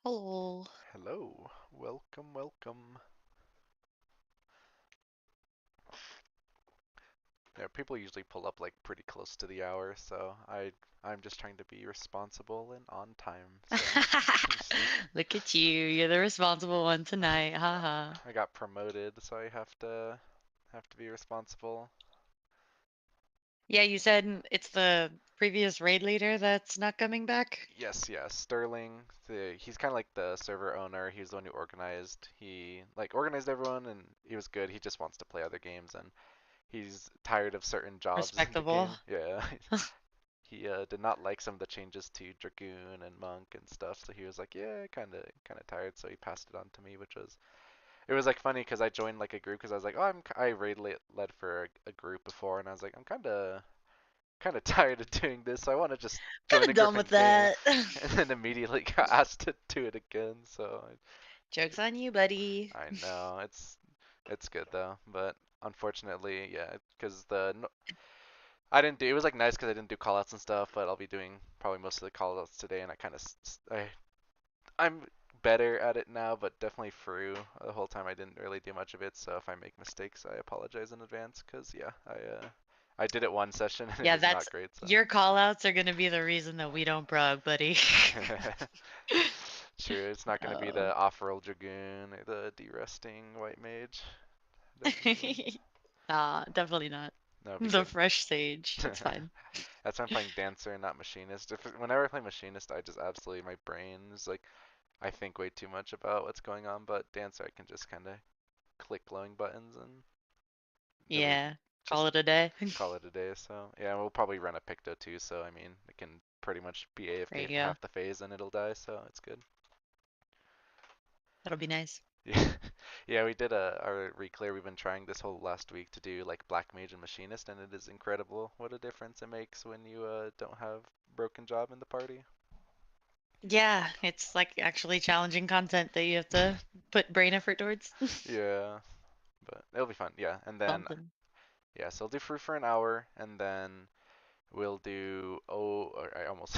Hello. Hello, welcome, welcome. Yeah, people usually pull up like pretty close to the hour, so I'm just trying to be responsible and on time. So Look at you. You're the responsible one tonight. Haha. I got promoted, so I have to be responsible. Yeah, you said it's the previous raid leader that's not coming back? Yes, yes, Sterling. He's kind of like the server owner. He was the one who organized. He like organized everyone, and he was good. He just wants to play other games, and he's tired of certain jobs in the Respectable. game. Yeah. He did not like some of the changes to Dragoon and Monk and stuff, so he was like, yeah, kind of tired, so he passed it on to me, which was it was like funny because I joined like a group because I was like, oh, I raid led for a group before, and I was like, I'm kind of tired of doing this, so I want to just join Kinda a group done in with game, that. and then immediately got asked to do it again. So Joke's on you, buddy. I know it's good though, but unfortunately, yeah, because the I didn't do. It was like nice because I didn't do callouts and stuff, but I'll be doing probably most of the callouts today, and I'm better at it now, but definitely FRU. The whole time I didn't really do much of it, so if I make mistakes, I apologize in advance, because yeah, I did it one session and it Yeah, was that's not great, so. your callouts are gonna be the reason that we don't brag, buddy. True, it's not gonna be Oh. the off-roll Dragoon or the de-rusting White Mage. Definitely. Definitely not. That would be The good. fresh sage. It's fine. That's why I'm playing Dancer and not Machinist. Whenever I play Machinist, I just absolutely, my brain is like, I think way too much about what's going on, but Dancer I can just kind of click glowing buttons and it'll Yeah. just Call it a day. call it a day. So yeah, we'll probably run a Picto too. So I mean, it can pretty much be There AFK you for go. half the phase and it'll die. So it's good. That'll be nice. Yeah, yeah. We did our reclear. We've been trying this whole last week to do like Black Mage and Machinist, and it is incredible what a difference it makes when you don't have broken job in the party. Yeah, it's like actually challenging content that you have to put brain effort towards. Yeah, but it'll be fun. Yeah, and then Something. yeah, so I'll do free for an hour, and then we'll do or I almost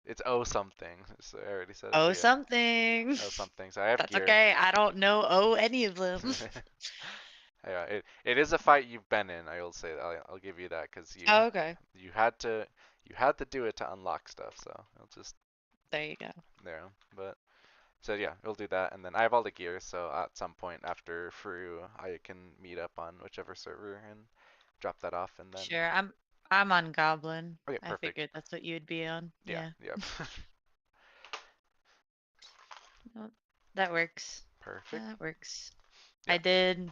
it's O something. So I already said it, Oh, but yeah, something. O something. So I have That's gear. okay. I don't know any of them. Yeah, it is a fight you've been in. I will say that. I'll give you that because Oh, okay. you had to you had to do it to unlock stuff. So I'll just There you go. there. But so yeah, we'll do that, and then I have all the gear. So at some point after FRU, I can meet up on whichever server and drop that off, and then Sure. I'm on Goblin. okay, I perfect. figured that's what you'd be on. Yeah, Yeah. yep. Well, that works. Perfect. That works. Yeah. I did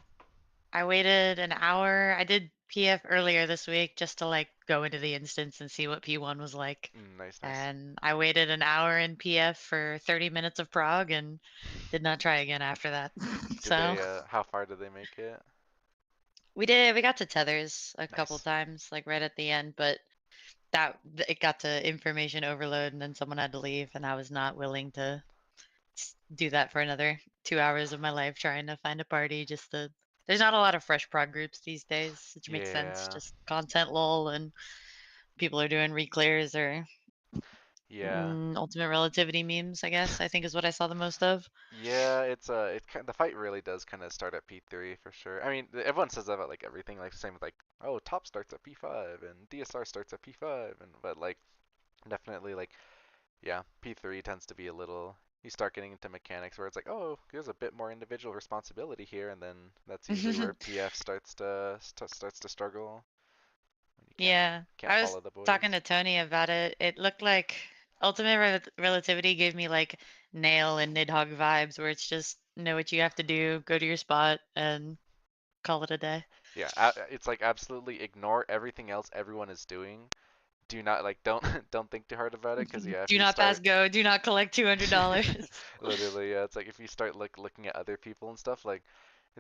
I waited an hour. I did PF earlier this week just to like go into the instance and see what P1 was like. Nice, nice. And I waited an hour in PF for 30 minutes of prog and did not try again after that. Did So they? How far did they make it? we got to tethers a couple Nice. times, like right at the end, but it got to information overload and then someone had to leave and I was not willing to do that for another 2 hours of my life trying to find a party just to there's not a lot of fresh prog groups these days, which makes sense. Yeah. Just content lull and people are doing reclears or Yeah. ultimate relativity memes, I guess, I think is what I saw the most of. Yeah, the fight really does kind of start at P3 for sure. I mean, everyone says that about like everything, like same with like, oh, top starts at P5 and DSR starts at P5, and but like definitely like yeah, P3 tends to be a little. You start getting into mechanics where it's like, oh, there's a bit more individual responsibility here, and then that's usually where PF starts to struggle when you Yeah, can't I was follow the talking boys. to Tony about it. It looked like ultimate relativity gave me like Nail and Nidhogg vibes where it's just know what you have to do, go to your spot, and call it a day. Yeah, it's like absolutely ignore everything else everyone is doing. Do not like don't don't think too hard about it, because yeah, if Do you not pass start go, do not collect $200. literally, yeah, it's like if you start looking at other people and stuff like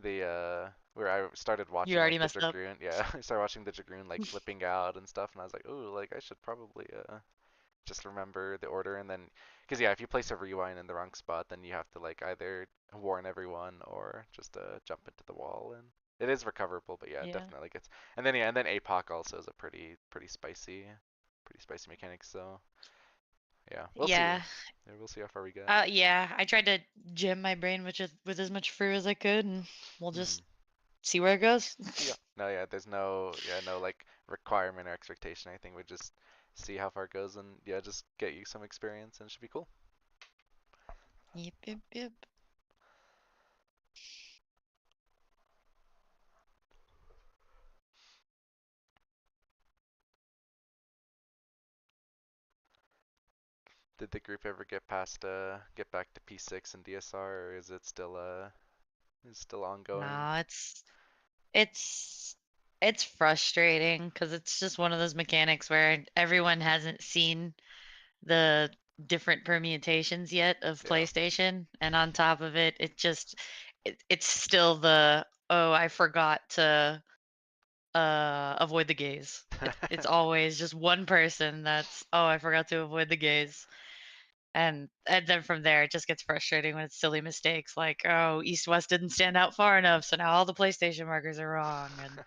the where I started You watching already like the messed up. Dragoon, yeah, I started watching the Dragoon like flipping out and stuff, and I was like, ooh, like I should probably just remember the order, and then because yeah, if you place a rewind in the wrong spot, then you have to like either warn everyone or just jump into the wall, and it is recoverable, but yeah, it Yeah. definitely gets. And then yeah, and then APOC also is a pretty spicy mechanic. So Yeah, we'll see. Yeah. Yeah, we'll see how far we get. Yeah. I tried to jam my brain with as much FRU as I could, and we'll Hmm. just see where it goes. Yeah. No, yeah, there's no like requirement or expectation or anything. We just see how far it goes and yeah, just get you some experience and it should be cool. Yep, yep, yep. Did the group ever get back to P6 and DSR or is still ongoing? No, it's it's frustrating because it's just one of those mechanics where everyone hasn't seen the different permutations yet of Yeah. PlayStation, and on top of it, it's still the oh I forgot to avoid the gaze. It's always just one person that's oh I forgot to avoid the gaze. And then from there, it just gets frustrating when it's silly mistakes like, oh, east west didn't stand out far enough, so now all the PlayStation markers are wrong. And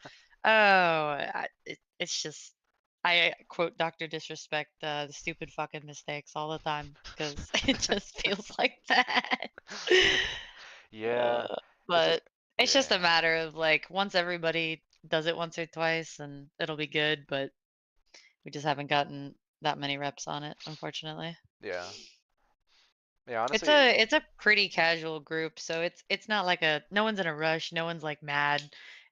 it's just I quote Doctor Disrespect, the stupid fucking mistakes all the time because it just feels like that. Yeah. uh, It's like but it's just a yeah. matter of like once everybody does it once or twice, and it'll be good. But we just haven't gotten that many reps on it, unfortunately. Yeah. Yeah, It's honestly. a pretty casual group, so it's not like a no one's in a rush, no one's like mad.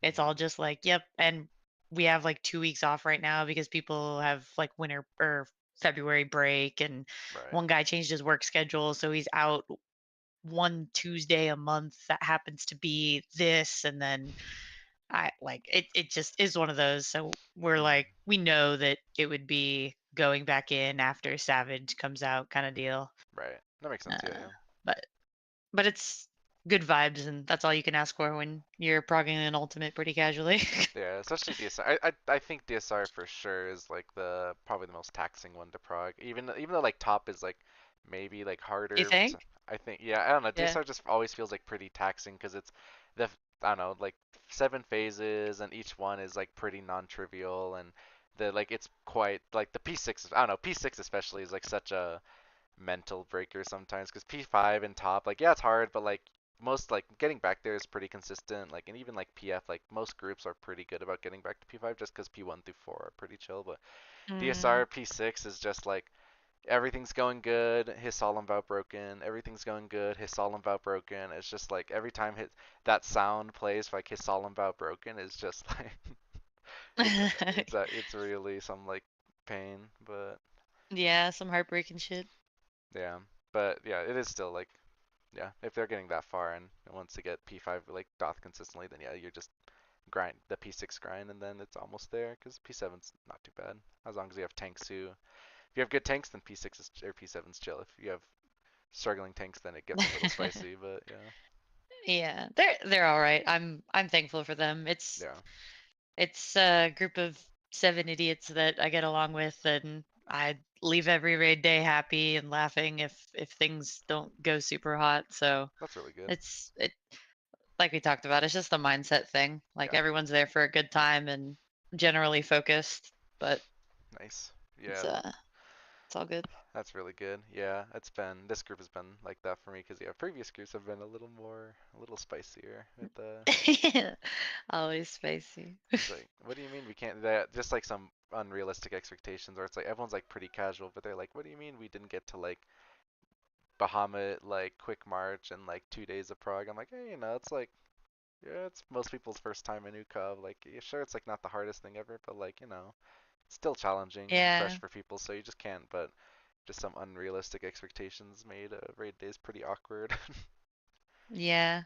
It's Hmm. all just like, yep, and we have like 2 weeks off right now because people have like winter or February break, and Right. one guy changed his work schedule, so he's out one Tuesday a month that happens to be this, and then I like it just is one of those. So we're Hmm. like we know that it would be going back in after Savage comes out kind of deal. Right. That makes sense. Yeah, Uh, yeah. but but it's good vibes, and that's all you can ask for when you're progging an ultimate pretty casually. Yeah, especially DSR. I think DSR for sure is like the probably the most taxing one to prog. Even though like top is like maybe like You harder. think? I think yeah. I don't know. Yeah. DSR just always feels like pretty taxing because it's the I don't know like 7 phases and each one is like pretty non-trivial and the like it's quite like the P6. I don't know. P6 especially is like such a mental breaker sometimes because P5 and top, like, yeah, it's hard, but like most like getting back there is pretty consistent. Like, and even like PF, like most groups are pretty good about getting back to P5 just because P1 through 4 are pretty chill. But Mm. DSR P6 is just like everything's going good, his solemn vow broken. Everything's going good, his solemn vow broken. It's just like every time that sound plays for like his solemn vow broken is just like it's really some like pain, but Yeah, some heartbreaking shit. yeah, but yeah, it is still like yeah, if they're getting that far and once they get P5 like doth consistently, then yeah, you're just grind the P6 grind and then it's almost there because P7's not too bad as long as you have tanks who. If you have good tanks, then P6 is or P7's chill. If you have struggling tanks, then it gets a little spicy. But yeah, Yeah, they're all right. I'm thankful for them. yeah, It's a group of 7 idiots that I get along with, and I leave every raid day happy and laughing if things don't go super hot. So that's really good. it like we talked about, it's just a mindset thing. Like Yeah, everyone's there for a good time and generally focused, but nice. it's Yeah, uh it's all good. that's really good. Yeah, it's been this group has been like that for me because yeah, previous groups have been a little spicier with the. Always spicy. It's like, what do you mean we can't? That just like some unrealistic expectations, or it's like everyone's like pretty casual, but they're like, what do you mean we didn't get to like Bahamut like quick march and like 2 days of Prague? I'm like, hey, it's like yeah, it's most people's first time in UCov. Like, yeah, sure, it's like not the hardest thing ever, but like it's still challenging and fresh Yeah, for people, so you just can't. But just some unrealistic expectations made raid days pretty awkward. yeah.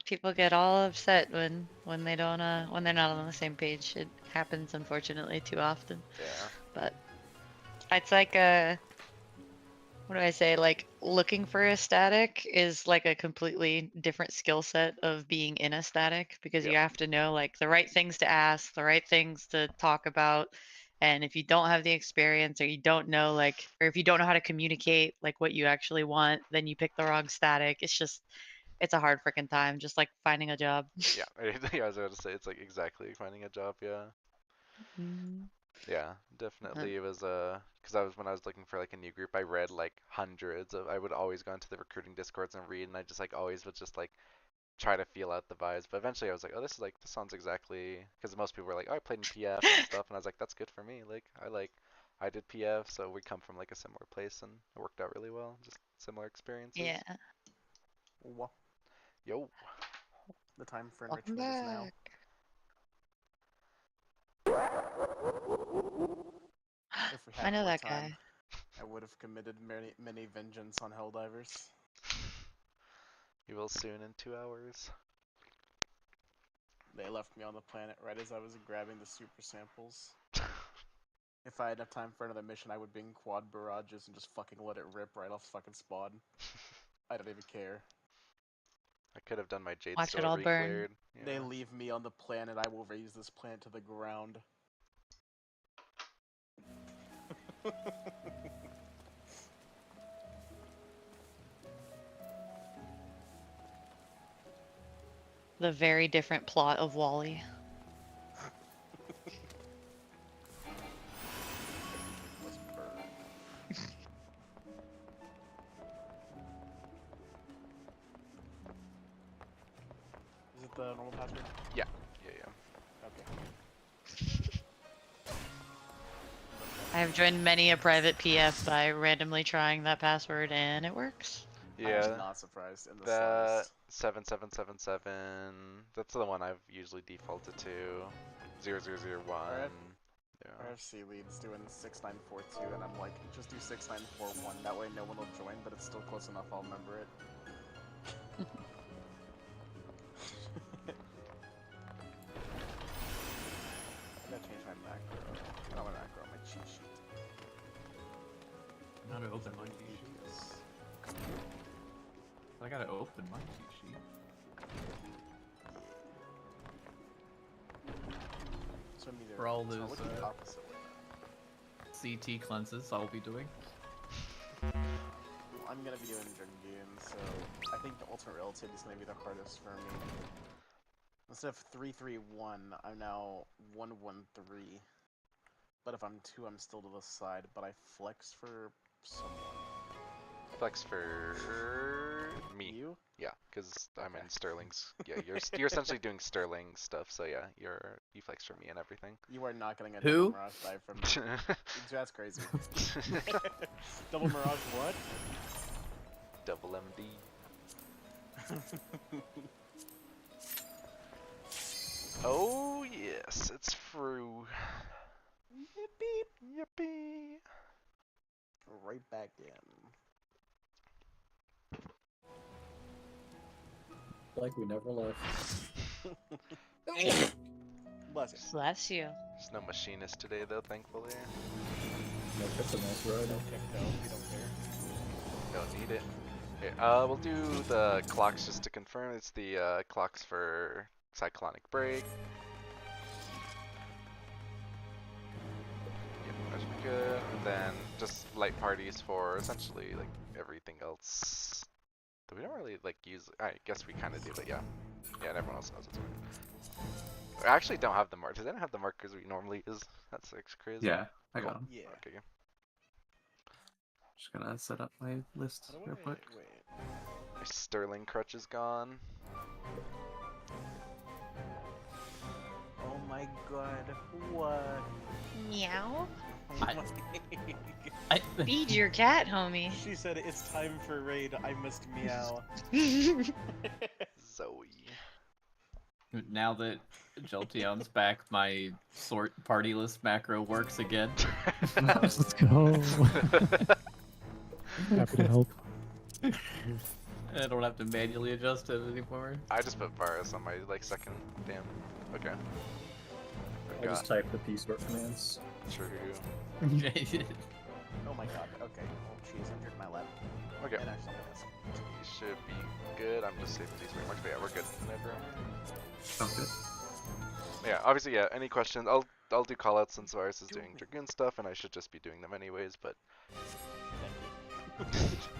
People get all upset when they don't when they're not on the same page. It happens unfortunately too often. Yeah, But it's like what do I say? Like looking for a static is like a completely different skill set of being in a static because you yep, have to know like the right things to ask, the right things to talk about. And if you don't have the experience or you don't know like or if you don't know how to communicate like what you actually want, then you pick the wrong static. It's a hard freaking time, just like finding a job. yeah. Yeah, I was about to say it's like exactly finding a job. Yeah. Mhm. Yeah, Definitely, it was because when I was looking for like a new group, I read like hundreds of. I would always go into the recruiting discords and read, and I just like always would just like try to feel out the vibes. But eventually, I was like, oh, this sounds exactly because most people were like, oh, I played in PF and stuff, and I was like, that's good for me. Like I did PF, so we come from like a similar place, and it worked out really well. Just similar experiences. Yeah. Well, Yo. the time for Welcome enrichment is now. back. If we I had know more that time, guy. I would have committed many vengeance on Helldivers. You will soon in 2 hours. They left me on the planet right as I was grabbing the super samples. If I had enough time for another mission, I would bring quad barrages and just fucking let it rip right off fucking spawn. I don't even care. I could have done my Jade Watch it Store all burn. re-cleared. They Yeah. leave me on the planet, I will raise this planet to the ground. The very different plot of Wally. Let's burn. Is it the normal password? Yeah. Okay. I have joined many a private PF by randomly trying that password, and it works. Yeah. I'm not surprised in the That slightest. 7777. That's the one I've usually defaulted to. 0001. Yeah. RFC leads doing 6942, and I'm like, just do 6941. That way no one will join, but it's still close enough. I'll remember it. I gotta change my macro. Not my macro, my cheat sheet. How to open my cheat sheet? Yes. I gotta open my cheat sheet. So I'm either, For all so I'll those, look at the opposite way CT cleanses I'll be doing. now. Well, I'm gonna be doing Dragoon, so I think the ultimate relative is gonna be the hardest for me. Instead of 331, I'm now 113. But if I'm 2, I'm still to the side, but I flex for someone. Flex for me. You? Yeah, because I'm Okay. in Sterling's. Yeah, you're essentially doing Sterling stuff. So yeah, you flex for me and everything. You are not getting a Who? double Mirage dive from me. That's crazy. Double Mirage what? Double MD. Oh yes, it's FRU. Yippee! Yippee! Right back in. Like we never left. Bless you. Bless you. There's no machinist today though, thankfully. No Kryptonite ride. Don't kick though, we don't care. Don't need it. Okay, we'll do the clocks just to confirm. It's the clocks for cyclonic break. Yep, that should be good. And then just light parties for essentially like everything else. We don't really like use. I guess we kind of do, but yeah, yeah. And everyone else knows it's weird. I actually don't have the markers. I don't have the markers we normally use. That's like crazy. Yeah, I got them. Yeah. Okay. Just gonna set up my list How do real I- quick. Wait. My Sterling crutch is gone. Oh my god. What? Meow. I, Feed your cat, homie. She said it's time for raid. I must meow. Zoe. now that Jolteon's back, my sort party list macro works again. Let's go. Happy to help. I don't have to manually adjust it anymore. I just put virus on my like second. Damn. Okay. I just type the p-sort commands. True. Oh my god. Okay. Oh, she's entered my lab. Okay. And actually, yes. You should be good. I'm just saving these remarks, but yeah, we're good. Never. Sounds good. Yeah, obviously, yeah. Any questions? I'll do callouts since Virus is doing Dragoon stuff, and I should just be doing them anyways. But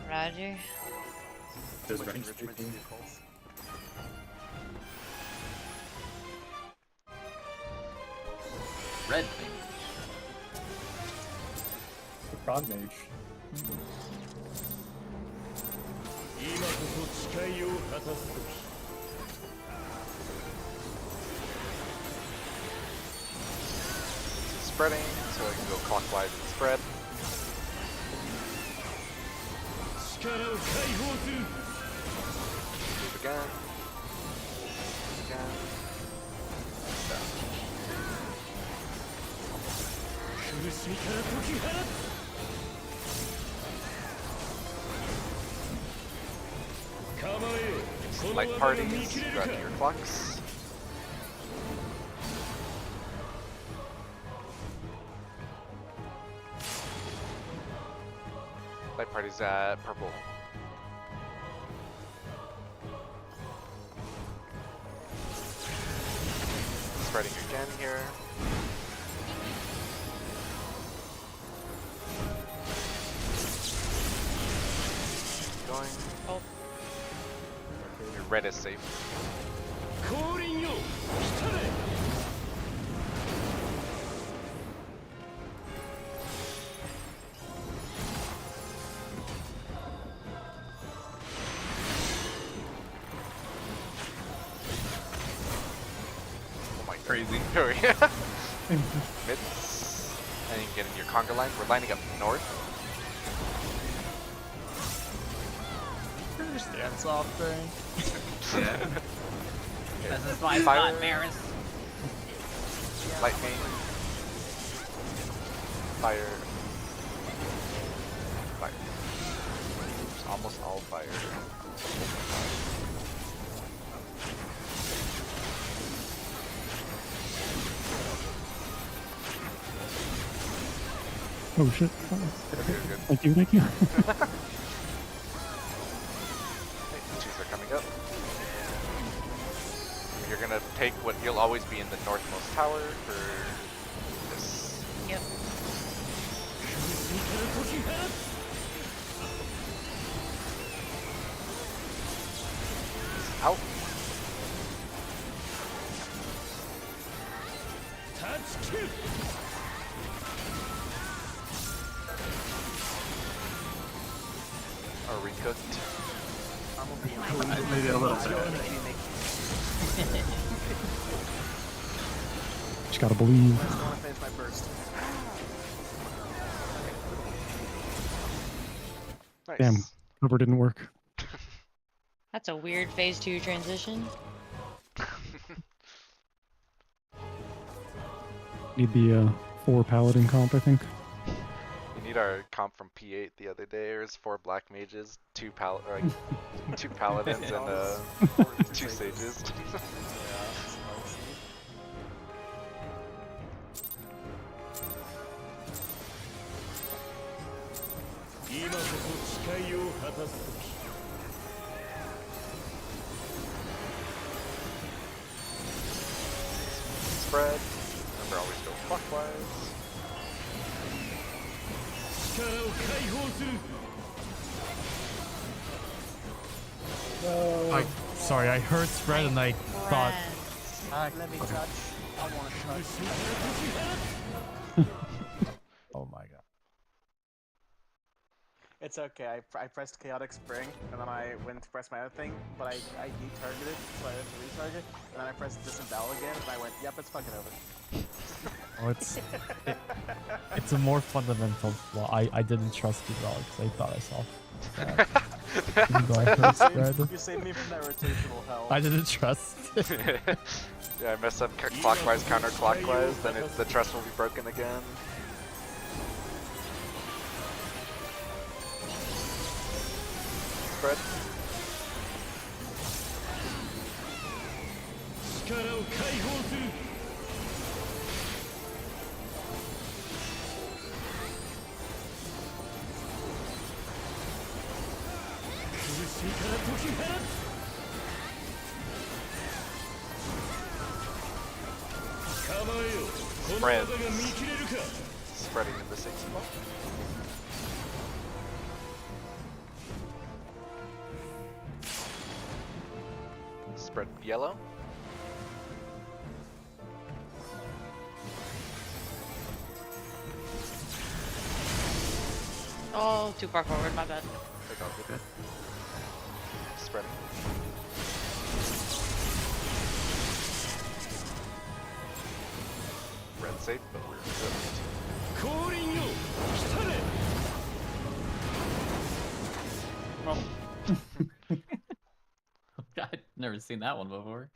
Roger. There's Much range enrichment speaking. vehicles. Red thing. Frog Mage. Spreading, so I can go clockwise and spread. Move again. Again. Down. Light parties, grab your clocks. Light parties at purple. Spreading again here. Going. Oh. Your red is safe. Crazy. Mids. And you get in your conga line. We're lining up north. Finish dance off thing. Yeah. This is my Fire. spot, Maris. Lightning. Fire. Fire. It's almost all fire. Oh shit. Good, good. Thank you, thank you. Cheese are coming up. You're gonna take what you'll always be in the northmost tower for this. Yep. Out. Are we cooked? I'm gonna be Maybe a little bit. Just gotta believe. I just want to finish my burst. Nice. Damn, cover didn't work. That's a weird phase 2 transition. Need the 4 paladin comp, I think. You need our comp from P8 the other day. There's 4 black mages, 2 2 paladins, and 2 sages. Spread. Remember, always go clockwise. Sorry, I heard spread and I thought. Let me touch. I want to touch. Oh my god. It's okay. I pressed chaotic spring and then I went to press my other thing, but I de-targeted, so I went to retarget, and then I pressed disembowel again, and I went, yep, it's fucking over. Oh, it's a more fundamental flaw. I didn't trust you well because I thought I saw that. Even though I heard spread. You saved me from that rotational hell. I didn't trust. Yeah, I messed up clockwise, counterclockwise, then the trust will be broken again. Spread. Spread. Spreading in the 6 spot. Spread yellow. Oh, too far forward, my bad. Take all good. Spreading. Red safe, but we're good. Well, I've never seen that one before.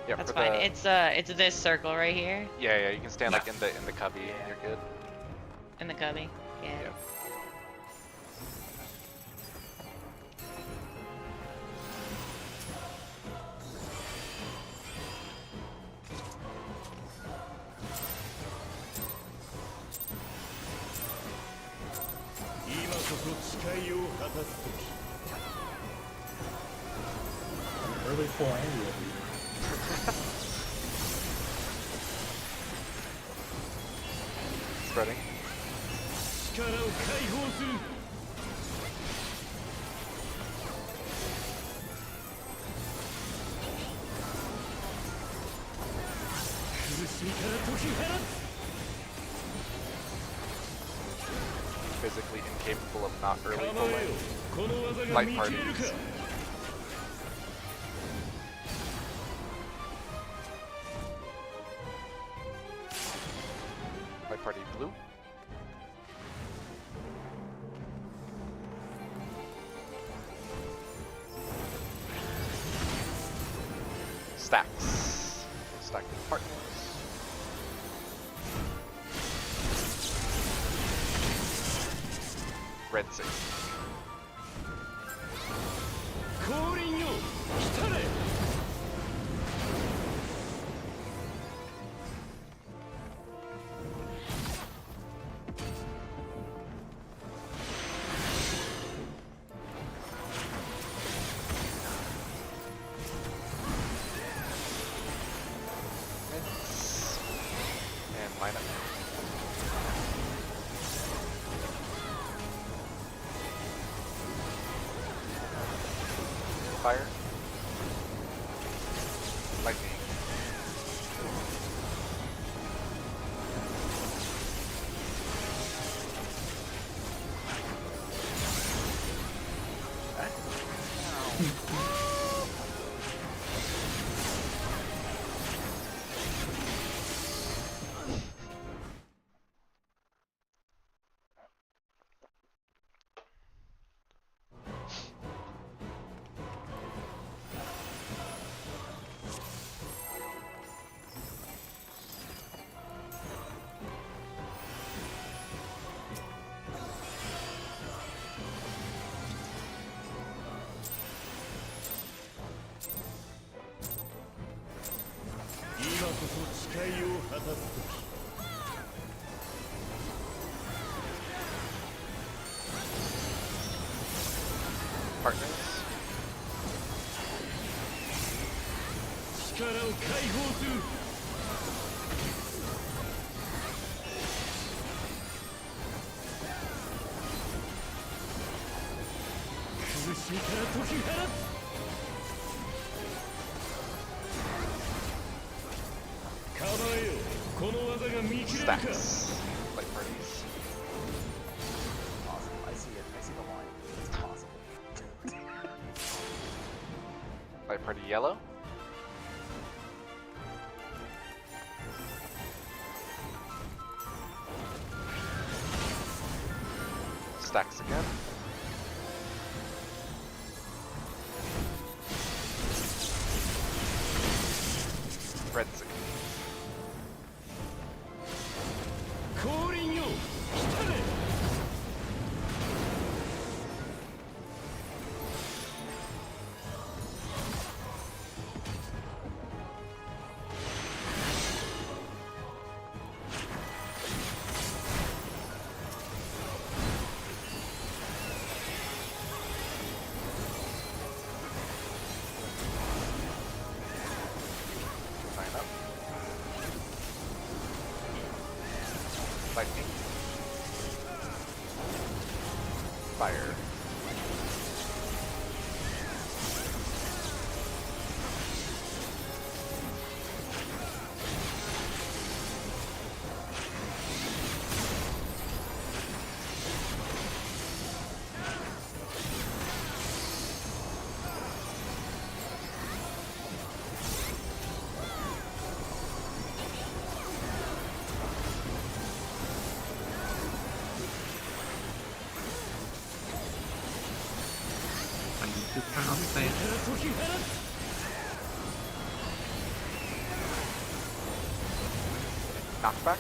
Yeah, That's for fine. the It's this circle right here yeah, you can stand like in the cubby. Yeah. You're good. in the cubby. Yeah. Yep. Early 490 over here. Spreading. Physically incapable of not early pulling. Light parties. Light party blue. Stacks. Stack partners. Red safe. Mints. And line up. Fire. Lightning. Partners. Stacks. Light parties. Awesome. I see it. I see the line. It's possible. Light party yellow. Stacks again. Red safe. Line up. Lightning. Fire. Knockback.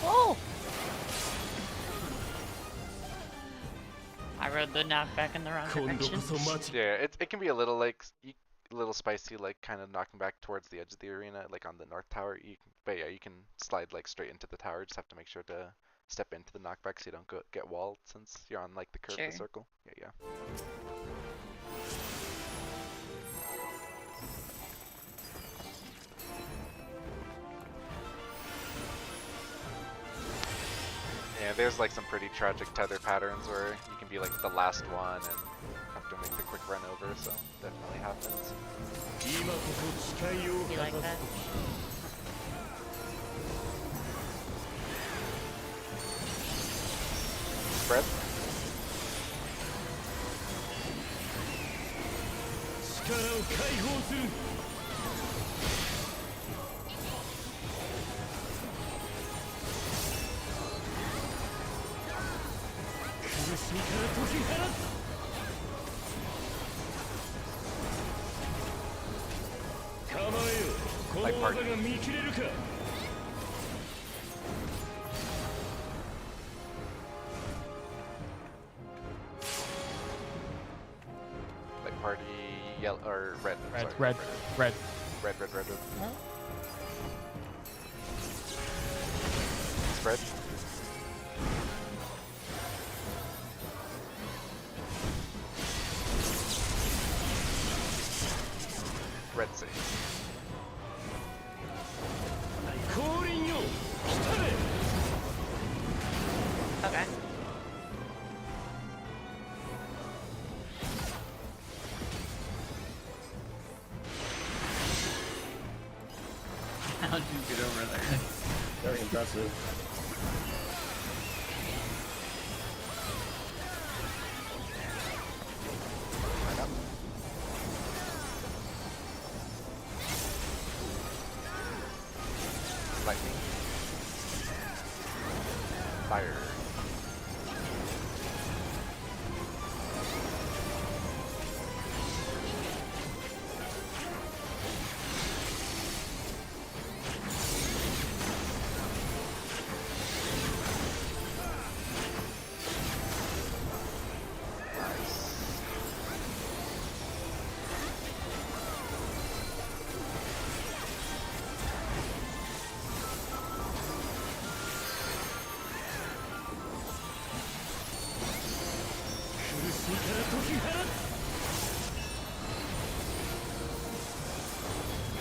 Oh! I rode the knockback in the wrong direction. Yeah, it can be a little like a little spicy, like kind of knocking back towards the edge of the arena, like on the north tower. But yeah, you can slide like straight into the tower. Just have to make sure to step into the knockback so you don't get walled since you're on like the curve of the circle. Yeah. Yeah, there's like some pretty tragic tether patterns where you can be like the last one and have to make the quick run over, so definitely happens. You like that? Spread. Like party. Like party yellow or red. I'm sorry, Red. Red. Spread. Red save. Okay. How'd you get over there? Very impressive. Lightning. Fire.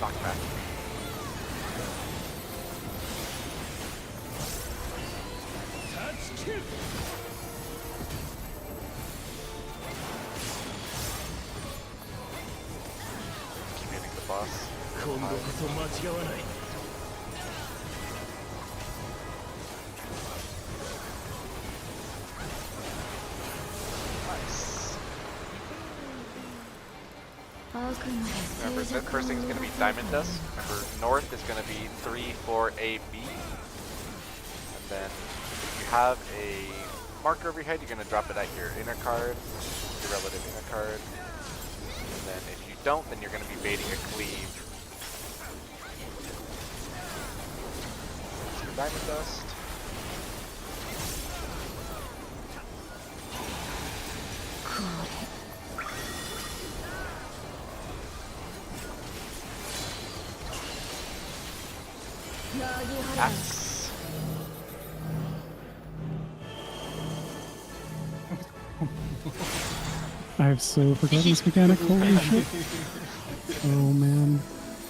Knockback. Keep hitting the boss. Real high. Nice. Remember, the first thing is going to be Diamond Dust. Remember, north is going to be 3, 4, A, B. And then if you have a marker over your head, you're going to drop it at your inner card, your relative inner card. And then if you don't, then you're going to be baiting a cleave. So Diamond Dust. Axe. I have so forgotten this mechanic. Holy shit. Oh man.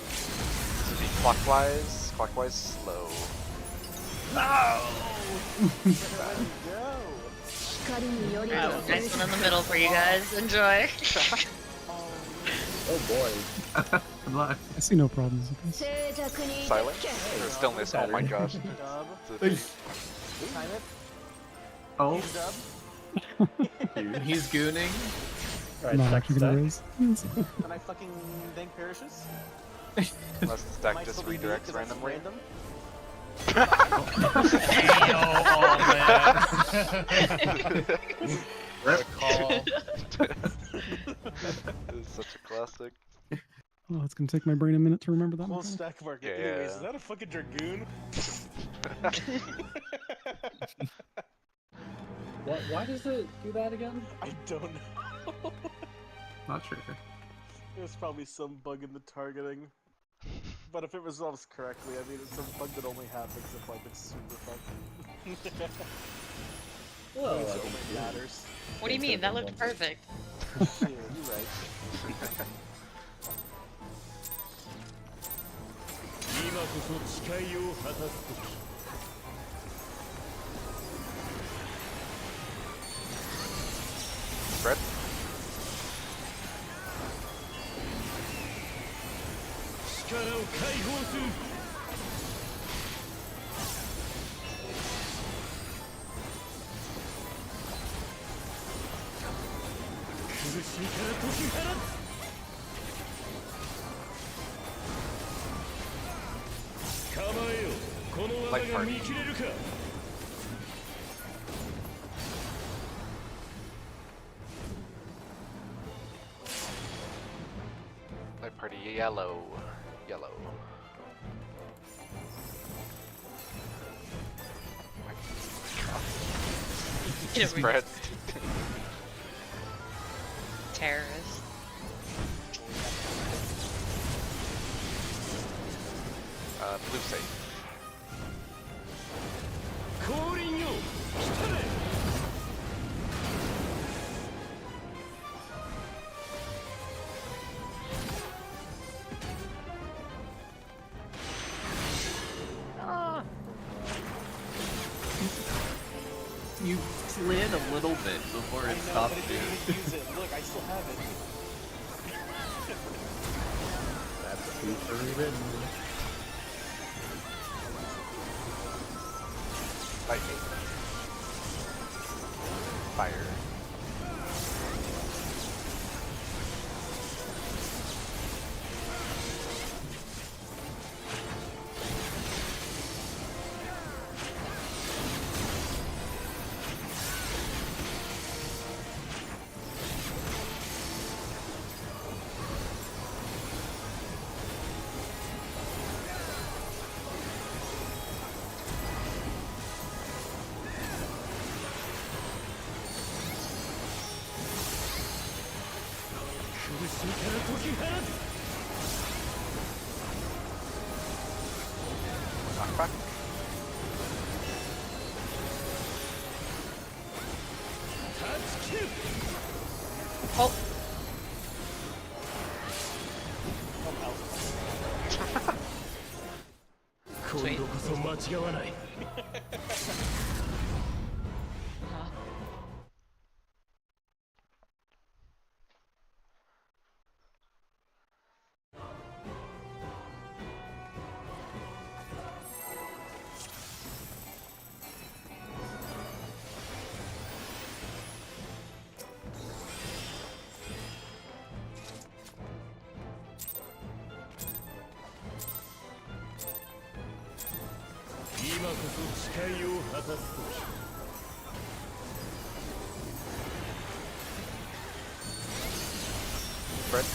So be clockwise slow. Oh, nice one in the middle for you guys. Enjoy. Oh boy. Good luck. I see no problems with this. Silence or stillness. Oh my gosh. Dub. Time it. Oh, Dub. he's gooning. I'm Alright, not check actually gonna stack. raise. And I fucking bank perishes? Unless the Am stack I just still BB? redirects 'Cause that's randomly. random? Call. This is such a classic. Oh, it's gonna take my brain a minute to remember that. Close stack market. Anyways, is that a fucking Dragoon? Why does it do that again? I don't know. Not sure. There's probably some bug in the targeting. But if it resolves correctly, I mean, it's a bug that only happens if, like, it's super fucking. Well, It I only think matters. What do you mean? That looked perfect. Yeah, you're right. Fred? Light party. Light party yellow. Yellow. Spread. Terrorist. Blue safe. You slid a little bit before I it know, stopped but it you. didn't even use it. Look, I still have it. That's a feature rewritten. Lightning. Fire. Knockback. Oh, sweet. Uh-huh. Fred.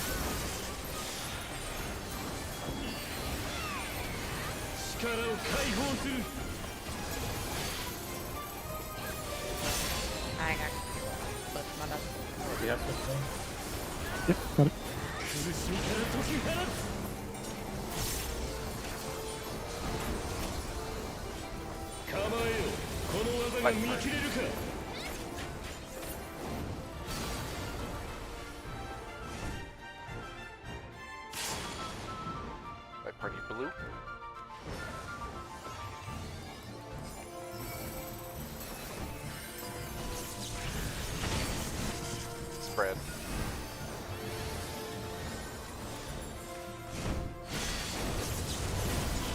I got clipped my nuts. Do you have something? Yep, got it. Light party. Light party blue. Spread.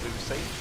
Blue safe.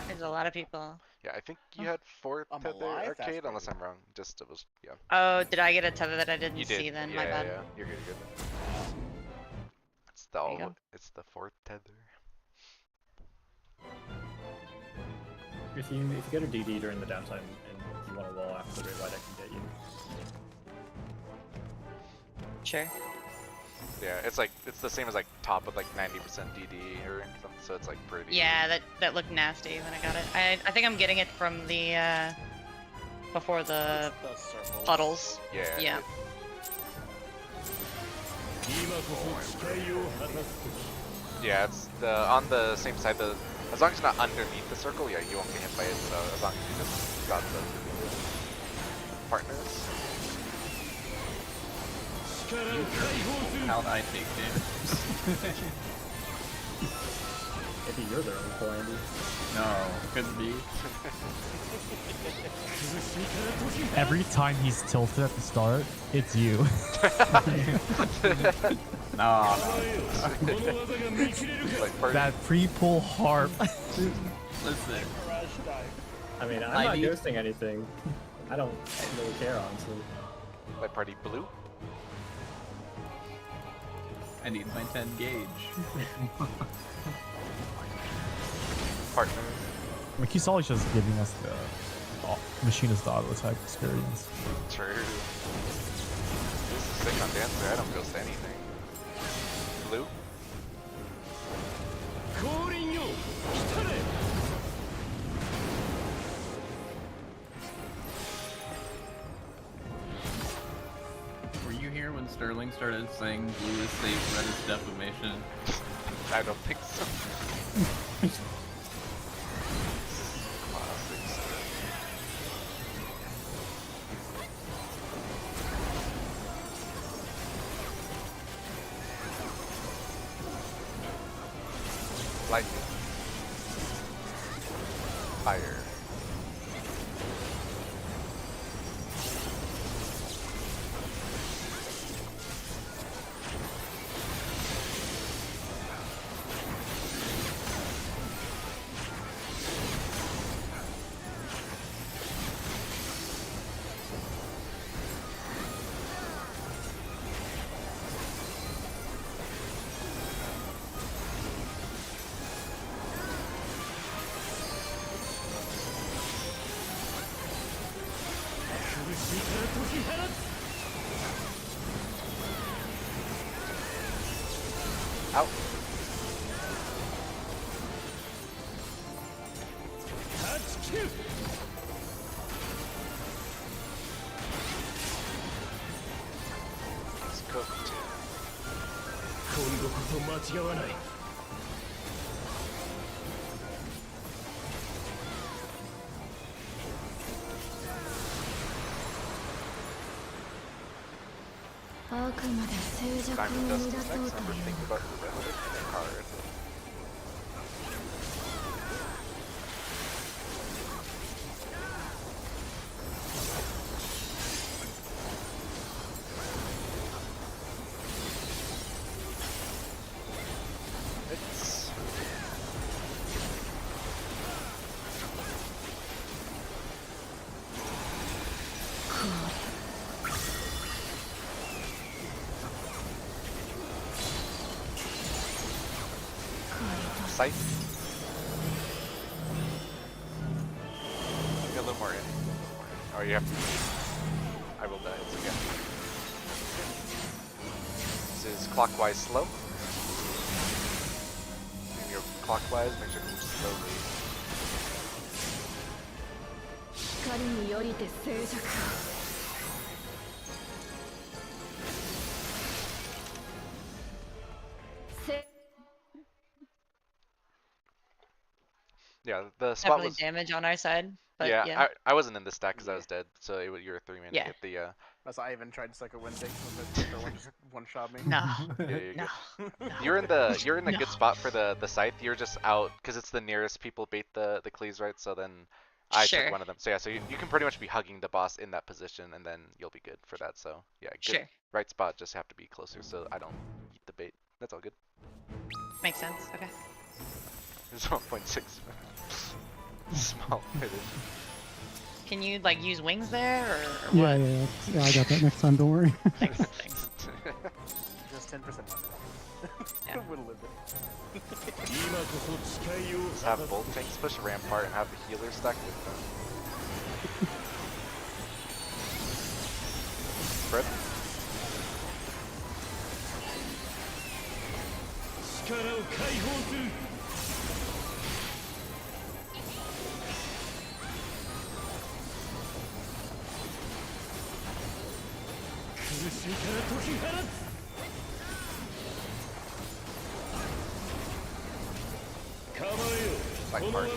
There's a lot of people. Yeah, I think you had 4 I'm tether alive? That's arcade, unless crazy. I'm wrong. Just it was, yeah. Oh, did I get a tether that I didn't You did. see then? Yeah, My bad. yeah. You're good. You're good. It's the There you go. It's the 4th tether. If you get a DD during the downtime and you want a wall after the great white, I can get you. Sure. Yeah, it's like it's the same as like top with like 90% DD or something, so it's like pretty. Yeah, that looked nasty when I got it. I think I'm getting it from the before the The circles. puddles. Yeah. Yeah. Yeah, it's on the same side. As long as you're not underneath the circle, yeah, you won't get hit by it. So as long as you just got the partners. How'd I take damage? Maybe you're their uncle, Andy. No, couldn't be. Every time he's tilted at the start, it's you. No. Like party. That pre-pull harp. Listen. I mean, I'm I not need- ghosting anything. I don't really care, honestly. Like party blue. I need my 10 gauge. Partners. Mickey's always just giving us the machinist auto type experience. True. This is sick on Dancer. I don't ghost anything. Blue. Were you here when Sterling started saying blue is safe, red is defamation? I don't think so. Classics. Lightning. Fire. Out. It's cooked. Diamond Dust is next. I'm thinking about the red card. It's sight. Get a little more in. Or you have to. I will die. It's okay. This is clockwise slow. When you're clockwise, make sure to move slowly. Yeah, the spot Definitely was. damage on our side. But Yeah, yeah. I wasn't in the stack because I was dead, so you were a 3-man Yeah. to get the. That's why I even tried second Wednesday when the Tinder one just one shot me. No. Yeah, you're No. good. You're in a No. good spot for the scythe. You're just out because it's the nearest people bait the cleaves, right? So then I took Sure. one of them. So yeah, so you can pretty much be hugging the boss in that position, and then you'll be good for that. So yeah, good. Sure. Right spot. Just have to be closer so I don't eat the bait. That's all good. Makes sense. Okay. There's 1.6. Small finish. Can you like use wings there or Yeah, what? yeah, I got that next time. Don't worry. Thanks, thanks. Just 10% limit. Yeah. Would live it. Just have both tanks push Rampart and have the healer stack with them. Spread. Like party.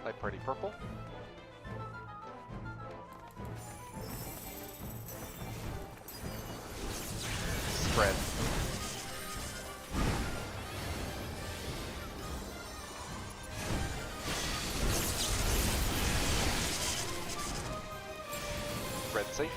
Light party purple. Spread. Spread safe.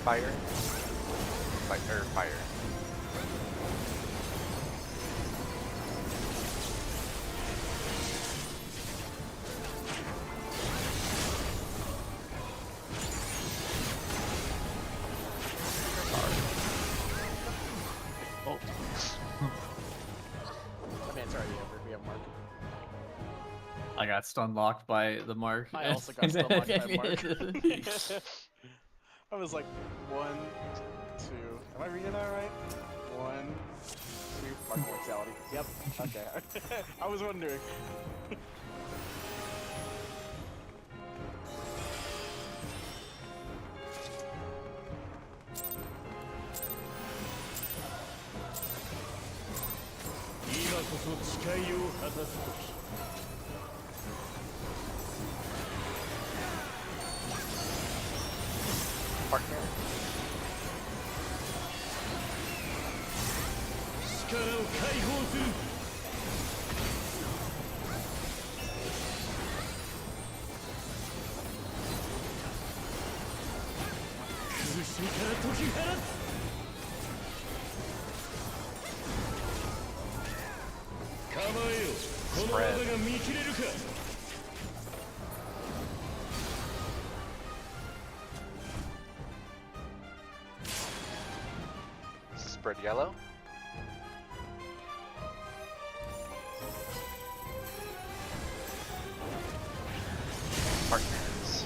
Fire. Fire. Oh, I mean, it's already over. We have Mark. I got stun locked by the mark. I also got stun locked by Mark. I was like, 1, 2. Am I reading that right? 1, 2. Mark mortality. Yep. Okay. I was wondering. Partner. Spread. Spread yellow. Partners.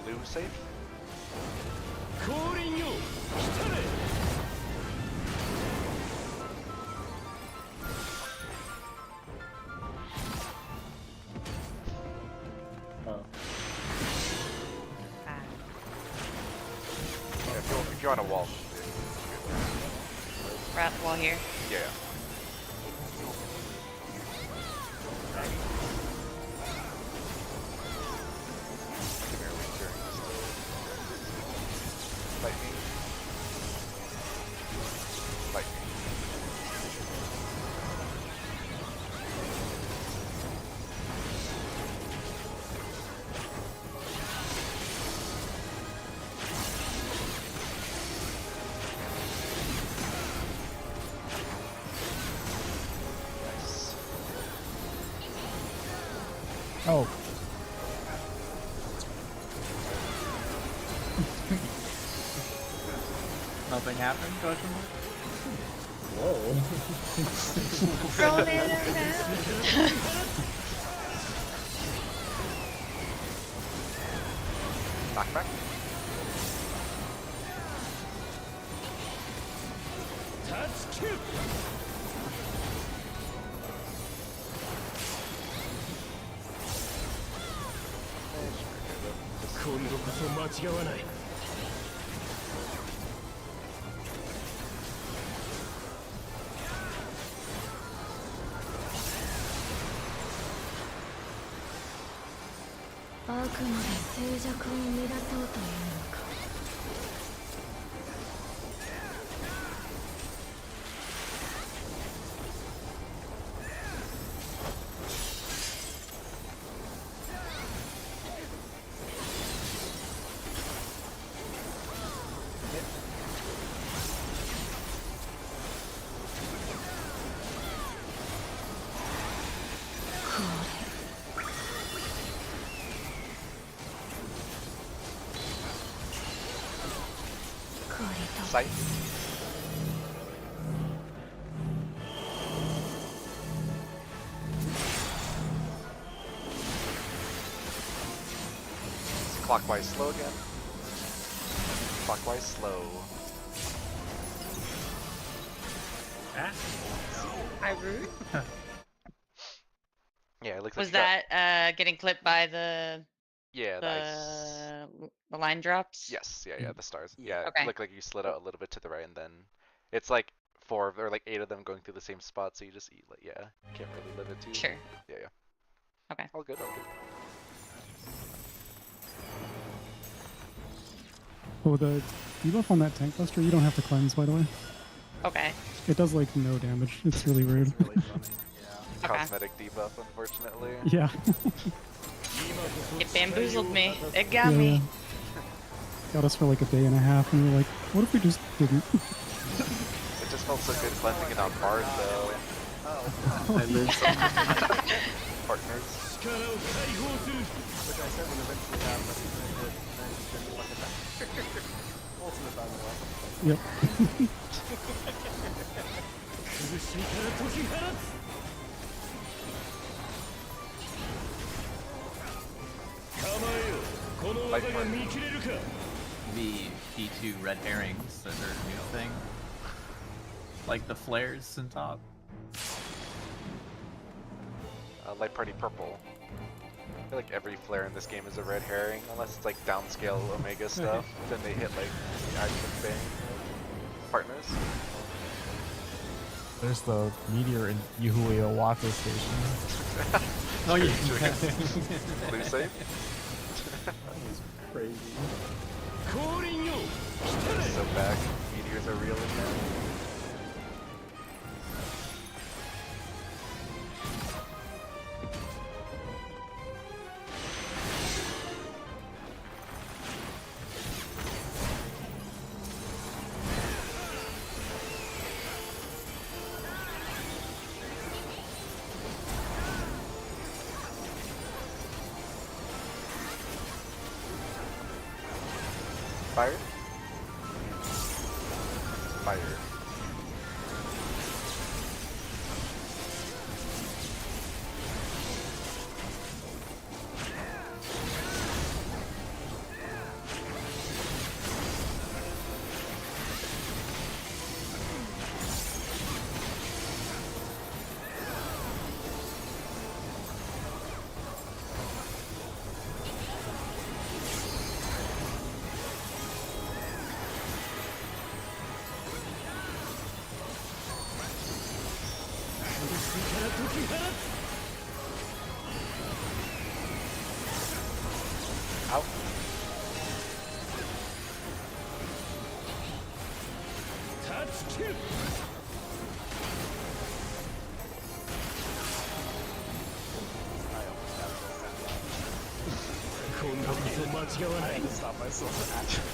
Blue safe. Oh. Ah. If you're on a wall. Wrap wall here. Yeah. Come here, Winter. Lightning. Lightning. Nice. Oh, Nothing happened? Question mark? Whoa. Rolling around. Knockback. あくまで静寂を乱そうというのか。Sight. Clockwise slow again. Clockwise slow. Ah. I rude. Yeah, it looks Was like that getting clipped by the yeah, nice. the line drops? Yes, yeah, the stars. Yeah, Okay. it looked like you slid out a little bit to the right, and then it's like 4 or like 8 of them going through the same spot, so you just eat. Like, yeah, can't really live it too. Sure. Yeah. Okay. All good, all good. Oh, the debuff on that tank buster, you don't have to cleanse, by the way. Okay. It does like no damage. It's really rude. It's really funny. Yeah. Okay. Cosmetic debuff, unfortunately. Yeah. It bamboozled me. It got me. Got us for like a day and a half, and we were like, what if we just didn't? It just felt so good cleansing it on Bard, though. Partners. Which I said would eventually have, but then it's been fucking ultimate by the way. Yep. Light mark. The P2 red herrings that are a new thing. Like the flares in top. Light party purple. I feel like every flare in this game is a red herring, unless it's like downscale Omega stuff. Then they hit like the action bang partners. There's the meteor in Yuhui Owata station. Oh yeah. Blue safe. Crazy. So back. Meteors are real again. Fire. Fire. Out. I had to stop myself from actually.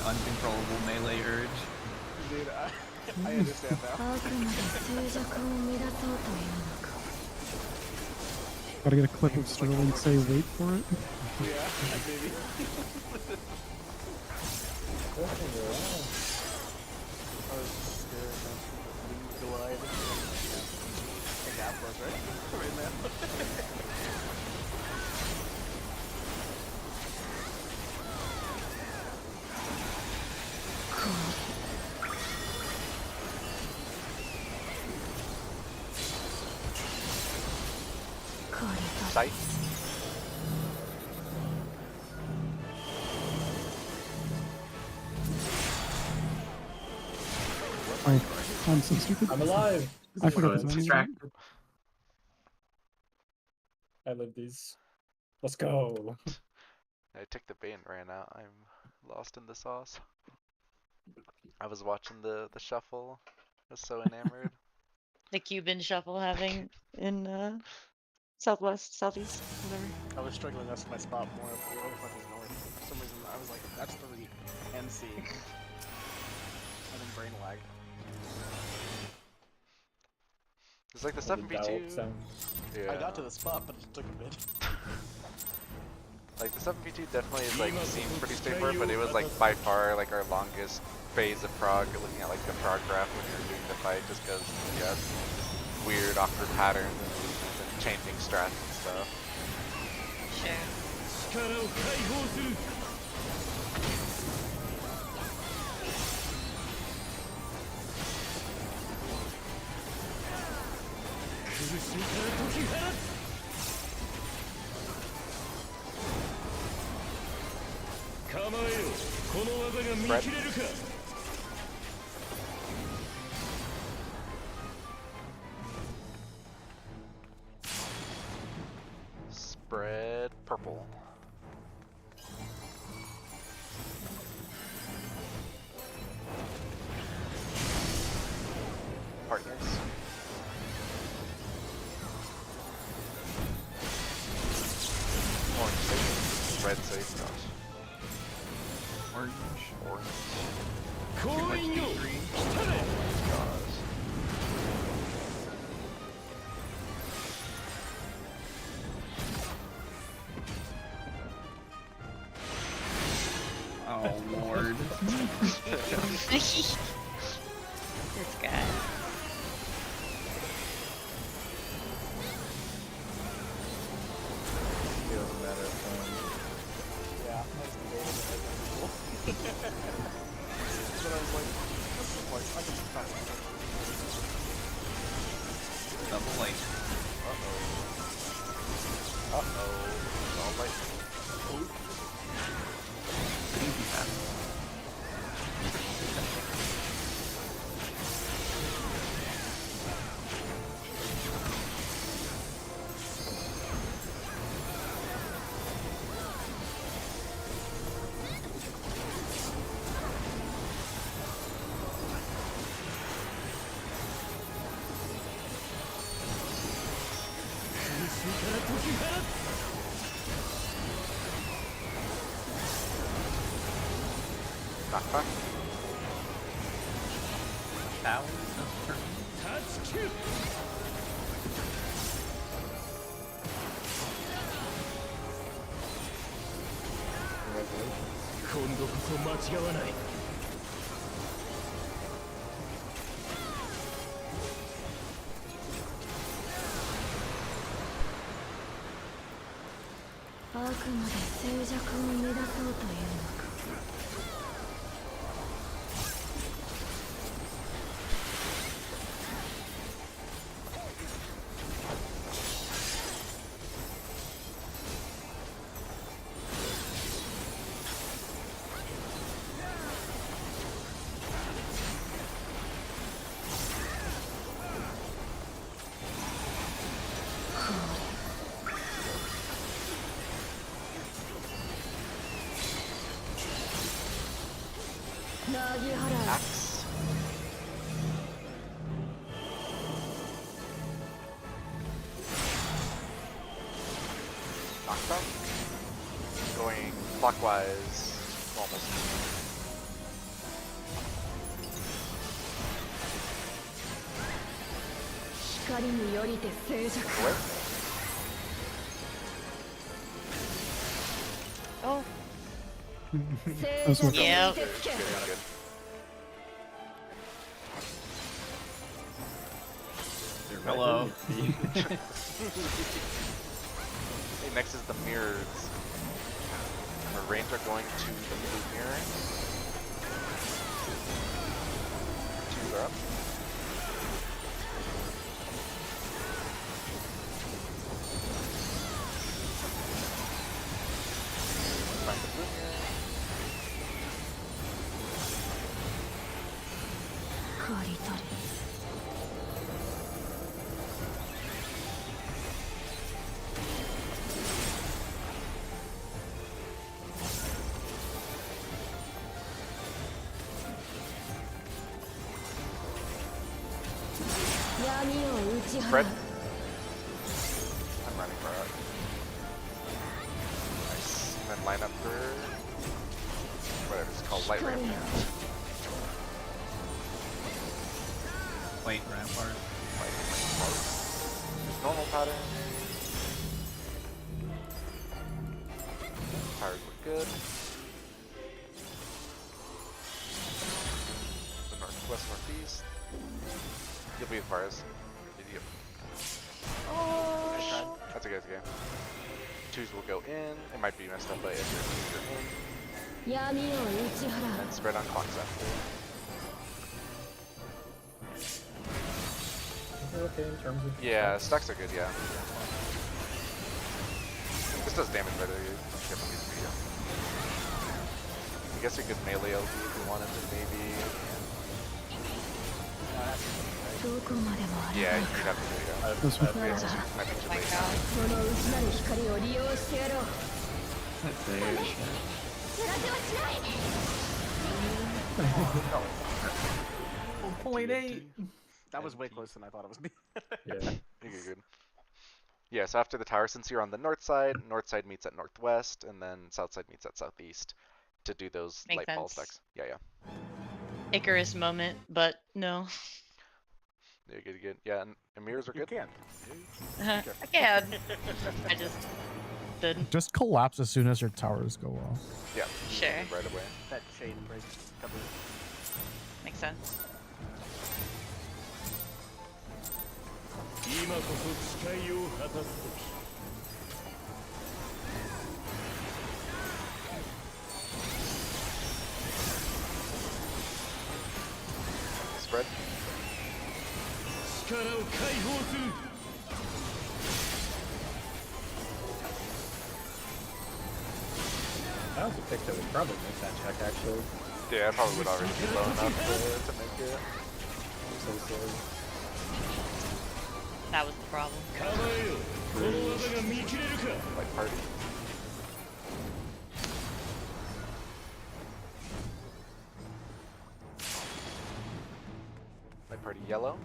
Uncontrollable melee urge. Dude, I understand now. あくまで静寂を乱そうというのか。 Gotta get a clip of Sterling say wait for it. Yeah, maybe. I was just staring at the glide. I think Afro's right now. Sight. Alright, I'm so stupid. I'm alive. I forgot So this it's one. distracted. I live these. Let's go. I took the bait and ran out. I'm lost in the sauce. I was watching the shuffle. I was so enamored. The Cuban shuffle having in southwest, southeast, whatever. I was struggling as my spot more. Where the fuck is north? For some reason, I was like, that's 3 and C. And then brain lag. It's like the All the 7v2. dial-up sounds. Yeah. I got to the spot, but it took a bit. Like the 7v2 definitely is like seems pretty straightforward, but it was like by far like our longest phase of prog, looking at like the prog graph when you were doing the fight, just because yeah, weird awkward patterns and movements and changing strats and stuff. Sure. Fred. Spread purple. Partners. Orange safe. Red safe, gosh. Orange. Orange. Too much D3. Gosh. Oh lord. This guy. Feels better from. Yeah, I was debating it as usual. But I was like, this is like, I can just pass it. Double light. Uh-oh. Uh-oh. All light. Easy pass. Knockback. Towers of turn.あくまで静寂を乱そうというのか。Axe. Knockback. Going clockwise. Almost. Flip. Oh, Those were yeah. Good, good, good. Hello. Hey, next is the mirrors. Our range are going to the blue mirror. 2 are up. Spread. I'm running for it. Nice. And then line up for whatever it's called, light ramp. Wait, rampart. Normal pattern. Tires look good. The northwest, northeast. You'll be with Varus. Idiot. Oh. That's a good game. Twos will go in. It might be messed up, but if you're in. And spread on clocks after. Okay, in terms of Yeah, stacks are good, yeah. This does damage better than these video. I guess you could melee LB if you wanted to, maybe. Yeah, you'd have to do it. This one. I think Oh my you're late. 0.8. That was way closer than I thought it was. Yeah. You're good. Yeah, so after the tower, since you're on the north side meets at northwest, and then south side meets at southeast to do those Makes light ball sense. stacks. Yeah. Icarus moment, but no. You're good. Yeah, and mirrors are You good. can. I can. I just didn't. Just collapse as soon as your towers go off. Yeah. Sure. Right away. That chain break cover. Makes sense. Spread. That was a pick that would probably make that check, actually. Yeah, I probably would already be low enough to make it. I'm so sorry. That was the problem. Light party. Light party yellow.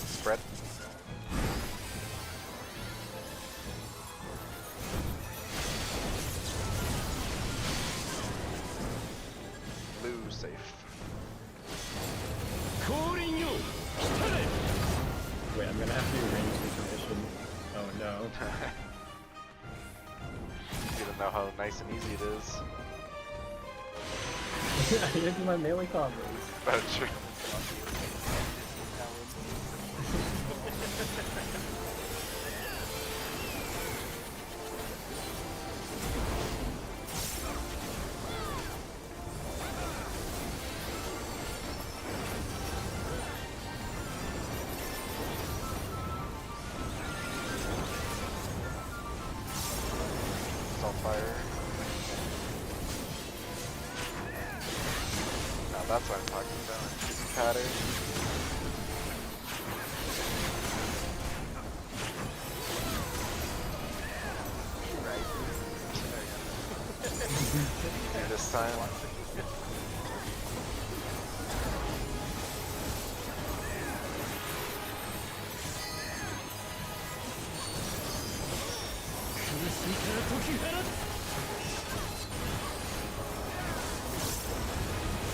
Spread. Blue safe. Wait, I'm gonna have to arrange the commission. Oh no. You don't know how nice and easy it is. I gotta do my melee combos. That's true. It's on fire. Now that's what I'm talking about. Pattern. And this time.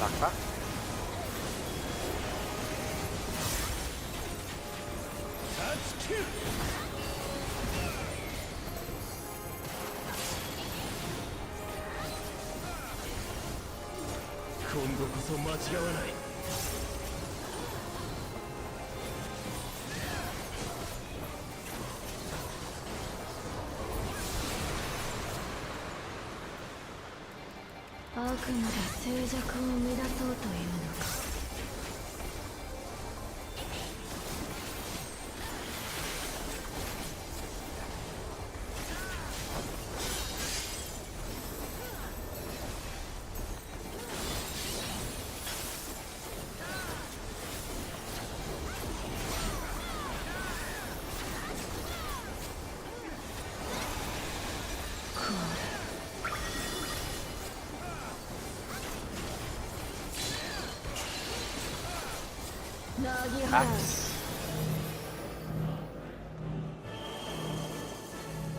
Knock knock. Axe.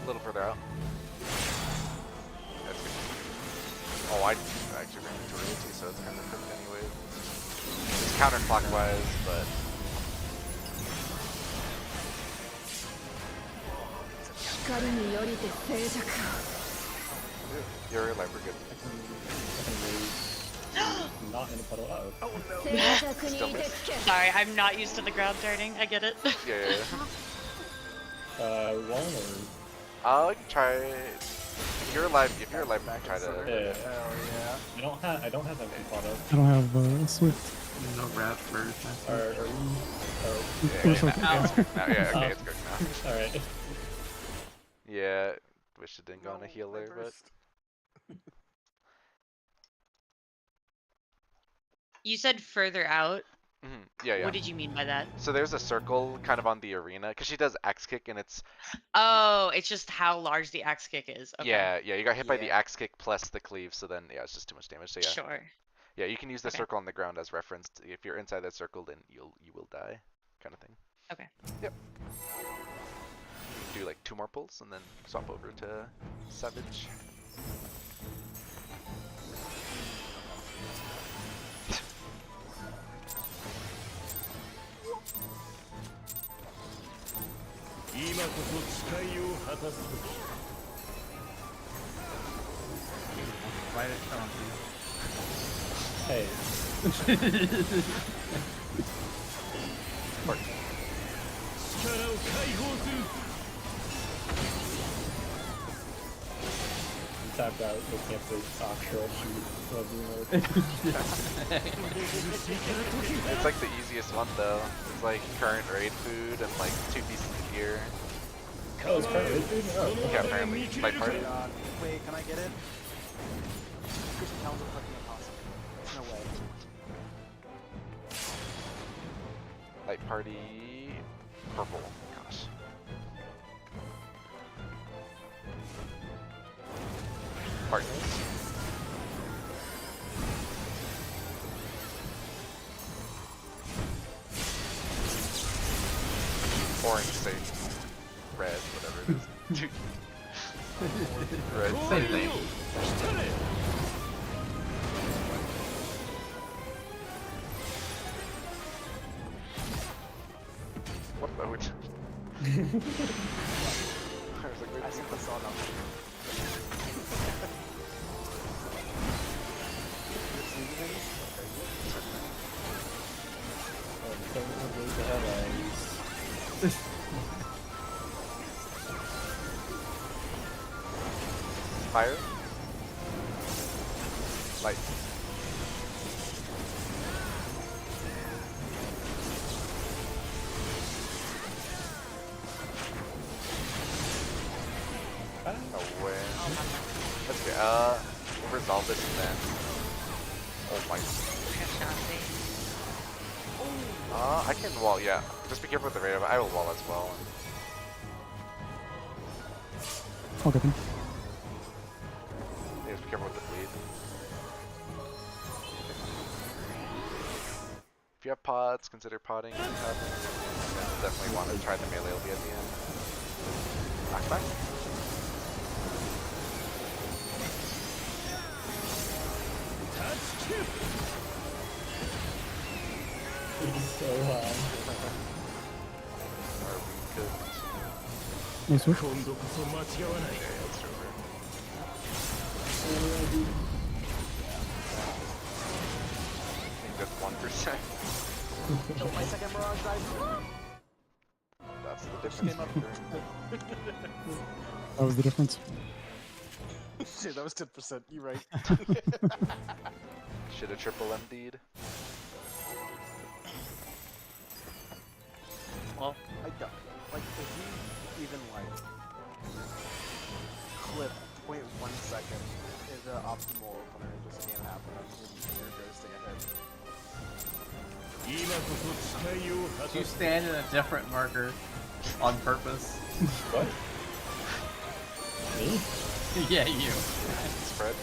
A little further out. That's good. Oh, I actually ran into royalty, so it's kind of perfect anyway. It's counterclockwise, but. You're alive, we're good. I can move. Not in a puddle. Uh-oh. Oh no! Still miss. Sorry, I'm not used to the ground darting. I get it. Yeah. Wall or? I can try. If you're alive, we can try to. Yeah. Hell yeah. I don't have empty auto. I don't have Swift. No wrap for Are you? Oh. Push Yeah, okay. now, yeah, okay, it's good now. All right. Yeah, wish it didn't go on a healer, but. You said further out. Yeah. What did you mean by that? So there's a circle kind of on the arena because she does axe kick and it's. Oh, it's just how large the axe kick is. Okay. Yeah, you got hit by the Yeah. axe kick plus the cleave, so then it's just too much damage. So yeah. Sure. Yeah, you can use the Okay. circle on the ground as reference. If you're inside that circle, then you will die, kind of thing. Okay. Yep. Do like 2 more pulls and then swap over to Savage. Why did it come to you? Hey. You tapped out. They can't say actual shoot. It's like the easiest one though. It's like current raid food and like 2 pieces of gear. Oh, it's part of it? Oh, Yeah, apparently. Like part of God. Wait, can I get it? Christian Towns is fucking impossible. There's no way. Light party purple. Gosh. Partners. Orange, say red, whatever it is. Red, Same thing. What mode? I was like, wait, I simply saw nothing. Fire. Light. No way. That's good. We'll resolve this and then. Oh my. I can wall, yeah. Just be careful with the radar, but I will wall as well. I'll get them. Yeah, just be careful with the bleed. If you have pods, consider potting. If you haven't, definitely want to try the melee, will be at the end. Knockback? So high. Are we good? No Swift. Okay, it's over. I think that's 1%. Oh, my second Mirage died. That's the Just came up. difference. That was the difference. Shit, that was 10%. You're right. Should have triple MD'd. Well, I don't. Like, if you even, like, clip 0.1 second is the optimal opener, it just can't happen. I'm just ahead. You stand in a different marker on purpose. What? Me? Yeah, you. Spread.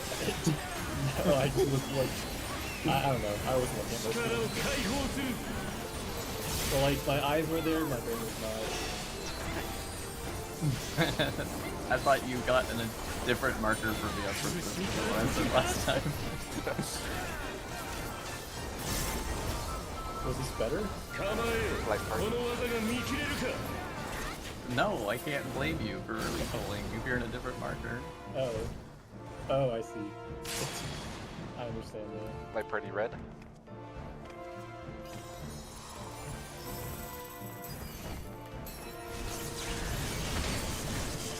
No, I just was like, I don't know. I was looking at most of them. So like my eyes were there, my brain was not. I thought you got a different marker for the upper than what I said last time. Was this better? Like party. No, I can't blame you for recalling if you're in a different marker. Oh. Oh, I see. I understand that. Light party red.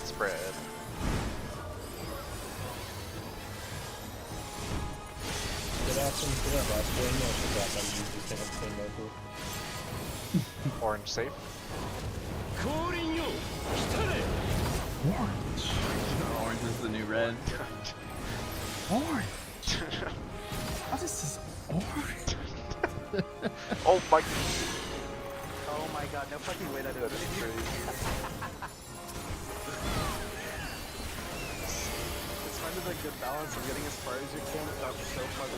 Spread. Good action for that last one. I forgot that you just have the same marker. Orange safe. Orange. Orange is the new red. Orange. What is this orange? Oh my. Oh my god, no fucking way that That is is crazy. It's finding a good balance of getting as far as you can without so far the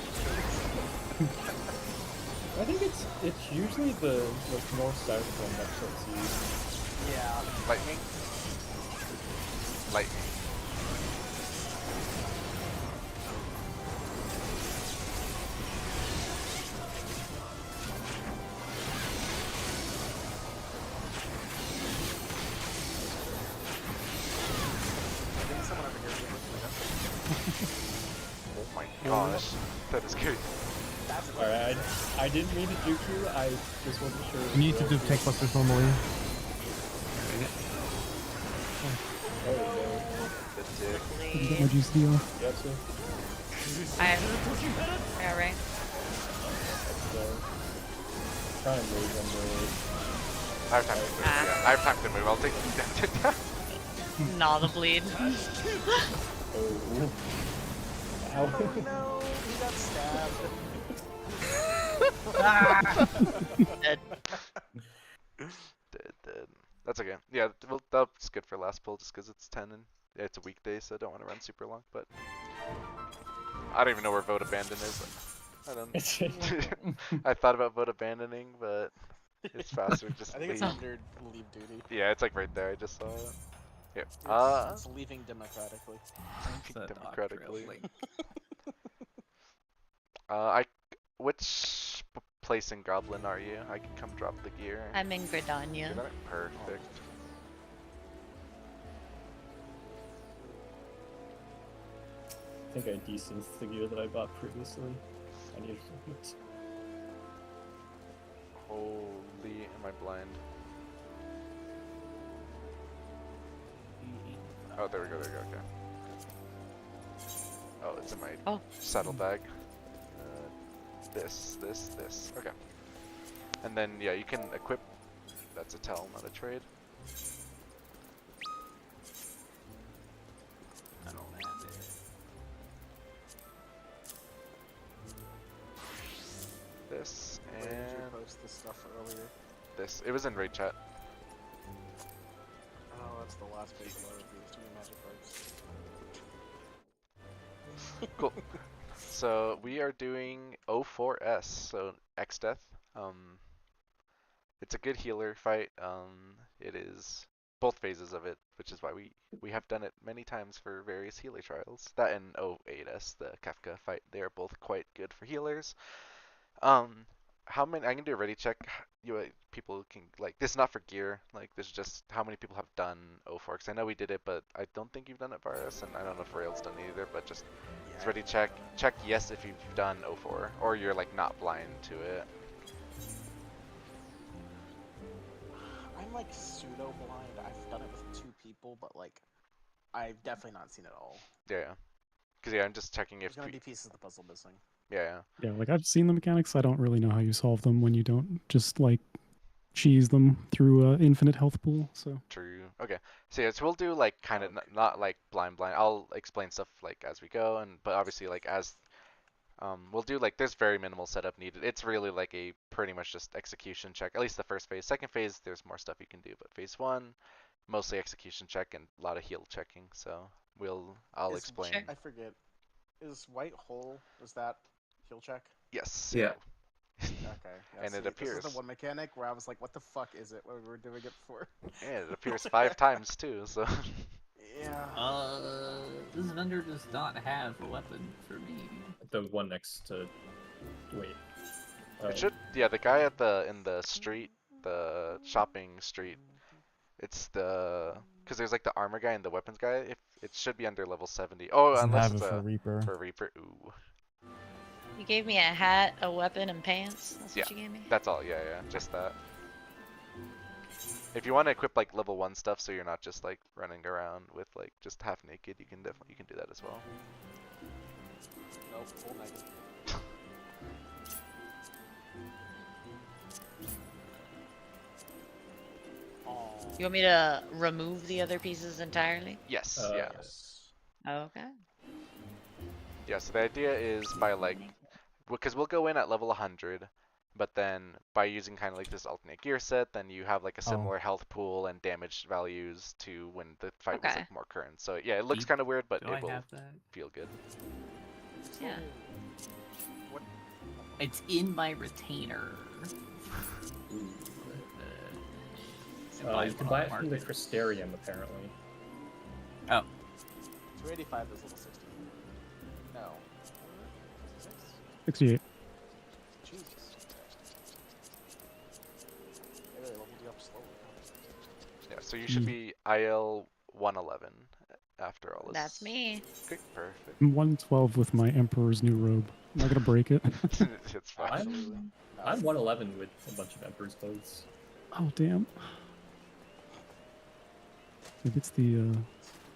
I think it's usually the like north-south one that starts used. Yeah. Lightning. Lightning. I think someone over here is Oh my gosh. That is good. That's Alright, I didn't mean to juke you, I just wasn't sure. You need to do tank busters normally. Oh no. Good dick. You get my juice deal. Yep, so Yeah, right. try and move on I have time to move. Yeah, I have time to move. I'll take you down. Gnaw the bleed. the. Oh. Ow. Oh no, he got stabbed. Dead. Dead. That's okay. Yeah, well, that's good for last pull just because it's 10 and yeah, it's a weekday, so I don't want to run super long. But I don't even know where vote abandon is. I don't. I thought about vote abandoning, but it's faster just I think leave. it's under leave duty. Yeah, it's like right there. I just saw it. Here. It's leaving democratically. It's a Democratically. doctrine. Which place in Goblin are you? I can come drop the gear. I'm in Gridania. Perfect. I think I desynced the gear that I bought previously. I need it. Holy, am I blind? Oh, there we go, okay. Oh, it's in my saddlebag. This. Okay. And then, yeah, you can equip. That's a tell, not a trade. I don't have it. This, Where did you and post this stuff earlier? this. It was in raid chat. Oh, that's the last page of our reviews. Too many magic cards. Cool. So we are doing O4S, so X Death. It's a good healer fight. It is both phases of it, which is why we have done it many times for various healer trials. That and O8S, the Kafka fight, they are both quite good for healers. How many? I can do a ready check. People can like this is not for gear. Like this is just how many people have done O4. Because I know we did it, but I don't think you've done it, Varus, and I don't know if Rail's done it either. But just it's ready check. Check yes if you've done O4 or you're like not blind to it. I'm like pseudo blind. I've done it with 2 people, but like I've definitely not seen it all. Yeah. Because yeah, I'm just checking if. There's gonna be pieces of the puzzle missing. Yeah. Yeah, like I've seen the mechanics. I don't really know how you solve them when you don't just like cheese them through infinite health pool. So True. Okay. So yeah, so we'll do like kind of not like blind. I'll explain stuff like as we go, but obviously like as we'll do like there's very minimal setup needed. It's really like a pretty much just execution check. At least the first phase. Second phase, there's more stuff you can do, but phase 1, mostly execution check and a lot of heal checking. So I'll explain. I forget. Is white hole? Is that heal check? Yes. Yeah. Okay. Yeah, And see, it this appears. is the one mechanic where I was like, what the fuck is it? What we were doing it for? And it appears 5 times too. So. Yeah. This vendor does not have a weapon for me. The one next to. Wait. It should. Yeah, the guy at in the street, the shopping street. It's because there's like the armor guy and the weapons guy. If it should be under level 70. Oh, Doesn't unless have it's it for Reaper. for Reaper. Ooh. You gave me a hat, a weapon, and pants. That's Yeah, what you gave me? that's all. Yeah, just that. If you want to equip like level 1 stuff, so you're not just like running around with like just half naked, you can do that as well. Nope, full naked. You want me to remove the other pieces entirely? Yes. Yeah. Yes. Okay. Yeah. So the idea is by like, because we'll go in at level 100, but then by using kind of like this alternate gear set, then you have like a similar health pool and damage values to when the fight was like more current. So yeah, it looks kind of weird, but Do I it will have that? feel good. Yeah. It's in my retainer. You can buy it from the Crystarium, apparently. Oh. 285 is level 60. No. 68. Jesus. They really leveled you up slowly. Yeah. So you should be IL 111 after all this. That's me. Okay, perfect. I'm 112 with my Emperor's New Robe. Am I gonna break it? It's fine. Absolutely. I'm 111 with a bunch of Emperor's clothes. Oh damn. Maybe it's the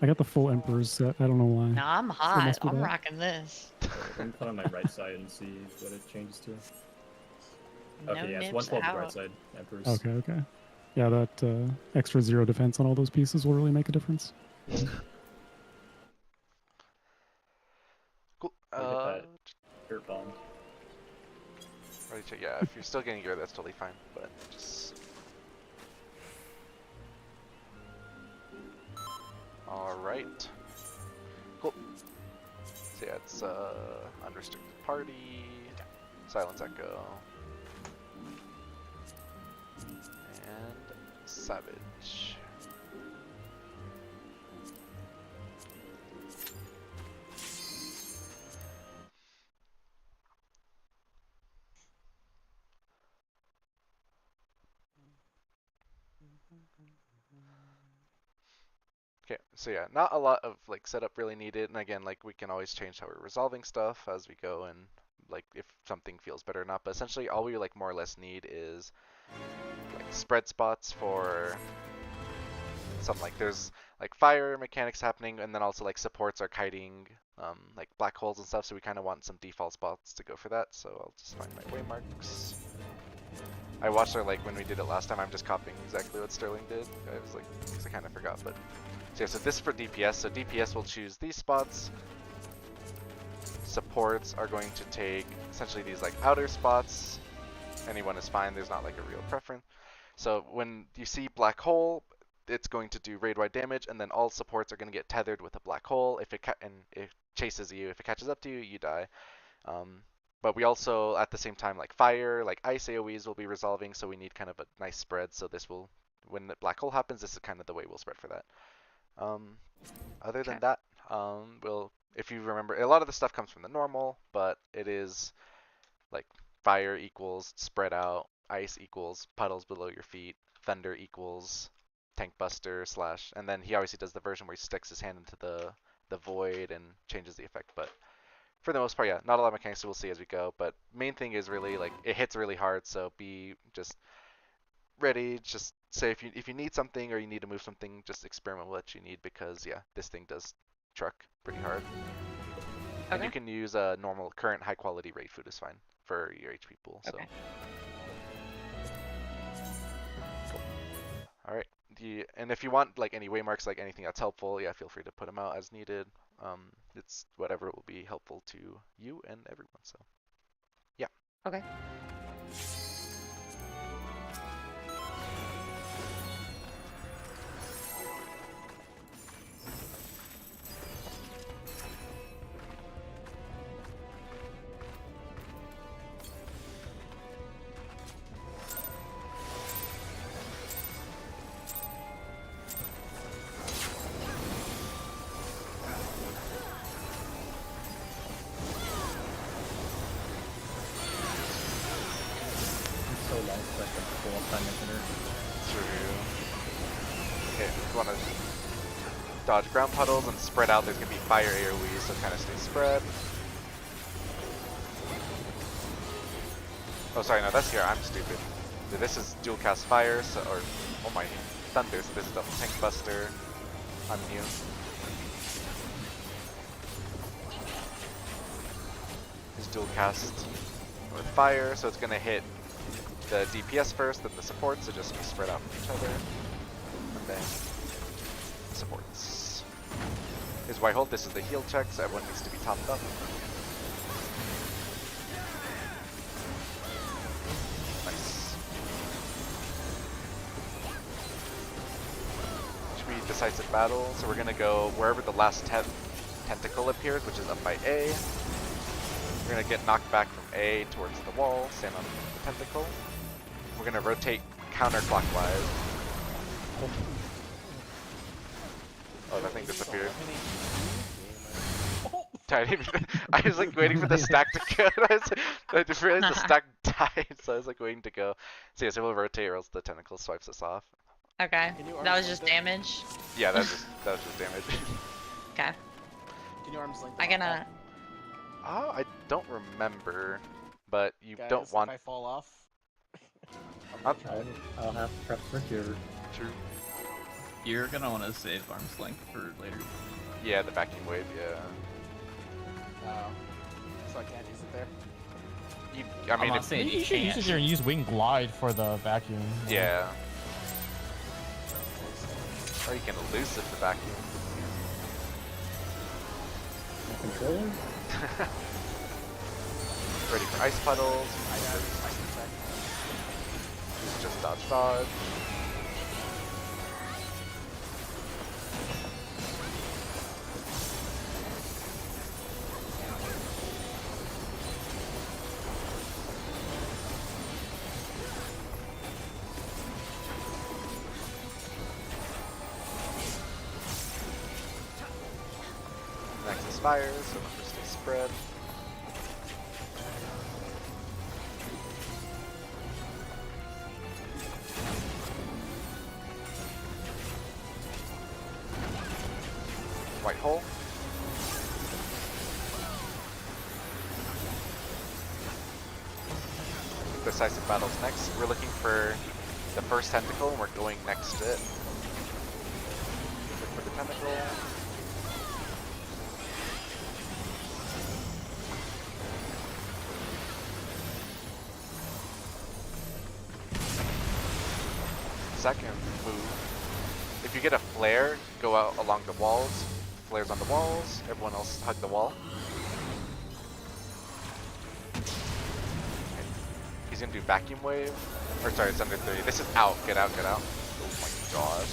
I got the full Emperor's set. I don't know why. No, I'm must hot. be I'm that. rocking this. Let me put on my right side and see what it changes to. Okay, No yeah, it's nibs 112 right out. side, Emperor's. Okay. Yeah, that extra 0 defense on all those pieces will really make a difference. Cool. Look at that dirt bomb. Ready to, yeah, if you're still getting gear, that's totally fine, but just... Alright. Cool. So yeah, it's unrestricted party, silence echo, and savage. Okay, so yeah, not a lot of like setup really needed, and again, like we can always change how we're resolving stuff as we go, and like if something feels better or not. But essentially, all we like more or less need is like spread spots for some like there's like fire mechanics happening, and then also like supports are kiting like black holes and stuff. So we kind of want some default spots to go for that. So I'll just find my waymarks. I watched her like when we did it last time. I'm just copying exactly what Sterling did. I was like, because I kind of forgot, but. So yeah, so this is for DPS. So DPS will choose these spots. Supports are going to take essentially these like outer spots. Anyone is fine. There's not like a real preference. So when you see black hole, it's going to do raid-wide damage, and then all supports are going to get tethered with a black hole. If it chases you, if it catches up to you, you die. But we also, at the same time, like fire, like ice AoEs will be resolving. So we need kind of a nice spread. So this will, when the black hole happens, this is kind of the way we'll spread for that. Other than that, if you remember, a lot of the stuff comes from the normal, but it is like fire equals spread out, ice equals puddles below your feet, thunder equals tank buster / and then he obviously does the version where he sticks his hand into the void and changes the effect. But for the most part, yeah, not a lot of mechanics, so we'll see as we go. But main thing is really like it hits really hard, so be just ready. Just say if you need something or you need to move something, just experiment with what you need, because yeah, this thing does truck pretty hard. And you can use a normal current high quality raid food is fine for your HP pool. So. Okay. Cool. All right. And if you want like any waymarks, like anything that's helpful, yeah, feel free to put them out as needed. It's whatever will be helpful to you and everyone. So, yeah. Okay. time inhibitor. True. Okay, if you want to dodge ground puddles and spread out, there's going to be fire AoE, so kind of stay spread. Oh, sorry, no, that's here. I'm stupid. This is dual cast fire, so, or almighty thunder, so this is double tank buster. I'm new. Is dual cast with fire, so it's gonna hit the DPS first, then the supports, so just be spread out from each other. And then supports. Is white hold, this is the heal check, so everyone needs to be topped up. Nice. Should be decisive battle, so we're gonna go wherever the last tentacle appears, which is up by A. We're gonna get knocked back from A towards the wall, stand on the tentacle. We're gonna rotate counterclockwise. Oh, that thing disappeared. I was like waiting for the stack to go. I just realized the stack died, so I was like waiting to go. So yes, it will rotate, or else the tentacle swipes us off. Okay. That was just damage. Yeah, that was just damage. Okay. Can you arms length? I gonna. Oh, I don't remember, but you Guys, don't want. If I fall off. I'll have prep for cure. True. You're gonna want to save arm's length for later. Yeah, the vacuum wave. Yeah. So I can't use it there. I mean, I'm not if, saying You you should use can't. it here and use wing glide for the vacuum. yeah. Or you can elusive the vacuum. My controller? Ready for ice puddles. I got ice attack. Just dodge, dodge. Next is fire, so just stay spread. White hole. Decisive battles next. We're looking for the first tentacle and we're going next to it. Look for the tentacle. Second move. If you get a flare, go out along the walls. Flares on the walls. Everyone else hug the wall. Okay. He's gonna do vacuum wave. Or sorry, it's under 30. This is out. Get out, get out. Oh my gosh.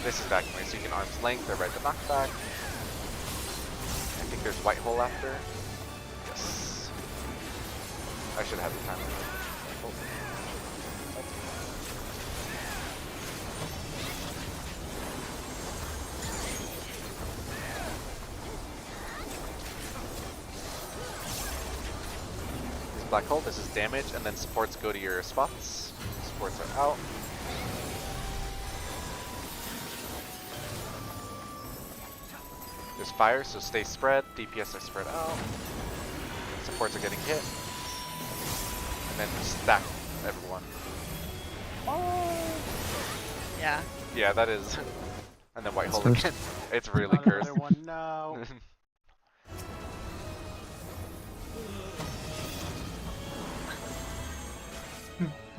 This is vacuum wave, so you can arm's length or ride the knockback. I think there's white hole after. Yes. I should have the time. Oh. Black hole, this is damage, and then supports go to your spots. Supports are out. There's fire, so stay spread. DPS are spread out. Supports are getting hit. And then stack everyone. Yeah. Yeah, that is. And then white It's hole cursed. again. It's really cursed. Another one, no.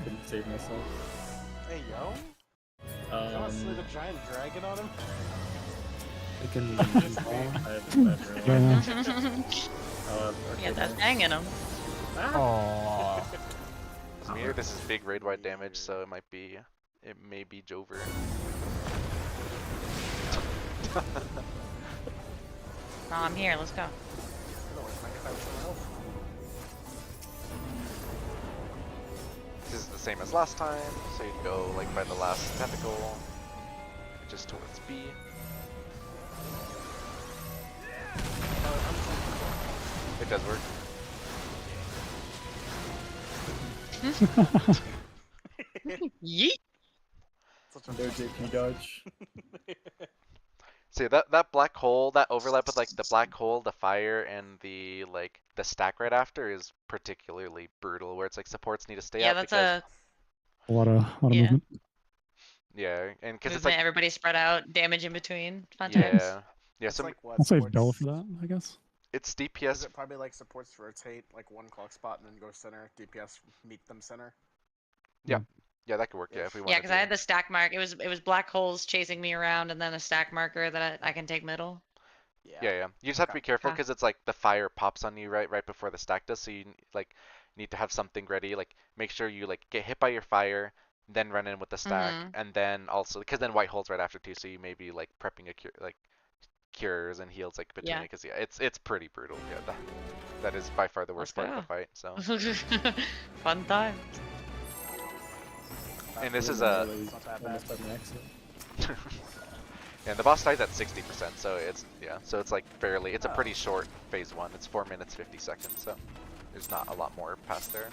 Couldn't save myself. Hey, yo. You want to slay the giant dragon on him? I can. I haven't Yeah, no. Yeah, that's hanging him. Oh. Meter, this is big raid-wide damage, so it may be Jover. Oh, I'm here. Let's go. This is the same as last time, so you'd go like by the last tentacle, just towards B. It does work. Yeet. Such a Their JP dodge. See that black hole, that overlap with like the black hole, the fire, and the stack right after is particularly brutal. Where it's like supports need to stay Yeah, up that's because A lot of Yeah. movement. yeah, and because it's movement. like Everybody spread out, damage in between. Fun times. yeah, It's so like what? I'll save Bella supports- for that, I guess. it's Is DPS. it probably like supports rotate like one clock spot and then go center? DPS meet them center. Yeah, that could work. Yeah, if we Yeah, want because I had the stack mark. It was black holes chasing me around, and then a stack marker that I can take middle. Yeah. You just have to be careful Okay. because it's like the fire pops on you right before the stack does. So you like need to have something ready. Like make sure you like get hit by your fire, then run in with the stack, Mhm. and then also because then white holes right after too. So you may be like prepping a cure, like cures and heals like between Yeah. it. Because yeah, it's pretty brutal. Yeah, that is by far the worst part of the go. fight. So Fun time. and this is Really It's not that bad. almost had an accident. and the boss died at 60%. So it's like barely. It's a pretty short phase 1. It's 4 minutes 50 seconds. So there's not a lot more past there.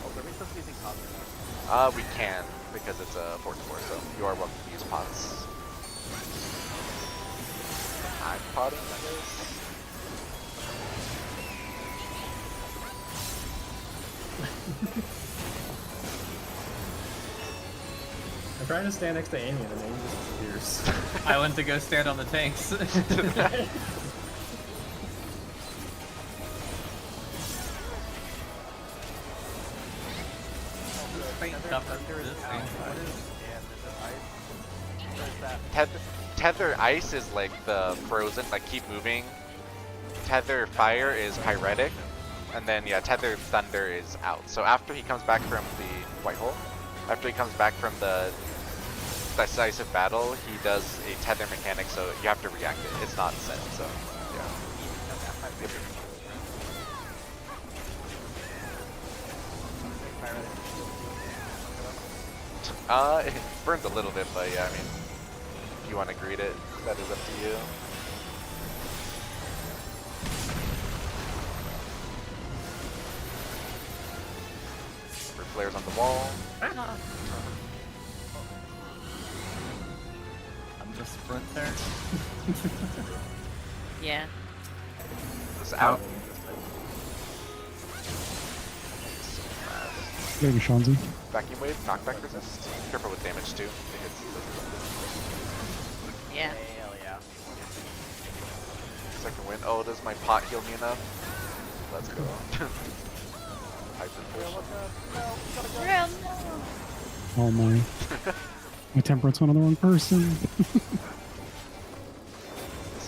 Oh, are we supposed to be using pods or not? We can, because it's a 4-4, so you are welcome to use pods. I'm potting, I guess. I'm trying to stand next to Amy and Amy just disappears. I went to go stand on the tanks. Tether ice is like the frozen, like keep moving. Tether fire is pyretic, and then yeah, tether thunder is out. So after he comes back from the white hole, after he comes back from the decisive battle, he does a tether mechanic, so you have to react it. It's not set, so yeah. It burns a little bit, but yeah, I mean, if you want to greet it, that is up to you. For flares on the wall. I'm just sprint there. Yeah. This out. Maybe Shanzi. Vacuum wave, knockback resist. Careful with damage too. Yeah. Hell yeah. Second win. Oh, does my pot heal me enough? Let's go. Hyper push. Real Oh my. My temperance went on the wrong person. This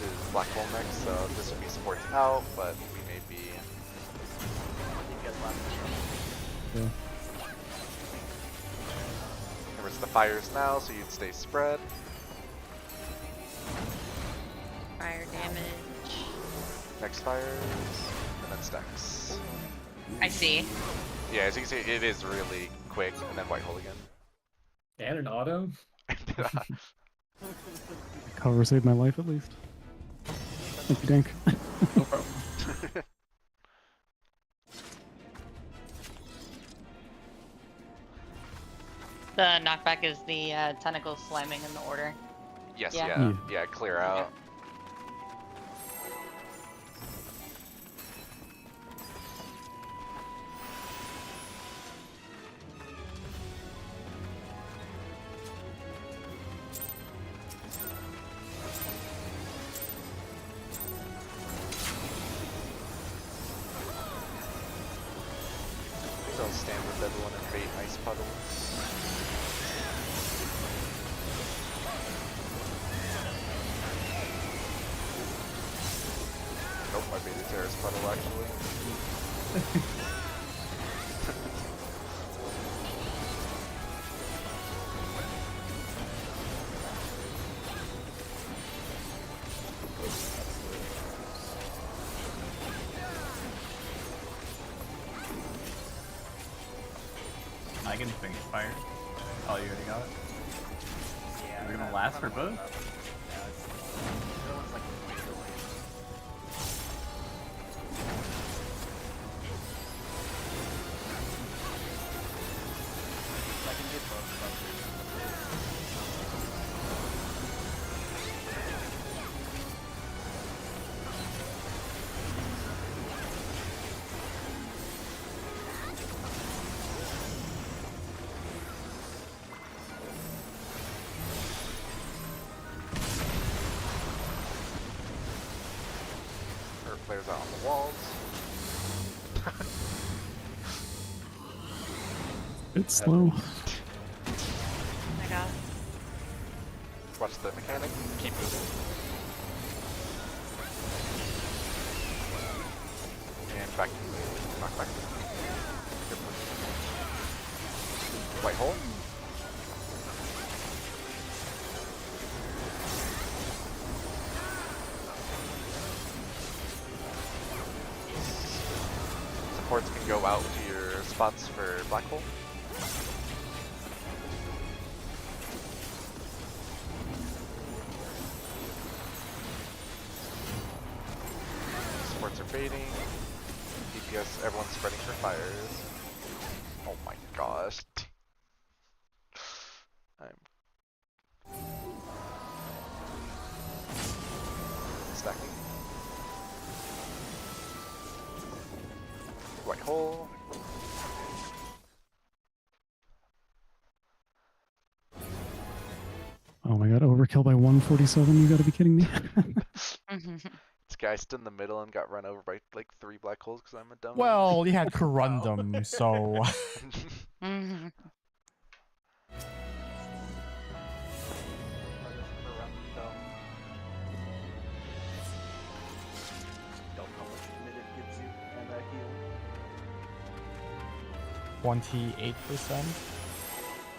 is black hole next, so this would be supports out, but we may be. Yeah. Remember, it's the fires now, so you'd stay spread. fire damage. Next fires, and then stacks. I see. Yeah, as you can see, it is really quick, and then white hole again. And an auto? Cover saved my life at least. Thank you, Dank. No problem. The knockback is the tentacle slamming in the order. Yes, Yeah. yeah, clear out. So I'll stand with everyone and bait ice puddles. Nope, I baited Terrace puddle actually. I can finish fire. Oh, you already got it? Yeah. We're gonna last for both? flares out on the walls. It's slow. Oh my god. Watch the mechanic. Keep moving. And back. Knock back. Good push. White hole. Supports can go out to your spots for black hole. Supports are fading. DPS, everyone's spreading for fires. Oh my gosh. I'm stacking. White hole. Oh my god, overkill by 147, you gotta be kidding me. This guy stood in the middle and got run over by like 3 black holes because I'm a dumb. Well, he had Corundum, so. Don't know how much minute it gives you and that heal. 28%.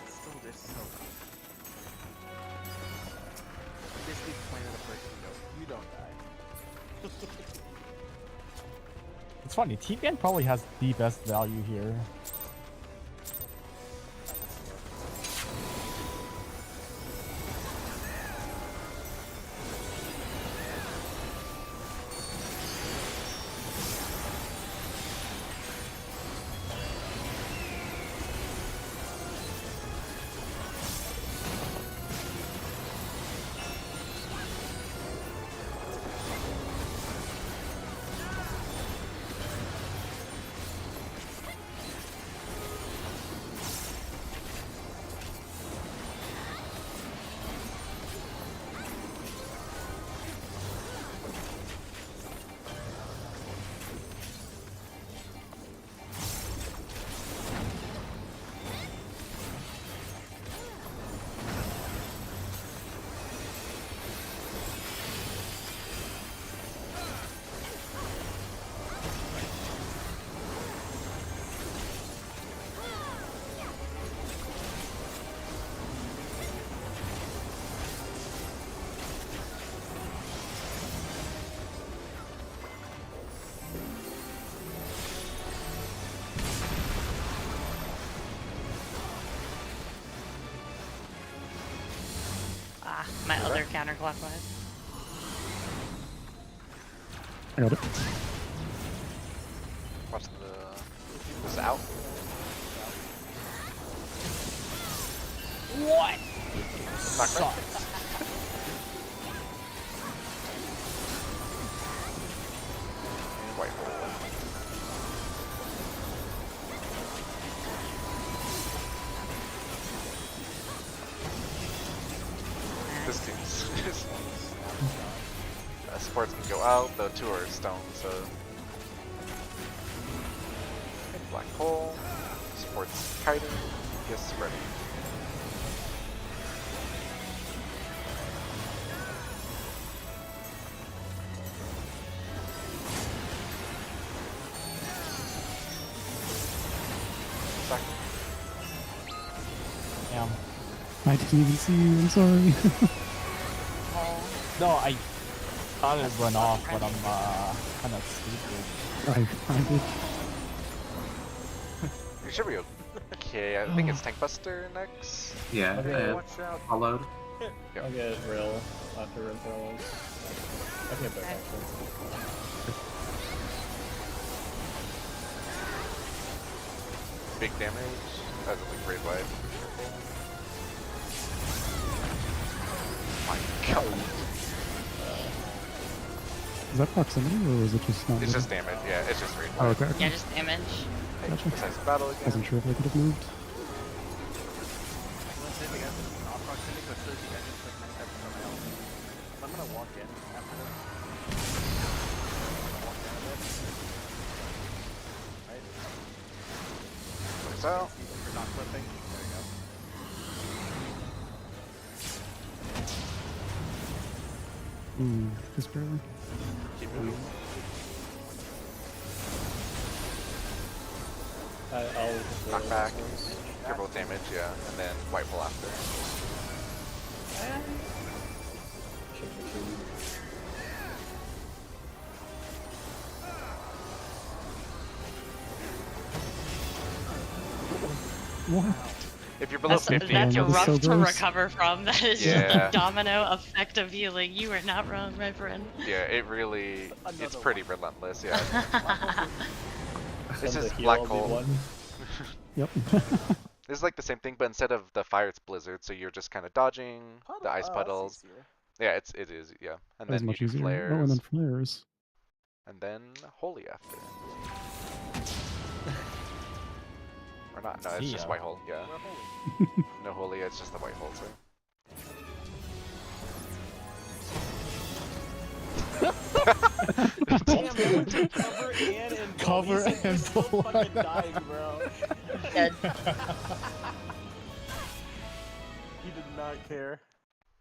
Still just so you just keep playing at a person you don't die. It's funny, T-Ban probably has the best value here. My other counterclockwise. I got it. Watch the. Was out. What? Knock right. And white hole. This dude's supports can go out, though 2 are stone, so black hole, supports kiting, gets spreading. Damn. I didn't even see you, I'm sorry. No, I thought it went off, but I'm kind of stupid. I did. You should be okay. I think it's Tank Buster next. Yeah, Okay. Watch out. followed. I'll get Rill after Rim throws. I can get both actually. Big damage. That's like grade wide. My god. Is that proximity or is it just not? It's moving? just damage, yeah, it's just grade Oh, wide. okay. Yeah, just damage. Gotcha. Besides battle again. Wasn't sure if I could have moved. Let's say the guys is not proximity, but shows you guys just like many types of something else. So I'm gonna walk in after this. I'm gonna walk in. Right? So, You're not flipping. There you go. Just barely. Keep moving. I'll knock back, dribble damage, yeah, and then white pull after. What? If you're below That's 50, that rough so to gross. recover from. That is just Yeah. a domino effect of healing. You are not wrong, my friend. yeah, it really, it's Another pretty one. relentless, yeah. This Send is the heal black on the hole. one. Yep. This is like the same thing, but instead of the fire, it's blizzard, so you're just kind of dodging the ice That's puddles. easier. Yeah, it is, yeah. And That was then you much do easier. flares, Oh, and then flares. and then holy after. Or not, no, it's See just ya. white hole, yeah. We're holy. No holy, it's just the white hole, sorry. Damn, they went to cover and pull. Cover He's and still pull. fucking dying, bro. Dead. He did not care.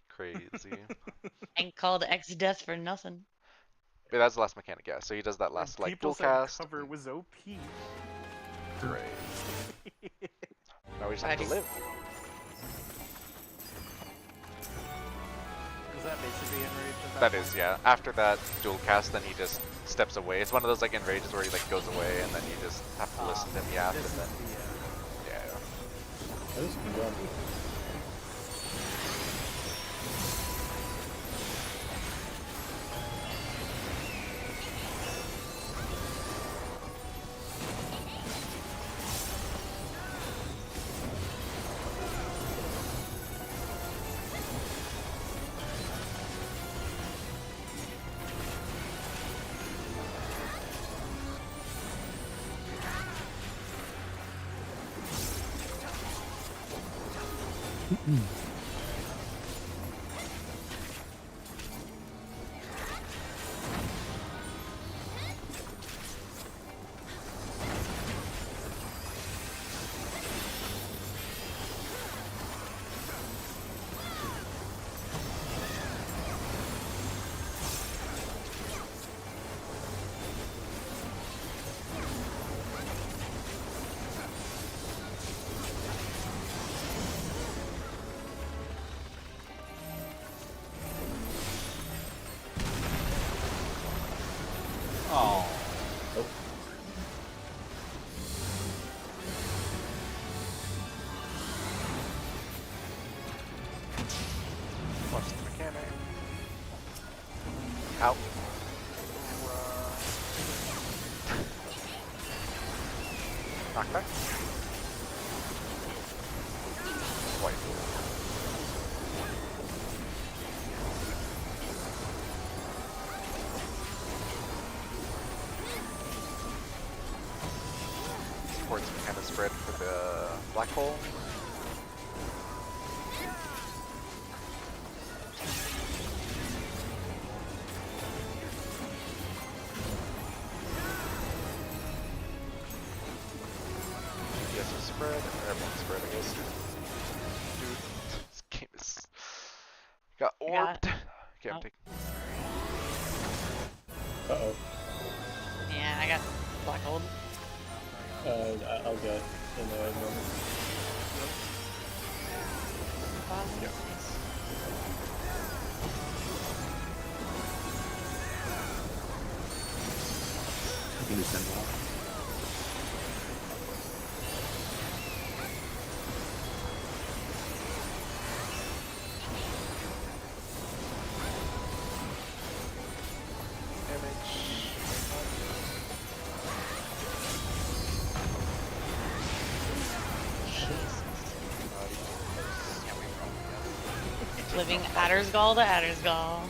Crazy. Ain't called X Death for nothing. Yeah, that's the last mechanic, yeah. So he does that last, And like, people dual said cast. cover and- was OP. Great. Now we just have to live. Was that basically enraged at That point? is, yeah. After that dual cast, then he just steps away. It's one of those, like, enrages where he, like, goes away, and then you just have to listen to him yap, This and is then, the, yeah. That was good. Oh. Watch the mechanic. Out. Knockback. White. Supports kind of spread for the black hole. Yes, spread, or everyone spread, I guess. Dude, this game is got I got- orbed. Okay, I'm oh. taking. Uh-oh. Yeah, I got black hold. I'll get in there in a moment. You can do simple. Living Addersgall to Addersgall.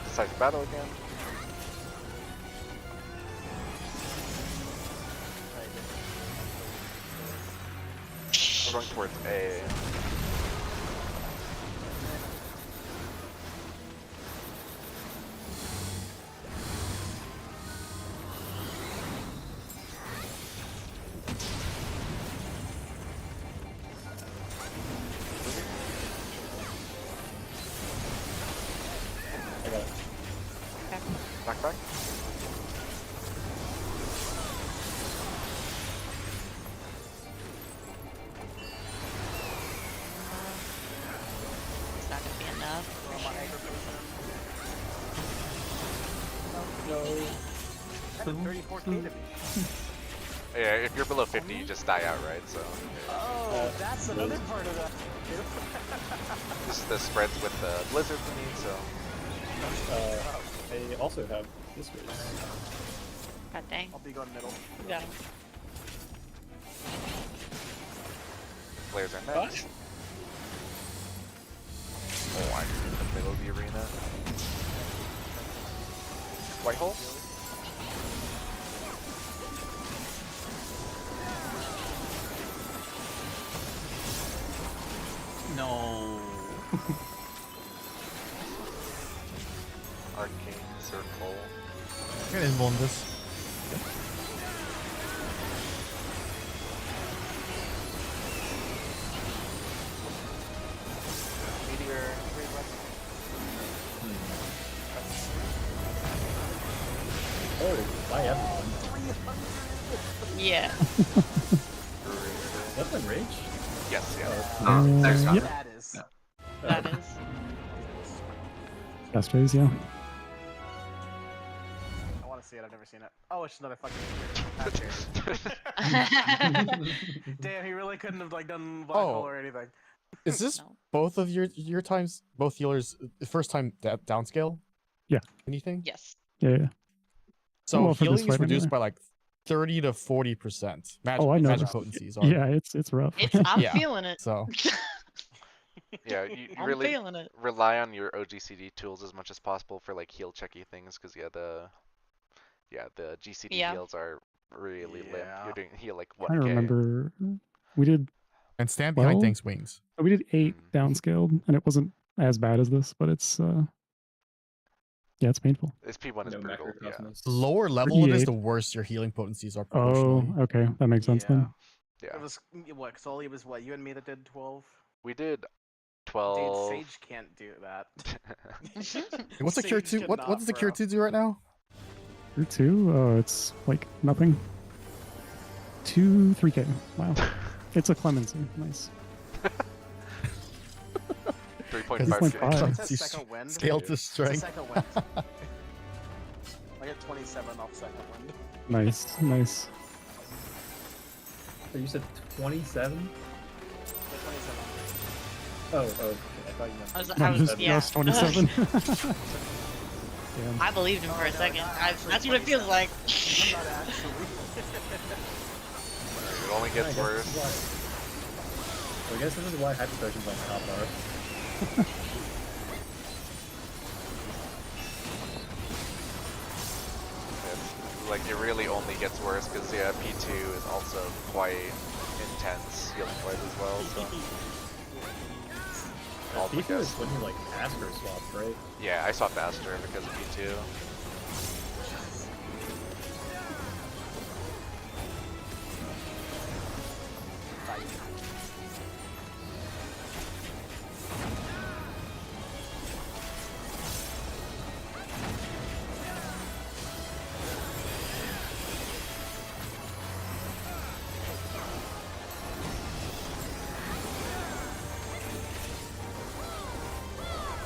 Decisive battle again. We're going towards A. my aggro potion. No. I have 34k to beat. Yeah, if you're below 50, you just die outright. So Oh, that's another part of that. this is the spreads with the blizzard we need. So I also have this race. God dang. I'll be going middle. You got him. players are next. Oh, I'm in the middle of the arena. White hole? No. Arcane circle. I'm gonna involve this. Meteor. Oh, I have one. Yeah. That's a rage? Yes, yes. Yeah. That is. That is. Castres, yeah. I want to see it. I've never seen it. Oh, it's another fucking. Damn, he really couldn't have like done black Oh. hole or anything. Is this No. both of your times? Both healers, first time downscale? Yeah. Anything? Yes. Yeah. So Well, for this healing is fight reduced anyway. by like 30 to 40%. Magic, Oh, I know. magic potencies are. Yeah, it's rough. I'm Yeah. feeling it. So Yeah, you I'm really feeling it. rely on your OGCD tools as much as possible for like heal checky things, because the GCD Yeah. heals are really limp. Yeah. You're doing heal like I 1k. remember we did and stand behind Well- things wings. 8 downscaled, and it wasn't as bad as this, but it's yeah, it's painful. This P1 is No brutal. Yeah. macrocosmos. The lower level it is, 38. the worse your healing potencies are Oh, proportionally. okay, that makes sense then. Yeah. It was what? Solly was what? You and me that did 12. We did Dude, 12. Sage can't do that. Hey, what's the cure Sage 2? could What not, does the cure bro. 2 do right now? Tier 2, it's like nothing. 3k. Wow. It's a clemency. Nice. 3.5. 3.5. It's a You second wind. Scale to It's a strength. second wind. I get 27 off second wind. Nice. Nice. So you said 27? Get 27. Oh, okay. I thought you meant. I was, No, I was just, yeah. just 27. Damn. I believed him for a no, second. not actually That's what it feels 27. like. I'm not actually. It only I gets guess worse. this is why- So I guess this is why hyper potions on top are. Like it really only gets worse because P2 is also quite intense healing wise as well. So all the P2 is guys. when you like Astro swap, right? Yeah, I swapped Aster because of P2.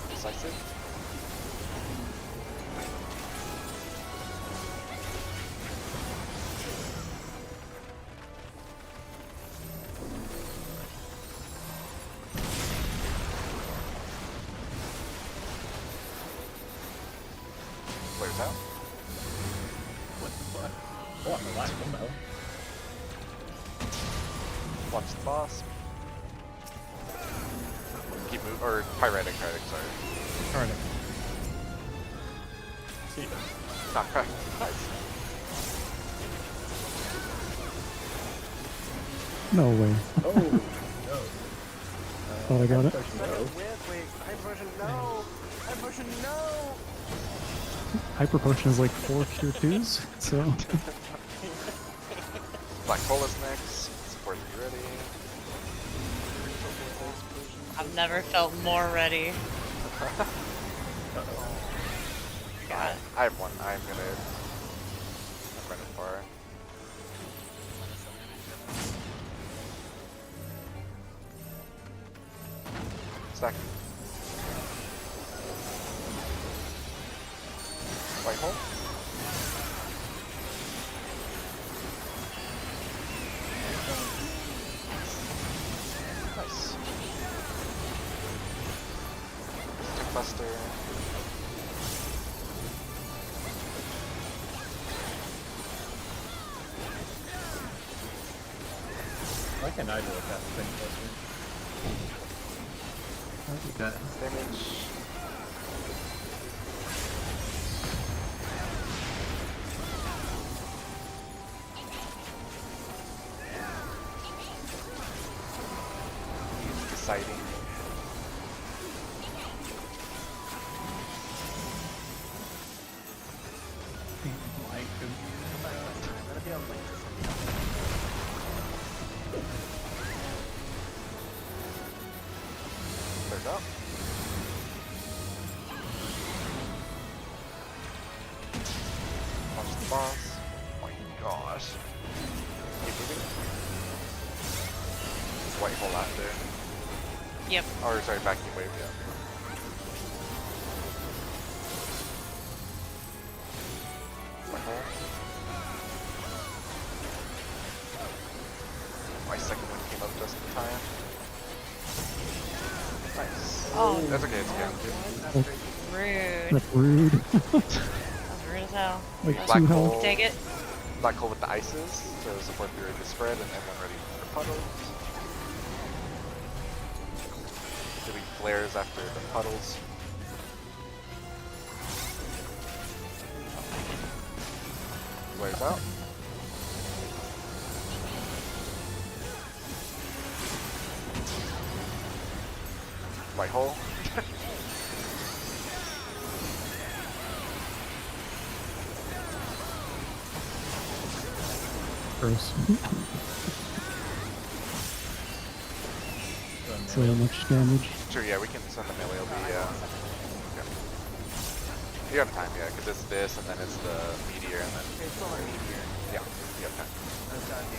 Decisive. Players out. What the fuck? Oh, I'm alive, no. Watch the boss. Keep moving, or pyretic, sorry. Alright. See, Not crack. Nice. No way. oh, no. Oh, I got it. Potion, no. Second wind. Wait, hyper potion. No. Hyper potion. No. Hyper potion is like 4 cure 2s, so Black hole is next. Support be ready. I've never felt more ready. Uh-oh. God. I have one. I'm running far. Stack. hole. Nice. Tick buster. Why can't I do a fast thing closer? That'd be good. Damage. He's deciding. My computer. That'd be a link to Clears up. Watch the boss. Oh my gosh. Keep moving. Just white hole after. Yep. Or sorry, vacuum wave, yeah. White hole. My second one came up just in time. Nice. Oh, That's okay, it's again. rude. That's rude. That was rude as hell. Like That Black two was- health. hole. Take it. Black hole with the ices, so support the ready to spread and everyone ready for puddles. There'll be flares after the puddles. Flares out. White hole. Gross. So much damage. Sure, yeah, we can send the melee. It'll be, yeah. You have time, yeah, because it's this, and then it's the meteor, and then It's still a meteor. yeah, you have time. I've got to do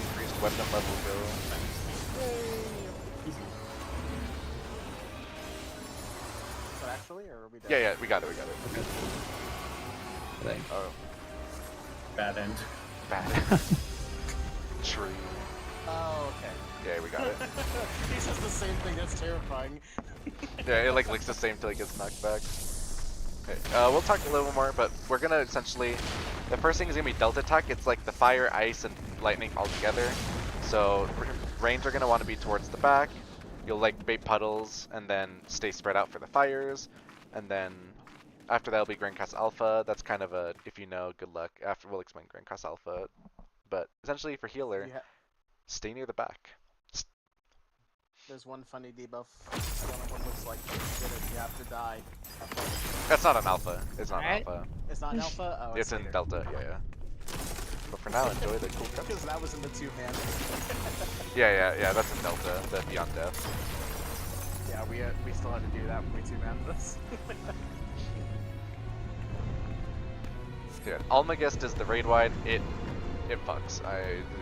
Increased weapon level go. But actually, or are we done? Yeah, we got it, we got it. Okay. Like, Oh, Bad end. bad. Tree. Oh, okay. Yeah, we got it. He says the same thing. That's terrifying. Yeah, it like looks the same till it gets knocked back. Okay, we'll talk a little more, but we're gonna essentially, the first thing is gonna be delta attack. It's like the fire, ice, and lightning all together. So range are gonna want to be towards the back. You'll like bait puddles and then stay spread out for the fires, and then after that'll be Grand Cross Alpha. That's kind of a, if you know, good luck. After we'll explain Grand Cross Alpha, but essentially for healer, stay near the back. There's one funny debuff. I don't know what it looks like. But you get it. You have to die. That's not an alpha. It's not Alright. an alpha. It's not an alpha. Oh, It's in later. delta. Yeah. But for now, enjoy the cool cuts. Because that was in the 2-man. Yeah. That's in delta. The Beyond Death. Yeah, we still had to do that when we 2-man this. Yeah, Almagest is the raid wide. It fucks.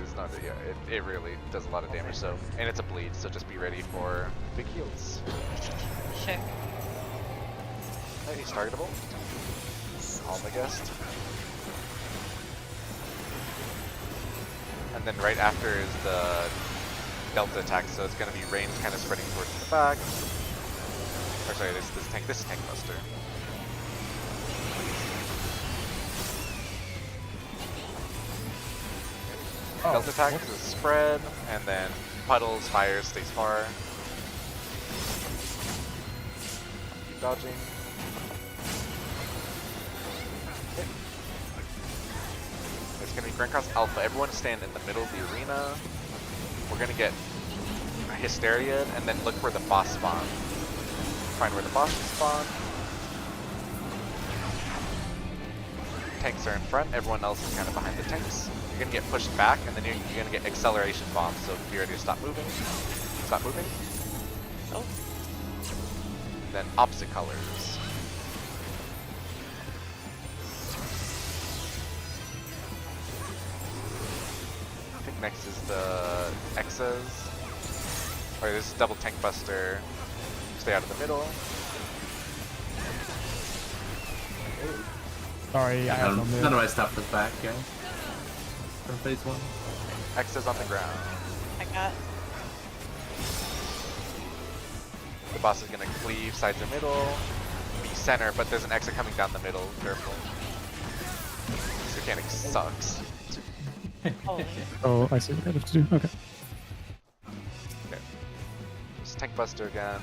It's not. Yeah, it really does a lot of damage. So, and it's a bleed. So just be ready for big heals. Sure. Hey, he's targetable. Almagest. And then right after is the delta attack. So it's gonna be range kind of spreading towards the back. Or sorry, this is tank buster. Delta attack is a spread, and then puddles, fires, stays far. Keep dodging. Okay. It's gonna be Grand Cross Alpha. Everyone stand in the middle of the arena. We're gonna get Hysteria, and then look where the boss spawned. Find where the boss will spawn. Tanks are in front, everyone else is kind of behind the tanks. You're gonna get pushed back, and then you're gonna get acceleration bombs, so be ready to stop moving. Stop moving. Oh. Then opposite colors. I think next is the Exas. Or this is double tank buster. Stay out of the middle. Sorry, I have no None of move. my stuff was back, guys. From phase 1. X is on the ground. I got. The boss is gonna cleave sides or middle. Be center, but there's an exit coming down the middle. Careful. This mechanic sucks. Holy. Oh, I see what I have to do. Okay. Okay. Just Tank Buster again.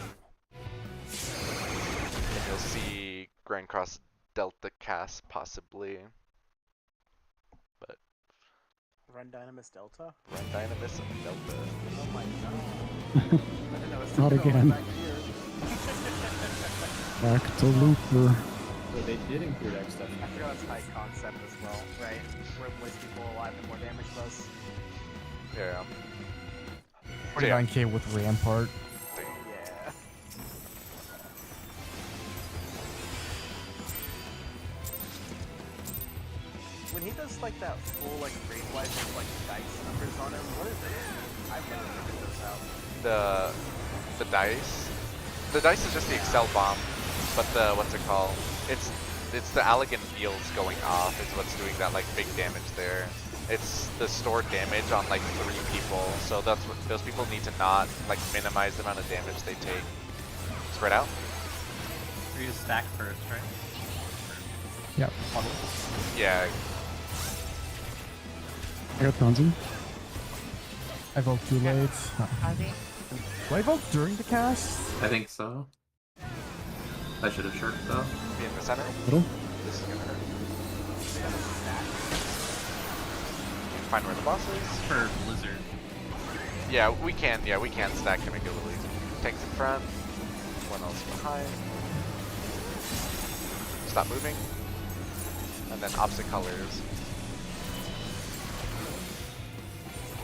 And you'll see Grand Cross Delta cast possibly. But Run Dynamis Delta? Run Dynamis and Delta. Oh my god. I didn't know it was Not still again. back here. Back to Looper. So they did include X stuff. I forgot it's high concept as well, right? Where it plays people alive and more damage does. Yeah. 49k with Rampart. Yeah. When he does like that full like rate life with like dice numbers on him, what is it? I've never figured those out. The dice. The dice is just the Excel bomb, but the what's it called? It's the Allegan fields going off is what's doing that like big damage there. It's the stored damage on like 3 people, so that's what those people need to not like minimize the amount of damage they take. Spread out. We just stack first, right? Yep. Yeah. I got Ponzi. I vote too late. Ozzy? Do I vote during the cast? I think so. I should have shirked though. Be in the center. Middle. This is gonna hurt. Find where the boss is. For Blizzard. Yeah, we can stack to make it a little easier. Tanks in front. One else behind. Stop moving. And then opposite colors.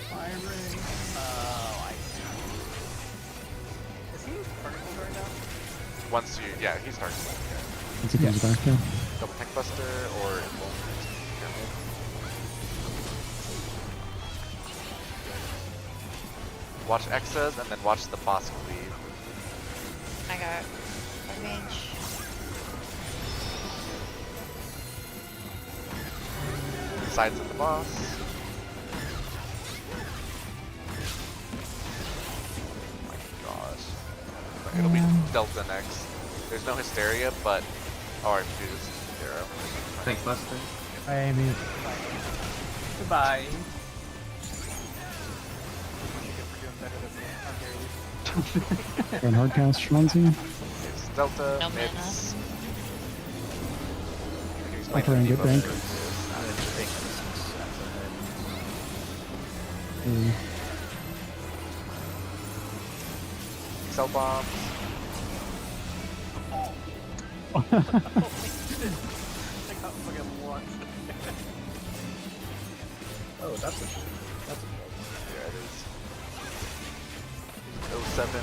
Firing. Oh, I see. Is he vertical right now? Once you, yeah, he's starting. Once he comes back, yeah. Double Tank Buster or it won't. Watch X's and then watch the boss cleave. I got range. Sides of the boss. Oh my gosh. It'll be Delta next. There's no Hysteria, but or do this Zero. Tank Buster. I mean, Goodbye. And hardcast Schwanzi. It's Delta, No mana. mids. I'll try and get bank. Excel bombs. I got fucking launched. Oh, that's a problem. Yeah, it is. 07.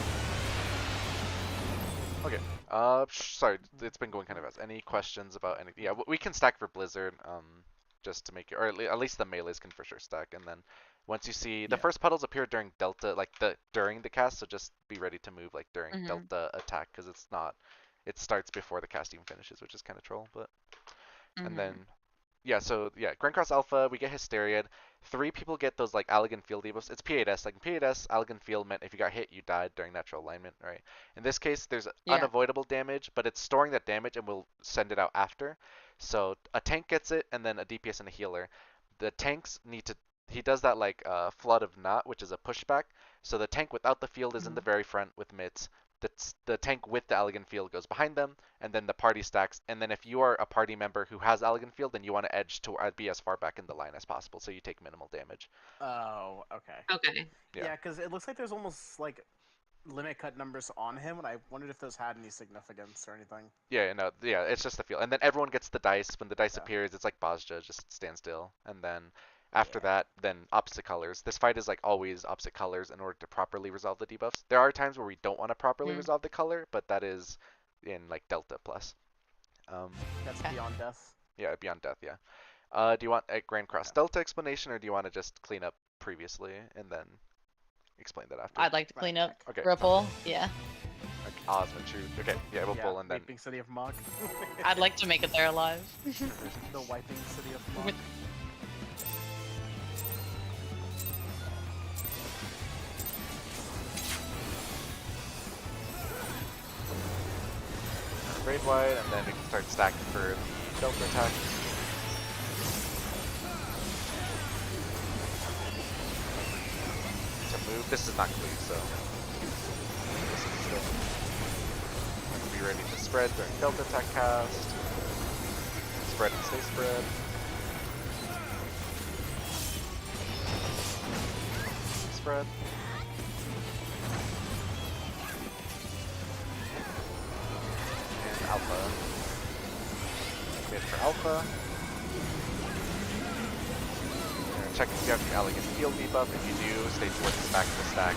Okay. Sorry, it's been going kind of fast. Any questions about anything? Yeah, we can stack for Blizzard. Just to make it, or at least the melees can for sure stack. And then once you see the first puddles appear during Delta, like during the cast, so just be ready to move like during Delta attack because it's not. It starts before the cast even finishes, which is kind of troll, but. And then, yeah, so yeah, Grand Cross Alpha, we get Hysteria. 3 people get those like Allegan Field debuffs. It's P8S. Like in P8S, Allegan Field meant if you got hit, you died during natural alignment, right? In this case, there's unavoidable damage, but it's storing that damage and we'll send it out after. So a tank gets it, and then a DPS and a healer. The tanks need to. He does that like Flood of Knot, which is a pushback. So the tank without the field is in the very front with mitts. The tank with the Allegan Field goes behind them, and then the party stacks. And then if you are a party member who has Allegan Field, then you want to edge to be as far back in the line as possible, so you take minimal damage. Oh, okay. Okay. Yeah, because it looks like there's almost like limit cut numbers on him, and I wondered if those had any significance or anything. Yeah, no, yeah, it's just the field. And then everyone gets the dice. When the dice appears, it's like Bozja, just stand still. And then after that, then opposite colors. This fight is like always opposite colors in order to properly resolve the debuffs. There are times where we don't want to properly resolve the color, but that is in like Delta plus. That's Beyond Death. Yeah, Beyond Death, yeah. Do you want a Grand Cross Delta explanation, or do you want to just clean up previously and then explain that after? I'd like to clean up Okay. Ripple. Yeah. Okay. Ah, that's true. Okay, yeah, we'll pull and then. Weeping City of Mog. I'd like to make it there alive. The Wiping City of Mog. Raid wide, and then we can start stacking for the Delta attack. To move, this is not cleave, so this is still. Be ready to spread during Delta attack cast. Spread and stay spread. Spread. And alpha. Wait for alpha. Check if you have the elegant field debuff. If you do, stay towards the back of the stack.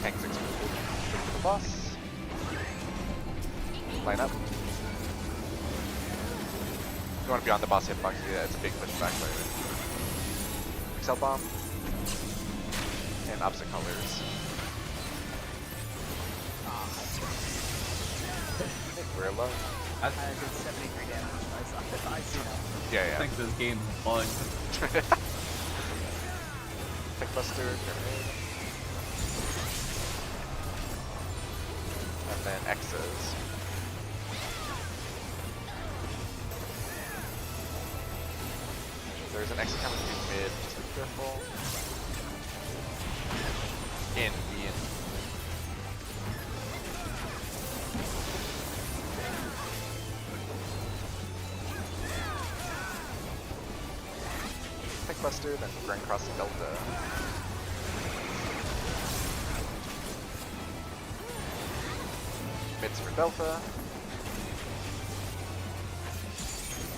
Tank 6 for the boss. Line up. You want to be on the boss hitbox, yeah, it's a big pushback by the way. Excel bomb. And opposite colors. We're alone. I did 73 damage. I see now. Yeah, I yeah. think this game's bugged. Pickbuster, grenade. And then X's. There's an X coming through mid, just be careful. In. Pickbuster, then Grand Cross Delta. Mids for Delta.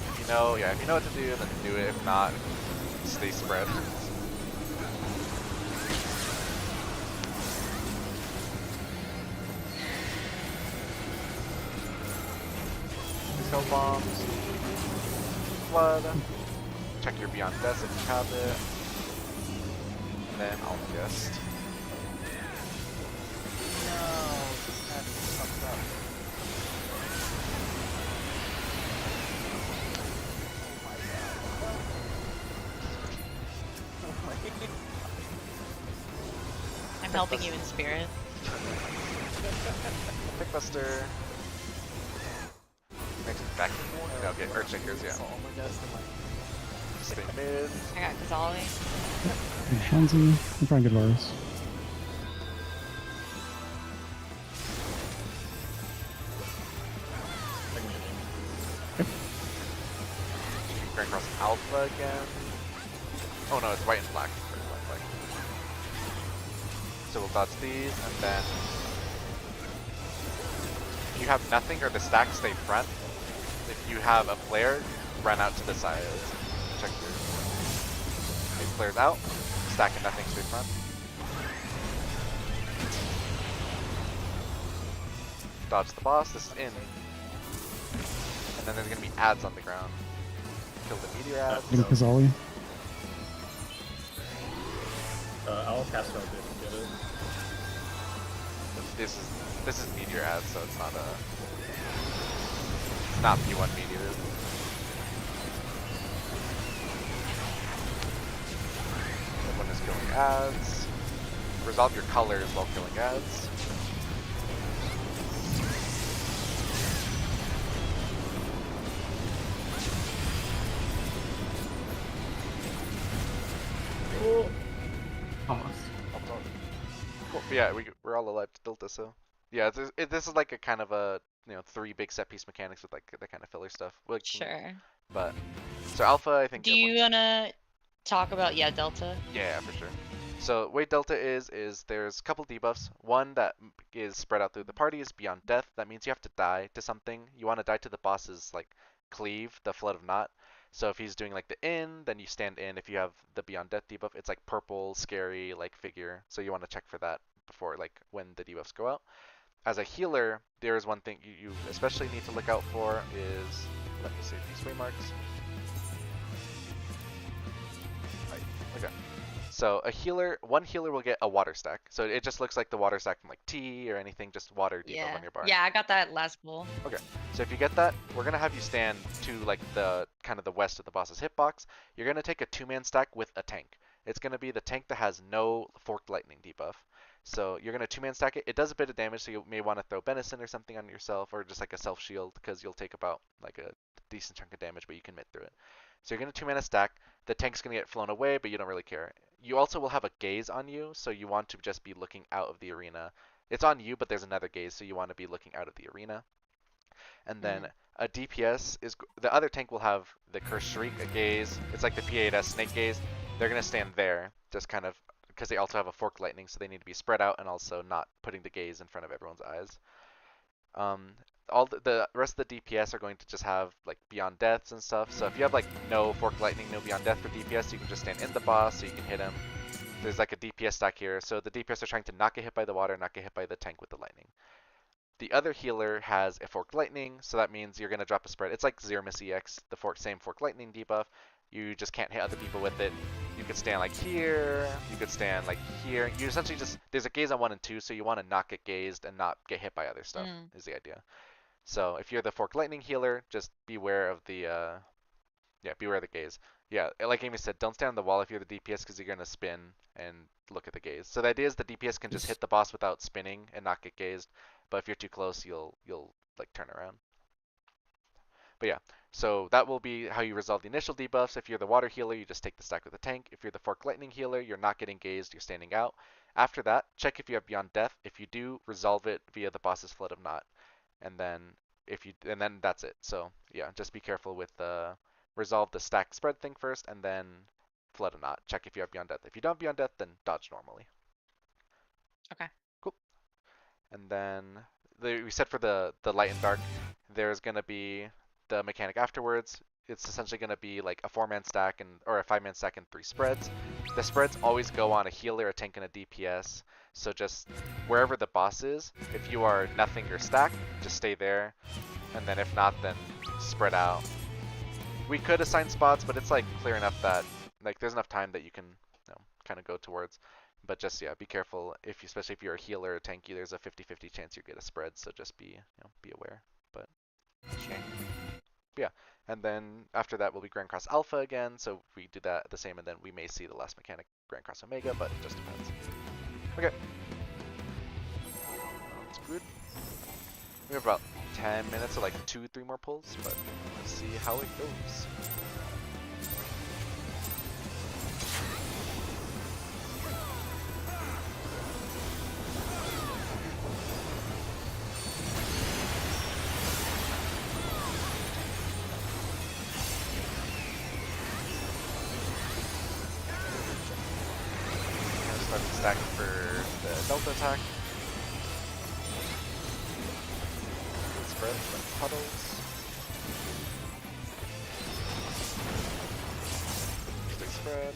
If you know, yeah, if you know what to do, then do it. If not, stay spread. Cell bombs. Flood. Check your Beyond Death if you have it. And then I'll guest. No, that's fucked up. Oh my god. I'm helping you in spirit. Pickbuster. Makes it back more. No, get Earthshakers, yeah. Oh my god, Stay mid. I got Kazali. Hansi, I'm trying to get Varus. Grand Cross Alpha again. Oh no, it's white and black. So we'll dodge these, and then if you have nothing or the stack, stay front. If you have a flare, run out to the side. Check your flares out. Stack and nothing, stay front. Dodge the boss. This is in. And then there's gonna be ads on the ground. Kill the meteor ads. Getting Kazali. I'll cast out if you get it. This is meteor ads, so it's not not P1 meteor. One is killing ads. Resolve your colors while killing ads. Almost. Cool. But yeah, we're all alive to Delta, so yeah, this is like a kind of a 3 big set piece mechanics with like the kind of filler stuff. Like, Sure. But so Alpha, I think. Do you wanna talk about Delta? Yeah, for sure. So way Delta is there's a couple debuffs. One that is spread out through the party is Beyond Death. That means you have to die to something. You want to die to the boss's like cleave, the Flood of Knot. So if he's doing like the in, then you stand in. If you have the Beyond Death debuff, it's like purple, scary, like figure. So you want to check for that before like when the debuffs go out. As a healer, there is one thing you especially need to look out for is, let me save these waymarks. Right. Okay. So one healer will get a water stack. So it just looks like the water stack from like tea or anything, just water debuff Yeah. on your bar. Yeah, I got that last bowl. Okay, so if you get that, we're gonna have you stand to like the kind of the west of the boss's hitbox. You're gonna take a 2-man stack with a tank. It's gonna be the tank that has no forked lightning debuff. So you're gonna 2-man stack it. It does a bit of damage, so you may want to throw Benison or something on yourself, or just like a self shield, because you'll take about like a decent chunk of damage, but you can mitt through it. So you're gonna 2-man stack. The tank's gonna get flown away, but you don't really care. You also will have a gaze on you, so you want to just be looking out of the arena. It's on you, but there's another gaze, so you want to be looking out of the arena. And then a DPS is the other tank will have the Cursed Shriek, a gaze. It's like the P8S snake gaze. They're gonna stand there, just kind of because they also have a forked lightning, so they need to be spread out and also not putting the gaze in front of everyone's eyes. All the rest of the DPS are going to just have like Beyond Deaths and stuff. So if you have like no forked lightning, no Beyond Death for DPS, you can just stand in the boss so you can hit him. There's like a DPS stack here, so the DPS are trying to not get hit by the water, not get hit by the tank with the lightning. The other healer has a forked lightning, so that means you're going to drop a spread. It's like Zero Miss EX, the same forked lightning debuff. You just can't hit other people with it. You could stand like here, you could stand like here. You essentially just, there's a gaze on 1 and 2, so you want to not get gazed and not get hit by other stuff, is the idea. So if you're the forked lightning healer, just beware of the, beware of the gaze. Yeah, like Amy said, don't stand on the wall if you're the DPS because you're going to spin and look at the gaze. So the idea is the DPS can just hit the boss without spinning and not get gazed. But if you're too close, you'll like turn around. But yeah, so that will be how you resolve the initial debuffs. If you're the water healer, you just take the stack with the tank. If you're the forked lightning healer, you're not getting gazed, you're standing out. After that, check if you have Beyond Death. If you do, resolve it via the boss's Flood of Knot. And then then that's it. So yeah, just be careful with resolve the stack spread thing first, and then Flood of Knot. Check if you have Beyond Death. If you don't have Beyond Death, then dodge normally. Okay. Cool. And then we said for the light and dark, there's gonna be the mechanic afterwards. It's essentially gonna be like a 4-man stack or a 5-man stack and 3 spreads. The spreads always go on a healer, a tank, and a DPS. So just wherever the boss is, if you are nothing or stack, just stay there. And then if not, then spread out. We could assign spots, but it's like clear enough that like there's enough time that you can kind of go towards. But just be careful especially if you're a healer or tanky. There's a 50-50 chance you get a spread, so just be aware. But sure. Yeah, and then after that will be Grand Cross Alpha again. So we do that the same, and then we may see the last mechanic Grand Cross Omega, but it just depends. Okay. Sounds good. We have about 10 minutes of like 2-3 more pulls, but let's see how it goes. Start the stack for the Delta attack. Spread from puddles. Big spread.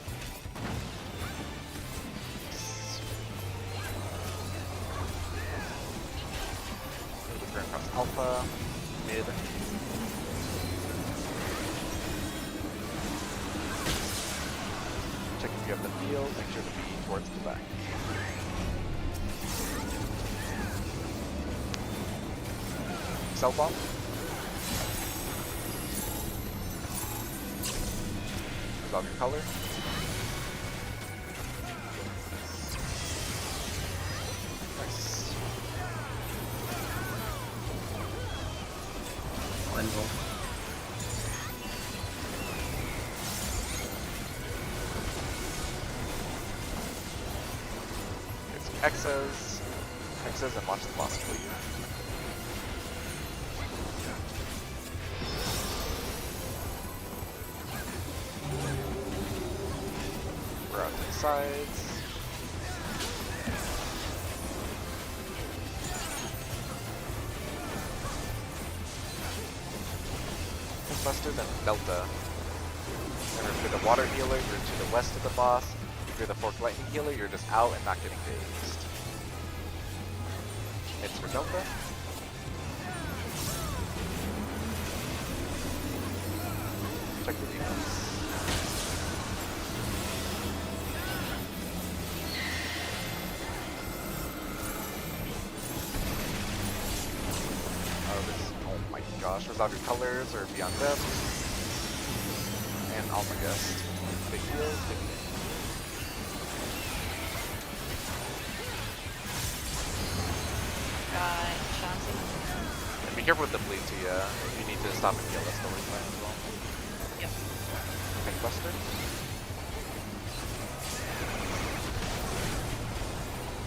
Grand Cross Alpha. Mid. Check if you have the field. Make sure to be towards the back. Cell bomb. Resolve your color. Nice. Lenville. Get some X's, and watch the boss bleed. We're out to the sides. Buster, then Delta. Remember, if you're the water healer, you're to the west of the boss. If you're the forked lightning healer, you're just out and not getting dazed. It's for Delta. Check the defense. much. Resolve your colors or be on depth. And Almagest. Big heals, big thing. Got Chauncey. And be careful with the bleed too, yeah. If you need to stop and heal, that's totally fine as well. Yep. Tank Buster.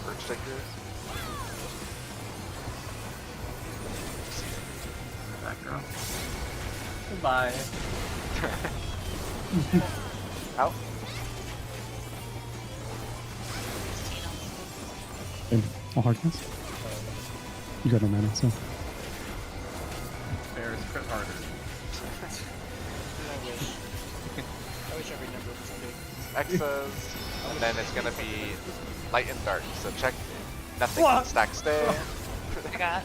Urge Taker. Back row. Goodbye. Out. And I'll hard cast. You got no mana, so. Bears crit harder. I wish every number was big. X's. And then it's gonna be light and dark. So check nothing stack stay. I got.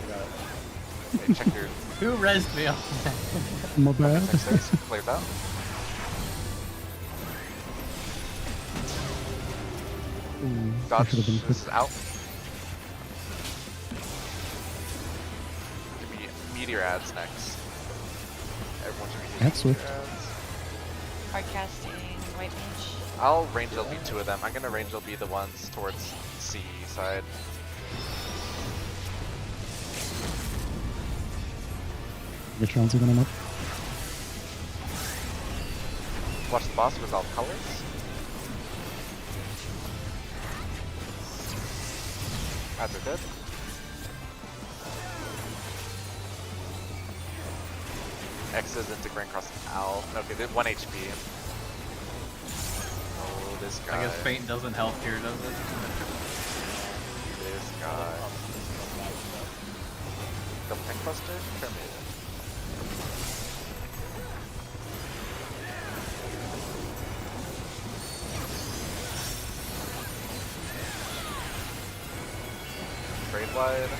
Okay, check your Who rezzed me off? My bad. stack stays. Clears out. Ooh, I Dodge should have been quick. is out. Give me meteor ads next. Everyone should be using That's meteor swift. ads. Hard casting white mage. I'll range be two of them. I'm gonna range be the ones towards C side. Get Chauncey when I'm up. Watch the boss resolve colors. Ads are dead. X's into Grand Cross Owl. Okay, they're 1 HP. Oh, this guy. I guess Faint doesn't help here, does it? This guy. Double Tank Buster? Terminated. Braid wide.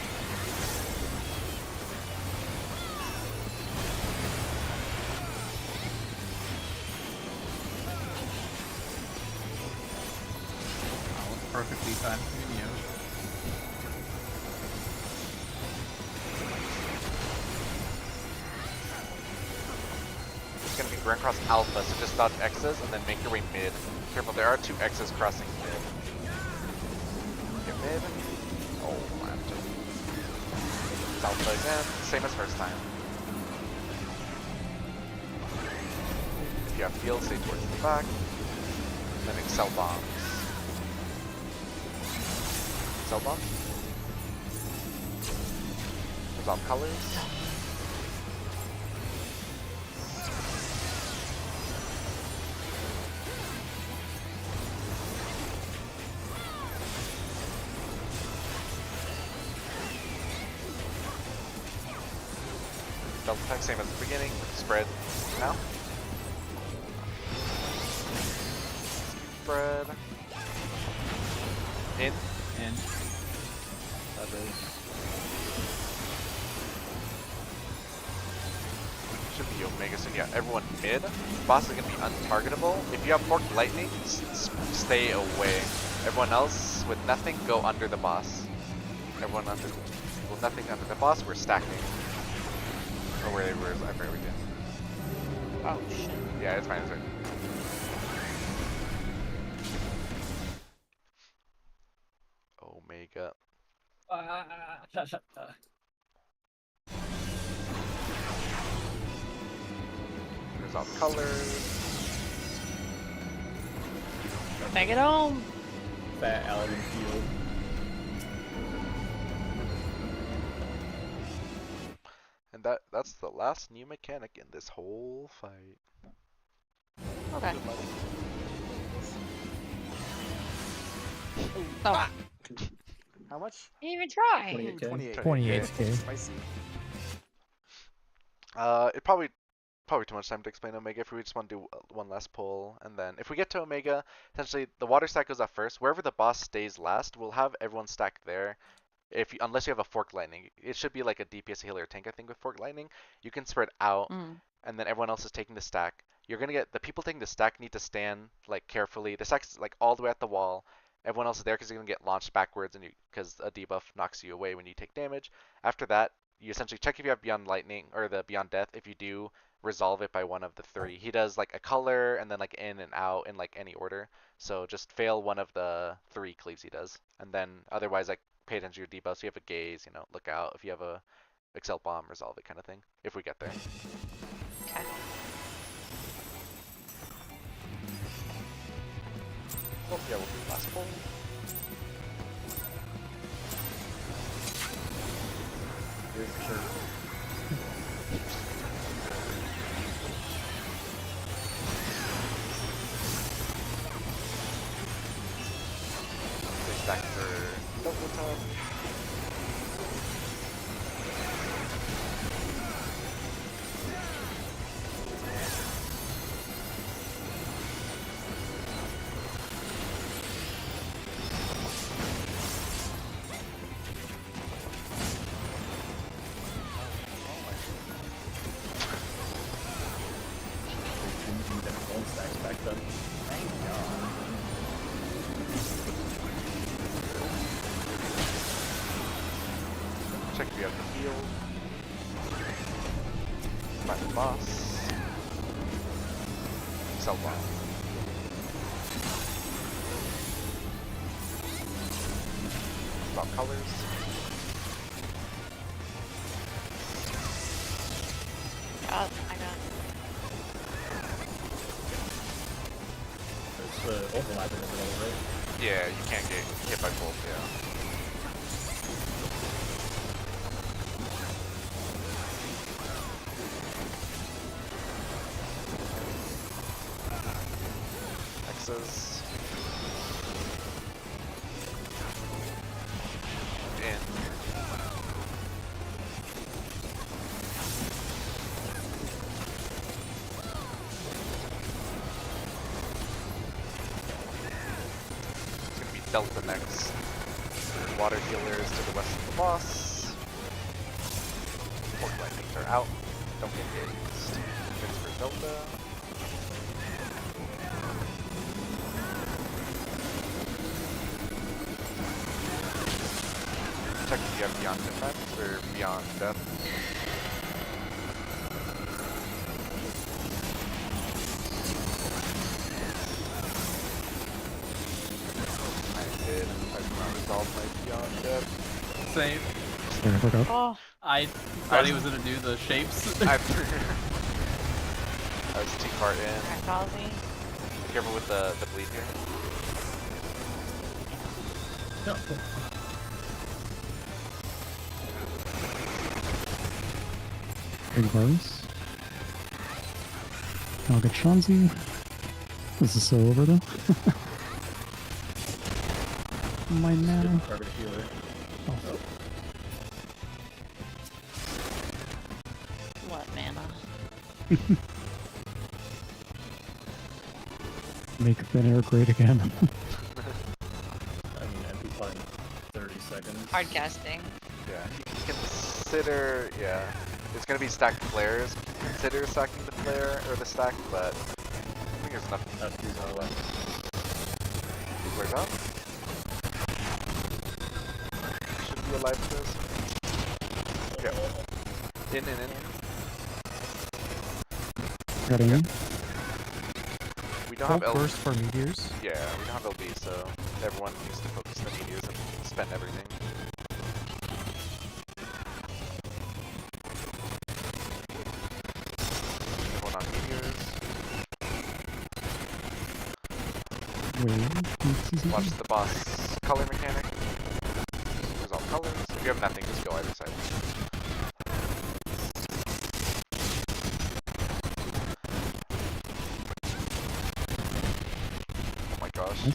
Perfectly timed video. It's gonna be Grand Cross Alpha, so just dodge X's and then make your way mid. Careful, there are two X's crossing mid. Get mid. Oh, I have to. It's Alpha again, same as first time. If you have field, stay towards the back. And then Excel bombs. Excel bombs. Resolve colors. Double attack, same as the beginning. Spread now. Spread. In. And Should be Omega soon. Yeah, everyone mid. Boss is gonna be untargetable. If you have Forked Lightning, stay away. Everyone else with nothing, go under the boss. Everyone under, with nothing under the boss, we're stacking. Or where they were, I forget we did. Oh shit. Yeah, it's fine, it's fine. Omega. Resolve colors. Take it home. Fat Allen Field. And that's the last new mechanic in this whole fight. Okay. Oh, How much? you didn't even try. 28K. 28K. Spicy. It probably too much time to explain Omega if we just want to do one last pull, and then if we get to Omega, essentially the water stack goes up first. Wherever the boss stays last, we'll have everyone stacked there. Unless you have a Forked Lightning, it should be like a DPS healer tank, I think, with Forked Lightning. You can spread out, and then everyone else is taking the stack. You're gonna get the people taking the stack need to stand like carefully. The stack's like all the way at the wall. Everyone else is there because you're gonna get launched backwards, and because a debuff knocks you away when you take damage. After that, you essentially check if you have Beyond Lightning or the Beyond Death. If you do, resolve it by one of the 3. He does like a color and then like in and out in like any order. So just fail one of the 3 cleaves he does, and then otherwise like pay attention to your debuffs. If you have a gaze, you know, look out. If you have a Excel bomb, resolve it, kind of thing. If we get there. Okay. Oh yeah, we'll do last pull. Here's sure. Push back for double time. Didn't need them phone stacks back then. Thank God. Check if you have the field. Find the boss. Excel bomb. Swap colors. I got. There's the overlap in the middle, right? Yeah, you can't get hit by both, yeah. X's. In. It's gonna be Delta next. Water healers to the west of the boss. Fork lightnings are out. Don't get dazed. Fix for Delta. Check if you have Beyond Defense or Beyond Death. I did. I did not resolve my Beyond Death. Same. There, I forgot. Oh, I thought he was gonna do the shapes. I was too far in. Halsey. Be careful with the bleed here. No. Big bars. I'll get Shanzi. This is so over though. My mana. Target healer. Oh. What mana? Make thin air great again. I mean, MP fine 30 seconds. Hard casting. Yeah, consider, yeah. It's gonna be stacked flares. Consider stacking the flare or the stack, but I think there's enough. FP's on left. Flares out. Should be alive for this. Yeah. In. Got in. We don't Full have burst for meteors. Yeah, we don't have LB, so everyone needs to focus the meteors and spend everything. Going on meteors. Wait. Watch the boss color mechanic. Resolve colors. If you have nothing, just go either side. Oh my gosh.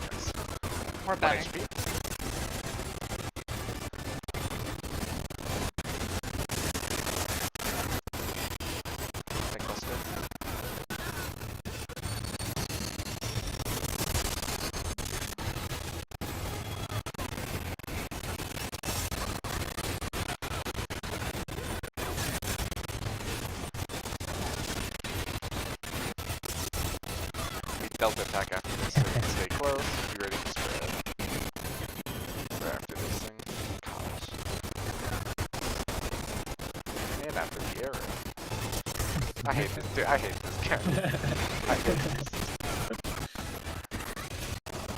Yes. Or 1 better. HP. Tank buster. We Delta attack after this, so you can stay close. Be ready to spread. Right after this thing. Gosh. the arrow. I hate this dude. I hate this character. I hate this.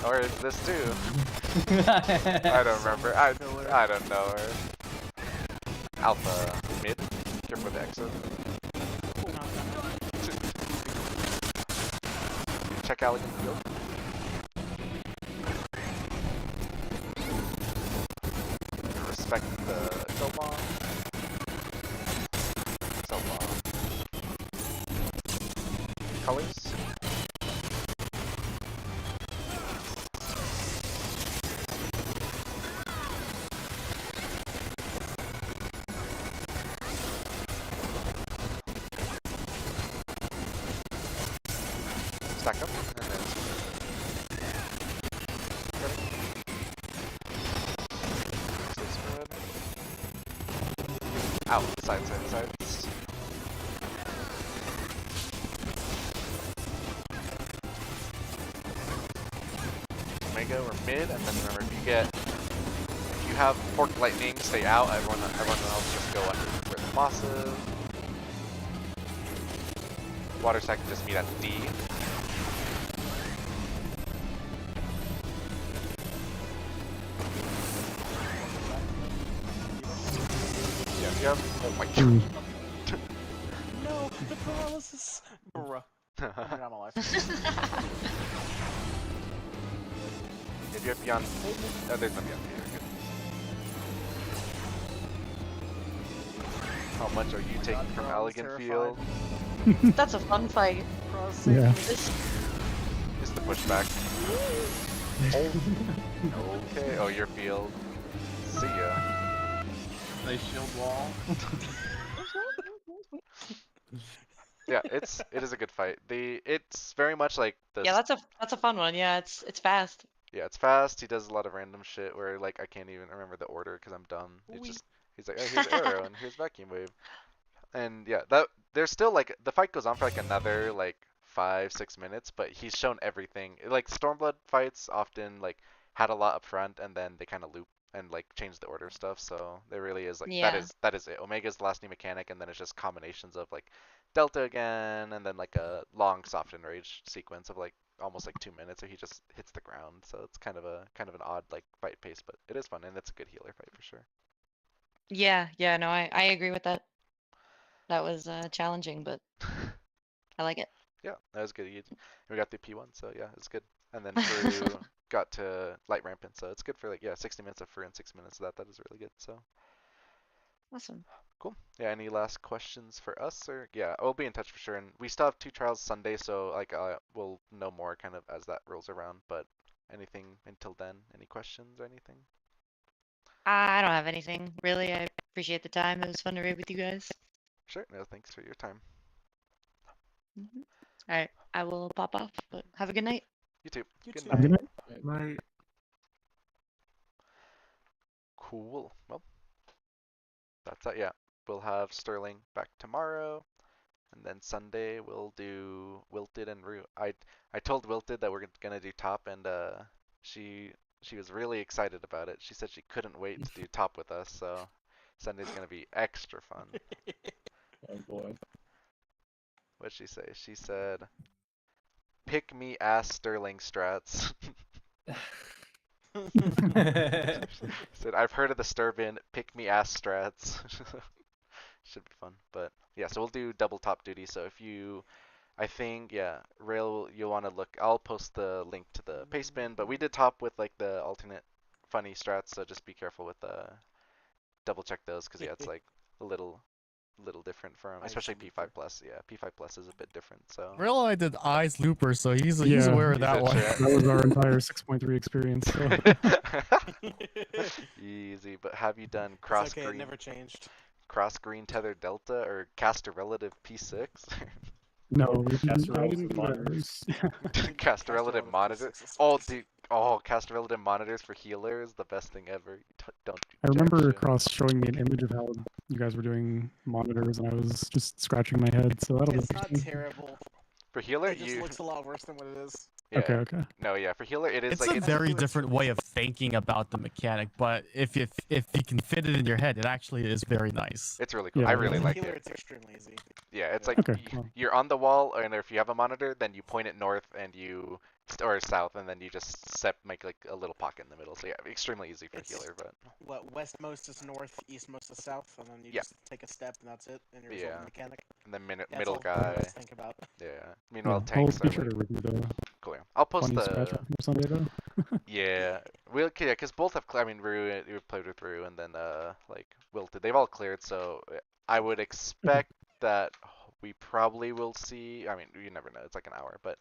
Or is this too? I don't remember. I don't know her. Alpha mid. Careful with the exit. Check Elegant Field. Respect the cell bomb. Cell bomb. Colors. Stack up and then spread. Out, sides. Omega or mid, and then remember if you have Forked Lightning, stay out. Everyone else just go under where the boss is. Water Sack can just meet at D. Yep. Oh my god. No, the paralysis. Bruh. I got my life. If you're beyond, oh, there's no beyond here. Good. How much are you taking from Elegant Field? That's a fun fight. Yeah. Just the pushback. Okay. Oh, your field. See ya. Nice shield wall. Yeah, it is a good fight. It's very much like the Yeah, that's a fun one. Yeah, it's fast. yeah, it's fast. He does a lot of random shit where like I can't even remember the order because I'm dumb. He's like, oh, here's arrow and here's vacuum wave, and yeah, there's still like the fight goes on for like another like 5-6 minutes, but he's shown everything. Like Stormblood fights often like had a lot up front and then they kind of loop and like change the order stuff. So there really is like Yeah. that is it. Omega's the last new mechanic, and then it's just combinations of like Delta again, and then like a long soft enrage sequence of like almost like 2 minutes, where he just hits the ground. So it's kind of an odd like fight pace, but it is fun and it's a good healer fight for sure. Yeah, no, I agree with that. That was challenging, but I like it. Yeah, that was good. We got the P1, so yeah, it's good. And then FRU got to light rampant, so it's good for like 60 minutes of FRU and 6 minutes of that. That is really good. So Awesome. cool. Yeah, any last questions for us, or yeah, we'll be in touch for sure. And we still have 2 trials Sunday, so like we'll know more kind of as that rolls around. But anything until then? Any questions or anything? I don't have anything really. I appreciate the time. It was fun to raid with you guys. Sure. No, thanks for your time. All right, I will pop off. But have a good night. You too. You Good too. night. Good night. My Cool. Well, that's it. Yeah, we'll have Sterling back tomorrow, and then Sunday we'll do Wilted and Root. I told Wilted that we're gonna do top, and she was really excited about it. She said she couldn't wait to do top with us. So Sunday's gonna be extra fun. Oh boy. What'd she say? She said, "Pick me ass Sterling strats." Said, I've heard of the Sturbin, pick me ass strats. Should be fun. But yeah, so we'll do double top duty. So if you, I think, yeah, Rail, you'll want to look. I'll post the link to the paste bin, but we did top with like the alternate funny strats. So just be careful with double check those, because yeah, it's like a little different from, especially P5 plus. Yeah, P5 plus is a bit different. So Real I did eyes looper, so he's Yeah. aware of He's that a one. chat. That was our entire 6.3 experience. So. Easy, but have you done It's cross okay, it green, never changed. cross green tether delta or caster relative P6? No, we Cast didn't, I rolls didn't with do that. monitors. Caster relative monitor. Oh, dude. Oh, caster relative monitors for healer is the best thing ever. Don't do I jack remember shit. Cross showing me an image of how you guys were doing monitors, and I was just scratching my head. So that'll be It's not interesting. terrible. For healer, It just looks a lot worse than what it is. Yeah. Okay. No, yeah. For healer, it is It's like a very different way of thinking about the mechanic, but if you can fit it in your head, it actually is very nice. it's really cool. Yeah, I yeah. really As a like healer, it. it's extremely easy. Yeah, it's Yeah. like Okay, well. you're on the wall, and if you have a monitor, then you point it north and or south, and then you just make like a little pocket in the middle. So yeah, extremely easy for It's- healer, but What, westmost is north, eastmost is south, and then you Yeah. just take a step and that's it, and you're Yeah. a mechanic. and then That's middle all guy. players think about. Yeah. Yeah, Meanwhile, I'll tanks be are sure like to review the cool. Yeah. I'll post funny scratch the record someday though. yeah. Yeah, because both have. I mean, Rue, we played with Rue, and then like Wilted. They've all cleared, so I would expect that we probably will see. I mean, you never know. It's like an hour, but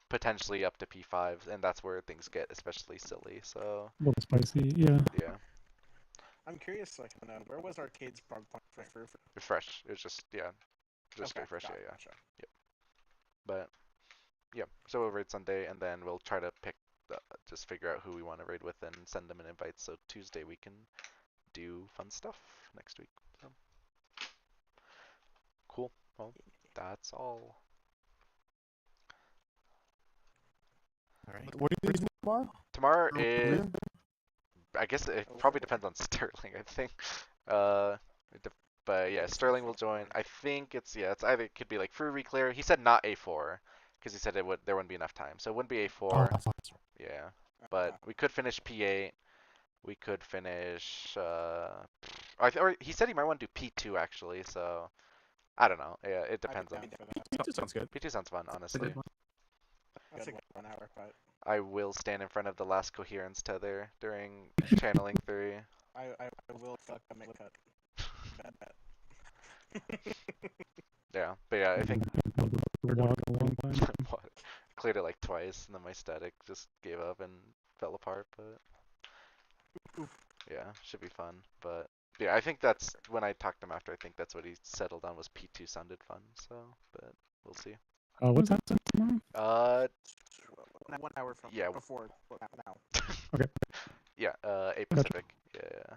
potentially up to P5, and that's where things get especially silly. So A little spicy, yeah. yeah, I'm curious, like, where was Arcade's prog point for FRU? refresh. It's just just Okay, refresh. gotcha. Yeah. But yeah, so we'll raid Sunday, and then we'll try to just figure out who we want to raid with and send them an invite. So Tuesday we can do fun stuff next week. So cool. Well, that's all. Alright. What are you doing tomorrow? Tomorrow Oh, is. really? I guess it probably depends on Sterling. I think. But yeah, Sterling will join. I think it's either it could be like FRU reclear. He said not A4 because he said there wouldn't be enough time, so it wouldn't be A4. Oh, that's right. Yeah, but we could finish P8. We could finish. Or he said he might want to do P2 actually. So I don't know. Yeah, it depends on. P2 sounds good. P2 sounds fun, honestly. That's like 1 hour, but I will stand in front of the last coherence tether during channeling 3. I will fuck a make cut. Bad bet. Yeah, but yeah, I think For a long time. cleared it like twice, and then my static just gave up and fell apart. But yeah, should be fun. But yeah, I think that's when I talked to him after. I think that's what he settled on was P2 sounded fun. So, but we'll see. What's that tomorrow? 1 hour from Yeah. before now. Okay. Yeah, 8 Pacific. Yeah.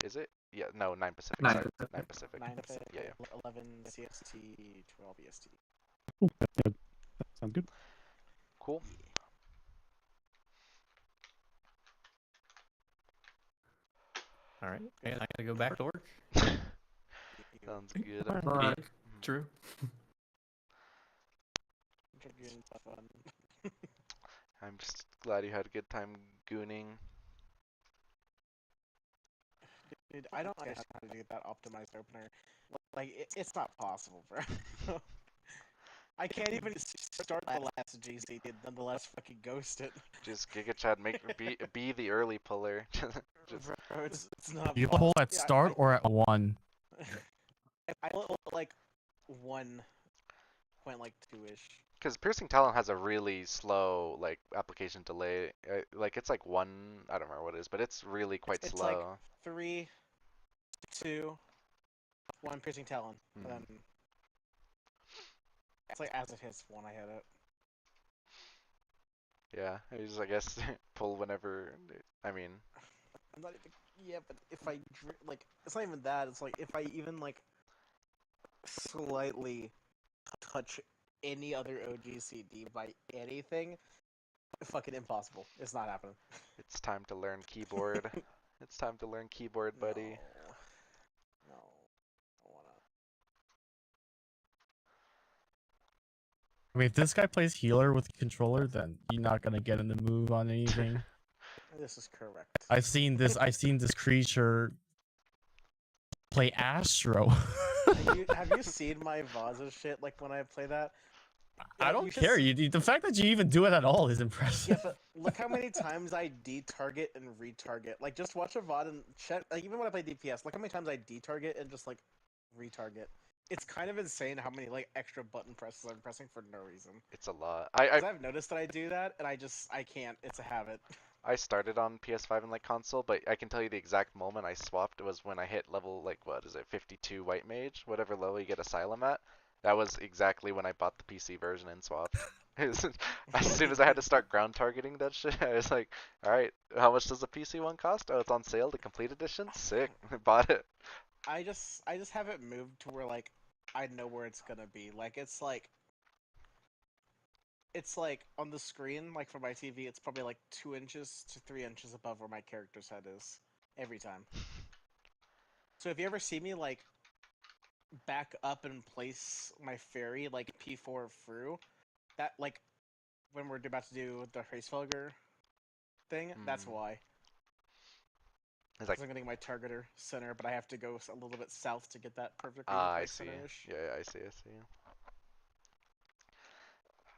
Is it? Yeah, no, 9 Pacific. 9 Sorry, Pacific. 9 Pacific. 9 Pacific, Yeah. 11 CST, 12 EST. Cool. Yeah, that sounds good. Cool. All right, and I gotta go back to work. Sounds good. Alright. True. Dragoon's fun. I'm just glad you had a good time gooning. Dude, I don't understand how to do that optimized opener. Like, it's not possible, bro. I can't even start the last GC, nonetheless fucking ghost it. Just Giga Chad, be the early puller. Just Bro, it's not You possible. pull at Yeah, start or at 1? I pull like 1, point like 2-ish. because Piercing Talon has a really slow like application delay. Like it's like 1, I don't remember what it is, but it's really quite It's slow. like 3, 2, 1 piercing talon. And then it's like as it hits 1, I hit it. Yeah, you just I guess pull whenever. I mean, I'm not even. Yeah, but if I like, it's not even that. It's like if I even like slightly touch any other OGCD by anything, fucking impossible. It's not happening. it's time to learn keyboard. It's time to learn keyboard, buddy. No. I wanna. I mean, if this guy plays healer with controller, then you're not gonna get him to move on anything. This is correct. I've seen this creature play Astro. Have you seen my Vaza shit? Like when I play that. I Yeah, don't you care. just- The fact that you even do it at all is Yeah, impressive. but look how many times I detarget and retarget. Like, just watch a VOD and check. Like, even when I play DPS, look how many times I detarget and just like retarget. It's kind of insane how many like extra button presses I'm pressing for no reason. It's a lot. 'Cause I've noticed that I do that, and I can't. It's a habit. I started on PS5 and like console, but I can tell you the exact moment I swapped was when I hit level like what is it, 52 White Mage, whatever level you get Asylum at. That was exactly when I bought the PC version and swapped. As soon as I had to start ground targeting that shit, I was like, all right, how much does the PC one cost? Oh, it's on sale, the complete edition. Sick, I bought it. I just have it moved to where like I know where it's gonna be. Like it's like it's like on the screen, like for my TV, it's probably like 2 inches to 3 inches above where my character's head is every time. So if you ever see me like back up and place my fairy like P4 FRU, that like when we're about to do the Hracefelger thing, that's why. It's like, I'm getting my targeter center, but I have to go a little bit south to get that perfectly I like see. center-ish. Yeah, I see.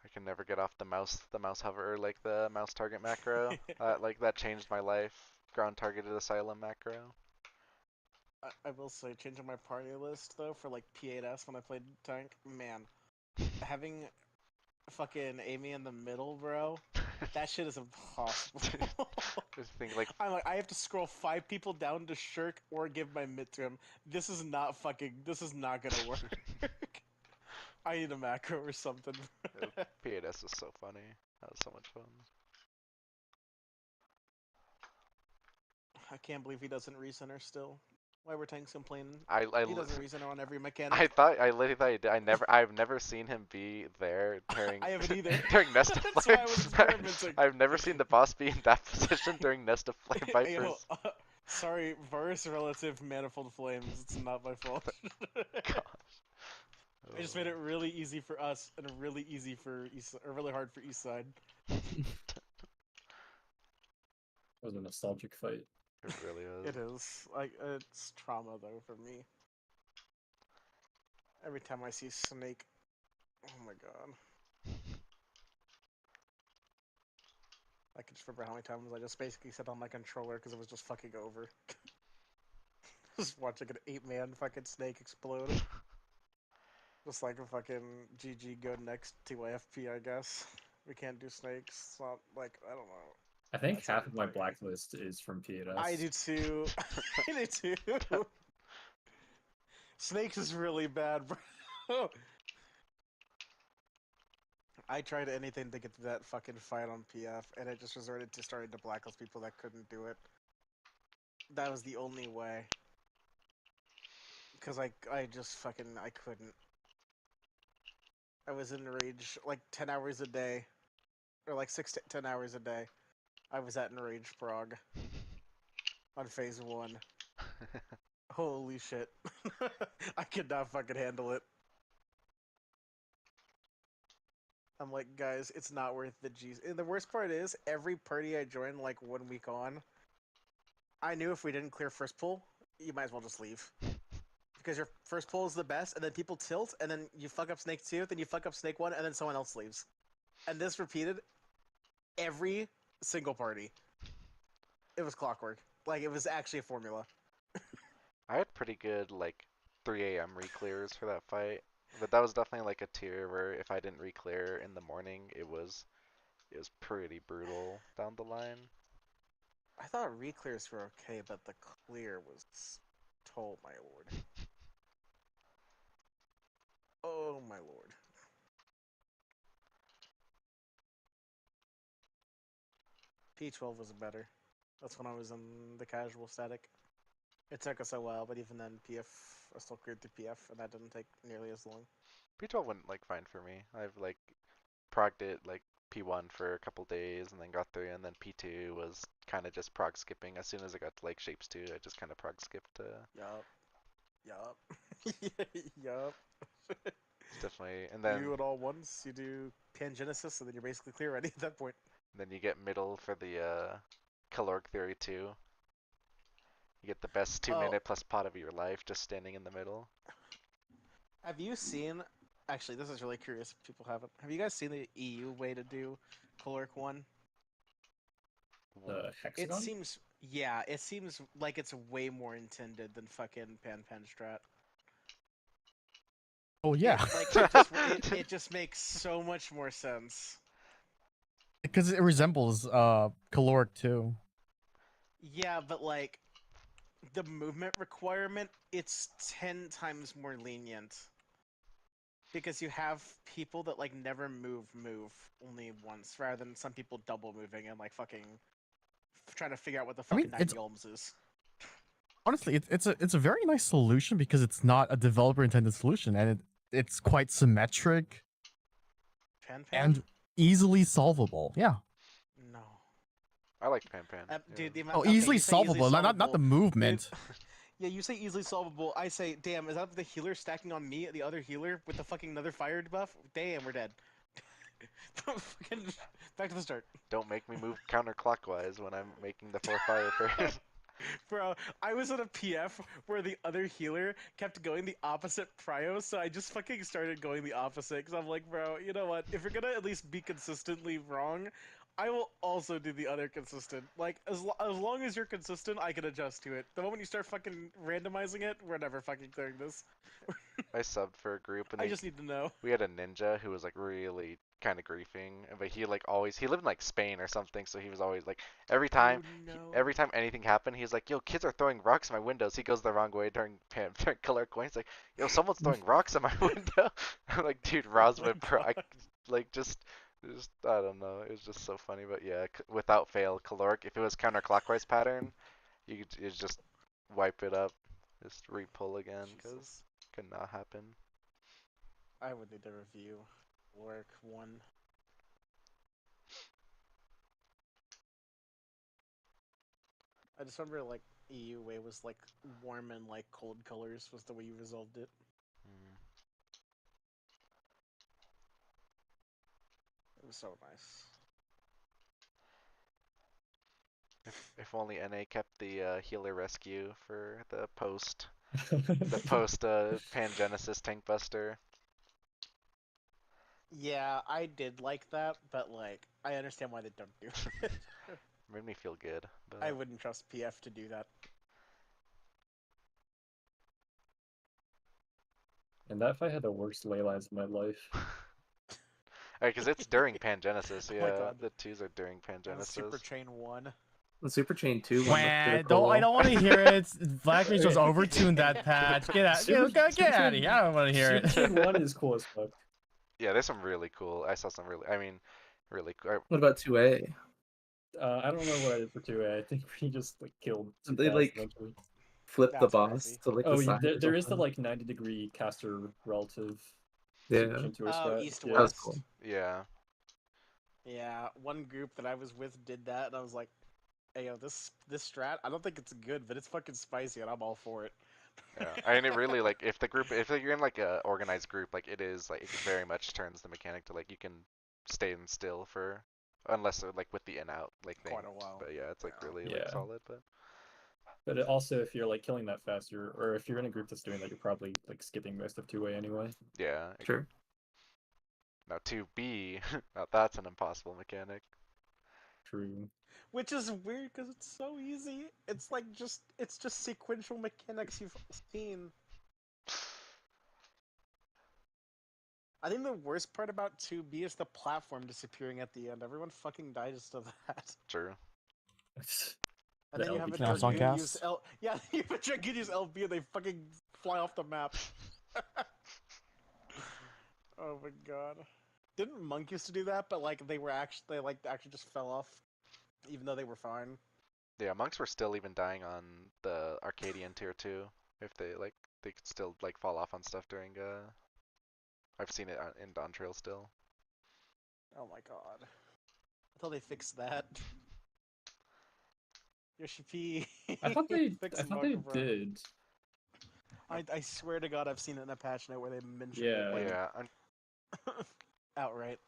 I can never get off the mouse hover, like the mouse target macro. Like that changed my life. Ground targeted asylum macro. I will say, changing my party list though for like P8S when I played tank, man, having fucking Amy in the middle, bro, that shit is impossible. Just think like I'm like, I have to scroll 5 people down to shirk or give my mid to him. This is not gonna work. I need a macro or something. P8S was so funny. That was so much fun. I can't believe he doesn't recenter still. Why were tanks complaining? He doesn't recenter on every mechanic. I literally thought he did. I've never seen him be there during I haven't either. during Nest of That's why I Flame. was experimenting. I've never seen the boss be in that position during Nest of Flame Vipers. Yo, sorry, Varus relative Manifold Flames. It's not my fault. Gosh. I just made it really easy for us and really easy for East, or really hard for East Side. That was a nostalgic fight. It really is. It is. Like, it's trauma though for me. Every time I see Snake, oh my god. I can just remember how many times I just basically sat on my controller because it was just fucking over. Just watching an 8-man fucking Snake explode. Just like a fucking GG go next TYFP, I guess. We can't do snakes. It's not like, I don't know. I think half of my blacklist is from P8S. I do too. I do too. Snakes is really bad, bro. I tried anything to get to that fucking fight on PF, and it just resorted to starting to blacklist people that couldn't do it. That was the only way. Because I just fucking, I couldn't. I was in rage like 10 hours a day. Or like 6 to 10 hours a day. I was at Enrage Prague. On phase 1. Holy shit. I could not fucking handle it. I'm like, guys, it's not worth the G's. And the worst part is, every party I joined like 1 week on, I knew if we didn't clear first pull, you might as well just leave. Because your first pull is the best, and then people tilt, and then you fuck up Snake 2, then you fuck up Snake 1, and then someone else leaves. And this repeated every single party. It was clockwork. Like, it was actually a formula. I had pretty good, like, 3 AM re-clears for that fight. But that was definitely like a tier where if I didn't re-clear in the morning, it was pretty brutal down the line. I thought re-clears were okay, but the clear was... Oh my lord. Oh my lord. P12 was better. That's when I was in the casual static. It took us a while, but even then, PF, I still cleared the PF, and that didn't take nearly as long. P12 went like fine for me. I've like progged it like P1 for a couple days and then got through, and then P2 was kind of just prog skipping. As soon as I got to like shapes 2, I just kind of prog skipped. Yup. Yup. It's definitely, and then you do it all once, you do Pangenesis, and then you're basically clear already at that point. Then you get middle for the caloric theory 2. You get the best 2-minute plus pot of your life just standing in the middle. Have you seen... Actually, this is really curious if people haven't. Have you guys seen the EU way to do caloric 1? The hexagon? It seems... Yeah, it seems like it's way more intended than fucking Pan strat. Oh yeah. It just makes so much more sense. Because it resembles caloric too. Yeah, but like the movement requirement, it's 10 times more lenient. Because you have people that like never move only once, rather than some people double moving and like fucking trying to figure out what the fucking 9 Yulms is. Honestly, it's a very nice solution because it's not a developer intended solution, and it's quite symmetric. Pan? And easily solvable. Yeah. No. I like Pan. Dude, the Oh, amount. Okay, easily you say easily solvable, not the solvable. movement. Yeah, you say easily solvable. I say, damn, is that the healer stacking on me, the other healer, with the fucking another fire buff? Damn, we're dead. Fucking back to the start. Don't make me move counterclockwise when I'm making the 4 fire first. Bro, I was in a PF where the other healer kept going the opposite prio, so I just fucking started going the opposite, because I'm like, bro, you know what? If you're gonna at least be consistently wrong, I will also do the other consistent. Like, as long as you're consistent, I can adjust to it. The moment you start fucking randomizing it, we're never fucking clearing this. I subbed for a group and I just need to know. we had a ninja who was like really kind of griefing, but he like always he lived in like Spain or something, so he was always like every time every time anything happened, he's like, yo, kids are throwing rocks at my windows. He goes the wrong way during color coin. He's like, yo, someone's throwing rocks at my window. I'm like, dude, Roswell, bro, like just I don't know. It was just so funny, but yeah, without fail, caloric. If it was counterclockwise pattern, you just wipe it up, just re-pull again, because could not happen. I would need to review work 1. I just remember like EUA was like warm and like cold colors was the way you resolved it. It was so nice. If only NA kept the healer rescue for the post Pangenesis tank buster. Yeah, I did like that, but like I understand why they don't do it. Made me feel good. But I wouldn't trust PF to do that. And that fight had the worst ley lines of my life. because it's during Pangenesis, Oh my yeah. God. The 2s are during And Pangenesis. Super Chain 1. The Super Chain 2 one Wah, I don't want to hear it. Black Mage was overtuned that patch. Get out, get out of here. I don't want to hear it. Super Chain 1 is cool as fuck. Yeah, there's some really cool. I saw some really. I mean, really cool. What about 2A? I don't remember what I did for 2A. I think we just like killed. They like eventually. flip the That's boss crazy. to like Oh, the side. there is the like 90-degree caster relative. Yeah. Super Chain 2A Oh, strat. East Yeah. That was West. cool. Yeah. Yeah, one group that I was with did that, and I was like, "Hey, yo, this strat, I don't think it's good, but it's fucking spicy, and I'm all for it." Yeah, I mean, it really like if you're in like a organized group, like it is like it very much turns the mechanic to like you can stay in still for unless like with the in out like thing. Quite a while. But yeah, it's like really like Yeah. solid. But But it also, if you're like killing that fast, or if you're in a group that's doing that, you're probably like skipping most of 2A anyway. yeah, Sure. now 2B, now that's an impossible mechanic. True. Which is weird because it's so easy. It's like it's just sequential mechanics you've seen. I think the worst part about 2B is the platform disappearing at the end. Everyone fucking dies to that. True. And then you have a Dragoon use yeah, you have a Dragoon use LB and they fucking fly off the map. Oh my god. Didn't Monk used to do that, but like they actually just fell off, even though they were fine. Yeah, monks were still even dying on the Arcadian tier 2 if they could still like fall off on stuff during I've seen it in Dawn Trail still. Oh my god. I thought they fixed that. Yoshi P. I thought they bro. did. I swear to God, I've seen it in a patch note where they mentioned Yeah. it. Like, Yeah, outright.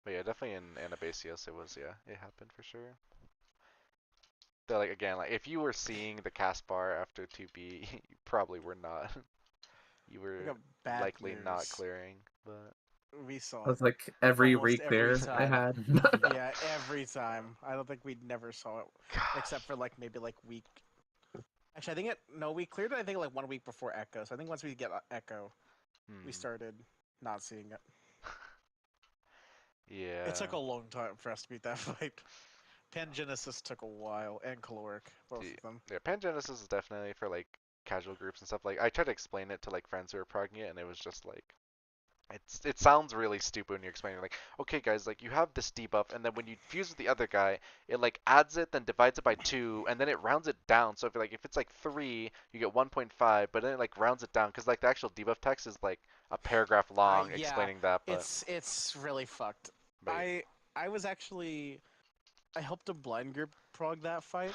but yeah, definitely in Anabasios it happened for sure. They're like again, like if you were seeing the cast bar after 2B, you probably were not. You were bad likely not news. clearing, but We saw It was like every almost week every there I time. had. Yeah, every time. I don't think we never saw it, except for like maybe like week. Actually, we cleared it. I think like 1 week before Echo. So I think once we get Echo, we started not seeing it. Yeah. It took a long time for us to beat that fight. Pangenesis took a while, and Caloric, both of them. Yeah, Pangenesis is definitely for like casual groups and stuff. Like I tried to explain it to like friends who were progging it, and it was just like It sounds really stupid when you're explaining like, okay guys, like you have this debuff and then when you fuse with the other guy, it like adds it, then divides it by 2, and then it rounds it down. So if it's like 3, you get 1.5, but then it like rounds it down because like the actual debuff text is like a paragraph long Yeah, explaining that. But it's really fucked. but I was actually I helped a blind group prog that fight,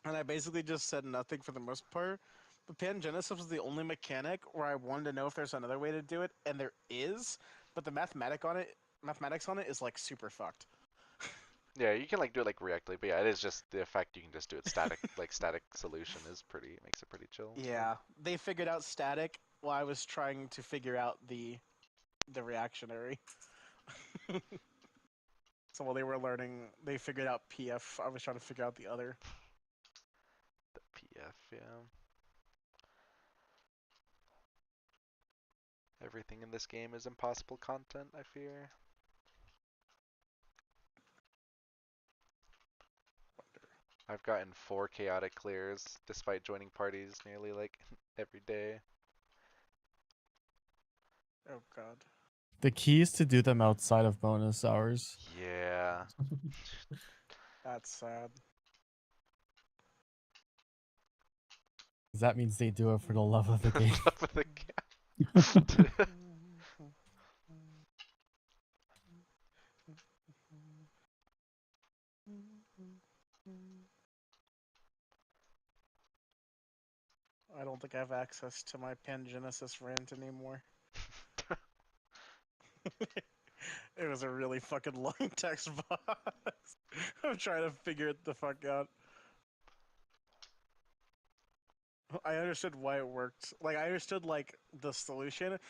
and I basically just said nothing for the most part. But Pangenesis was the only mechanic where I wanted to know if there's another way to do it, and there is, but the mathematics on it is like super fucked. yeah, you can like do it like reactively, but yeah, it is just the fact you can just do it static, like static solution is makes it pretty chill. Yeah, they figured out static while I was trying to figure out the reactionary. So while they were learning, they figured out PF. I was trying to figure out the other. The PF, yeah. Everything in this game is impossible content, I fear. I've gotten 4 chaotic clears despite joining parties nearly like every day. Oh god. The key is to do them outside of bonus hours. Yeah. That's sad. That means they do it for the love of the game. Love of the game. I don't think I have access to my Pangenesis rant anymore. It was a really fucking long text box. I'm trying to figure it the fuck out. I understood why it worked. Like, I understood, like, the solution,